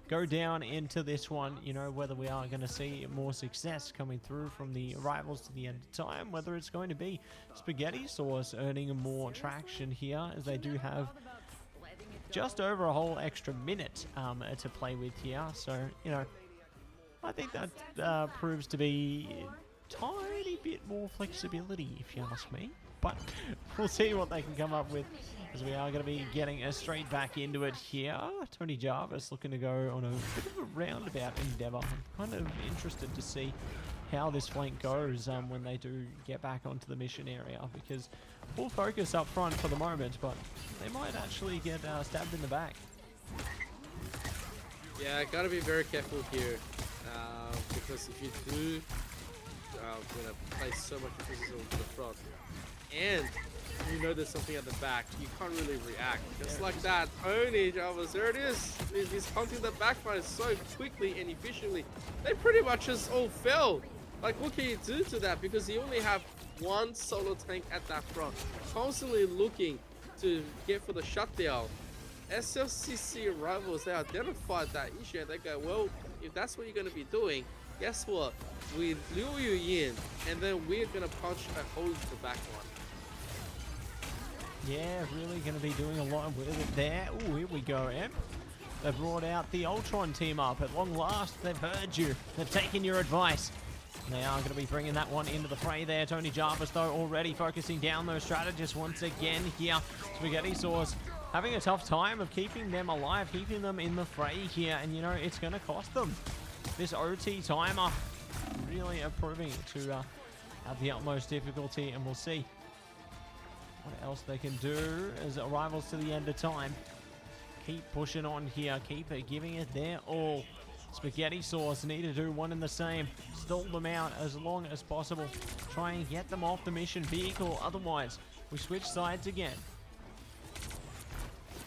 go down into this one. You know, whether we are going to see more success coming through from the rivals to the end of time, whether it's going to be Spaghetti Sauce earning more traction here, as they do have just over a whole extra minute to play with here. So, you know, I think that proves to be a tiny bit more flexibility, if you ask me. But we'll see what they can come up with, as we are going to be getting straight back into it here. Tony Jarvis looking to go on a bit of a roundabout endeavour. I'm kind of interested to see how this flank goes when they do get back onto the mission area, because full focus up front for the moment, but they might actually get stabbed in the back. Yeah, gotta be very careful here, because if you do place so much emphasis on the front. And you know there's something at the back, you can't really react. Just like that, Tony Jarvis, there it is. He's hunting the backfire so quickly and efficiently. They pretty much just all fell. Like, what can you do to that? Because you only have one solo tank at that front, constantly looking to get for the shutdown. SLCC rivals, they identified that issue and they go, well, if that's what you're going to be doing, guess what? We lure you in, and then we're going to punch a hole into the back line. Yeah, really going to be doing a lot with it there. Oh, here we go, Imp. They brought out the Ultron team up. At long last, they've heard you. They've taken your advice. They are going to be bringing that one into the fray there. Tony Jarvis, though, already focusing down those strategists once again here. Spaghetti Sauce having a tough time of keeping them alive, keeping them in the fray here. And, you know, it's going to cost them. This OT timer really proving to have the utmost difficulty. And we'll see what else they can do as it arrivals to the end of time. Keep pushing on here. Keep giving it their all. Spaghetti Sauce need to do one and the same. Stall them out as long as possible. Try and get them off the mission vehicle. Otherwise, we switch sides again.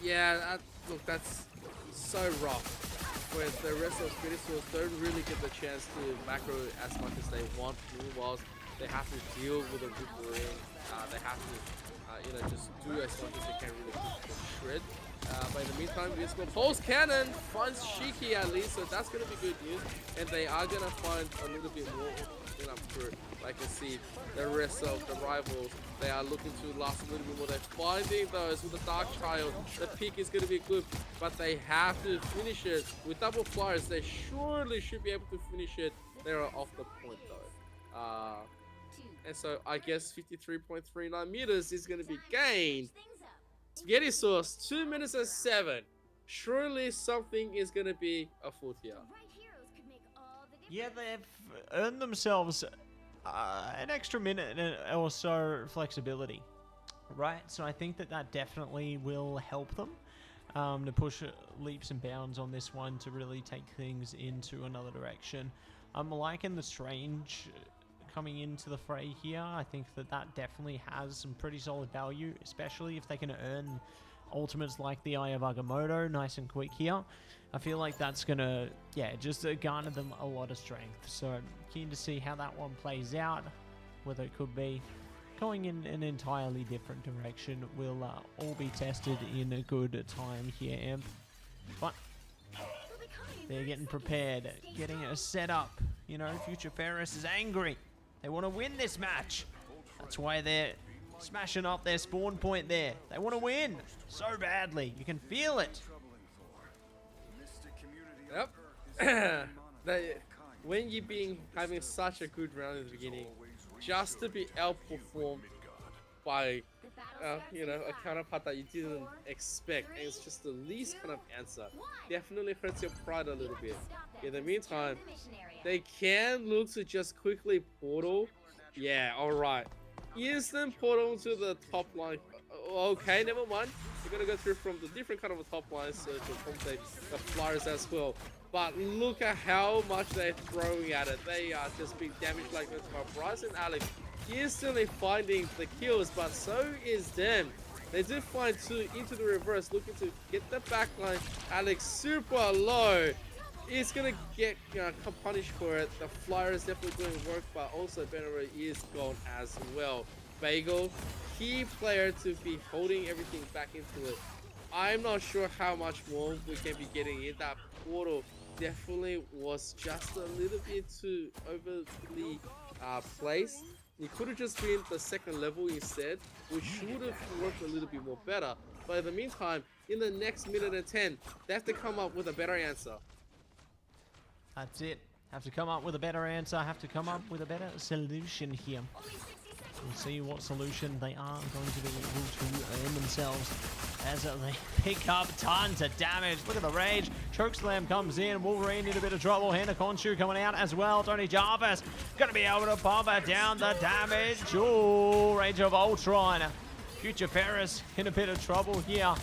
Yeah, look, that's so rough. Where the rest of Spaghetti Sauce don't really get the chance to macro as much as they want. Meanwhile, they have to deal with a good ring. They have to, just do as much as they can really keep the shred. But in the meantime, Visible Pulse Cannon finds Shiki at least, so that's going to be good news. And they are going to find a little bit more, and I'm sure, like I see, the rest of the rivals, they are looking to last a little bit more. They're finding those with the Dark Child. The pick is going to be good, but they have to finish it. With double flyers, they surely should be able to finish it. They're off the point, though. And so I guess 53.39 meters is going to be gained. Spaghetti Sauce, 2 minutes and 7. Surely something is going to be afoot here. Yeah, they've earned themselves an extra minute or so flexibility, right? So I think that definitely will help them to push leaps and bounds on this one to really take things into another direction. I'm liking the Strange coming into the fray here. I think that definitely has some pretty solid value, especially if they can earn ultimates like the Eye of Agamotto nice and quick here. I feel like that's gonna, just garner them a lot of strength. So keen to see how that one plays out, whether it could be going in an entirely different direction. Will all be tested in a good time here, Imp. But they're getting prepared, getting it set up. You know, Future Ferris is angry. They want to win this match. That's why they're smashing up their spawn point there. They want to win so badly. You can feel it. Yep. When you've been having such a good round in the beginning, just to be outperformed by, a counterpart that you didn't expect, and it's just the least kind of answer, definitely hurts your pride a little bit. In the meantime, they can look to just quickly portal. Yeah, alright. Instant portal to the top line. Okay, never mind. You're gonna go through from the different kind of a top line search to accommodate the flyers as well. But look at how much they're throwing at it. They are just being damaged like this by Bryce and Alex. Instantly finding the kills, but so is them. They do find two into the reverse, looking to get the backline. Alex super low. He's gonna get punished for it. The flyer is definitely doing work, but also Benero is gone as well. Bagel, key player to be holding everything back into it. I'm not sure how much more we can be getting in. That portal definitely was just a little bit too overly placed. It could have just been the second level instead, which should have worked a little bit more better. But in the meantime, in the next minute and 10, they have to come up with a better answer. That's it. Have to come up with a better answer. Have to come up with a better solution here. We'll see what solution they are going to be able to earn themselves as they pick up tons of damage. Look at the rage. Chokeslam comes in. Wolverine in a bit of trouble. Hannah Khonshu coming out as well. Tony Jarvis going to be able to pump down the damage. Oh, Rage of Ultron. Future Ferris in a bit of trouble here.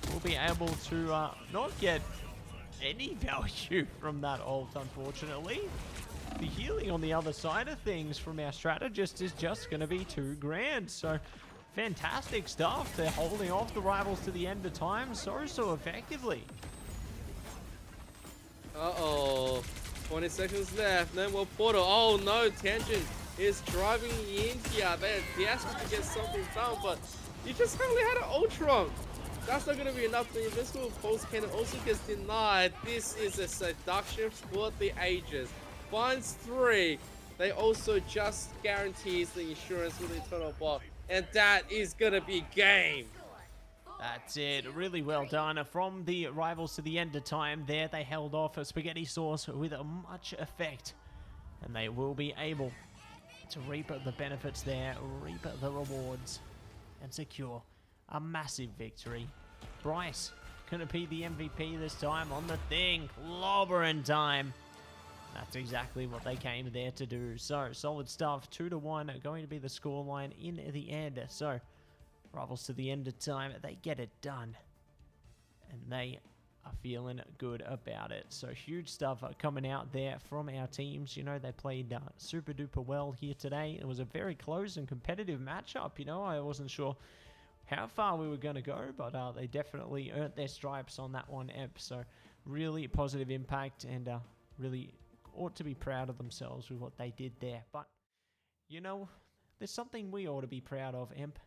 We'll be able to not get any value from that ult, unfortunately. the healing on the other side of things from our strategist is just going to be 2 grand. So fantastic stuff. They're holding off the rivals to the end of time so effectively. Uh-oh. 20 seconds left. No more portal. Oh no, Tangent is driving in here. They're desperate to get something done, but you just only had an Ultron. That's not going to be enough. The Invincible Pulse Cannon also gets denied. This is a seduction for the ages. Finds 3. They also just guarantees the insurance with the Eternal Ball. And that is going to be game. That's it. Really well done from the rivals to the end of time there. They held off a Spaghetti Sauce with much effect. And they will be able to reap the benefits there, reap the rewards, and secure a massive victory. Bryce gonna be the MVP this time on the thing. Clobbering time. That's exactly what they came there to do. So, solid stuff. 2-1 going to be the scoreline in the end. So, rivals to the end of time, they get it done. And they are feeling good about it. So, huge stuff coming out there from our teams. You know, they played super duper well here today. It was a very close and competitive matchup. You know, I wasn't sure how far we were going to go, but they definitely earned their stripes on that one, Emp. So, really positive impact and really ought to be proud of themselves with what they did there. But, you know, there's something we ought to be proud of, Emp.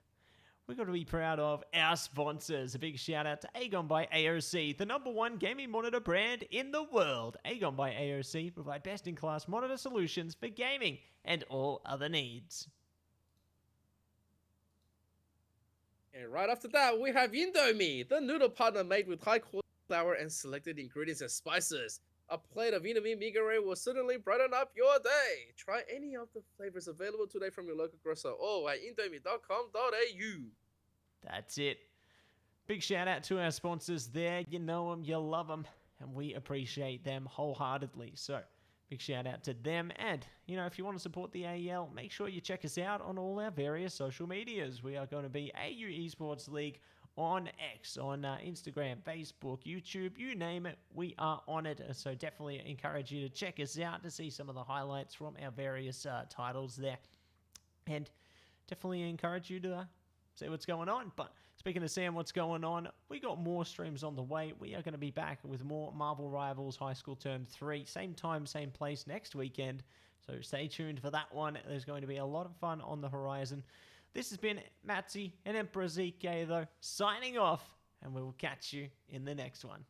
We've got to be proud of our sponsors. A big shout out to AGON by AOC, the #1 gaming monitor brand in the world. AGON by AOC provide best-in-class monitor solutions for gaming and all other needs. And right after that, we have Indomie, the noodle partner made with high-quality flour and selected ingredients and spices. A plate of Indomie migaré will certainly brighten up your day. Try any of the flavors available today from your local grocer or at indomie.com.au. That's it. Big shout out to our sponsors there. You know them, you love them, and we appreciate them wholeheartedly. So, big shout out to them. And, you know, if you want to support the AEL, make sure you check us out on all our various social medias. We are going to be AU Esports League on X, on Instagram, Facebook, YouTube, you name it, we are on it. So definitely encourage you to check us out to see some of the highlights from our various titles there. And definitely encourage you to see what's going on. But speaking of seeing what's going on, we got more streams on the way. We are going to be back with more Marvel Rivals High School Term 3. Same time, same place next weekend. So stay tuned for that one. There's going to be a lot of fun on the horizon. This has been Mattse and Emperor ZK, though, signing off, and we will catch you in the next one.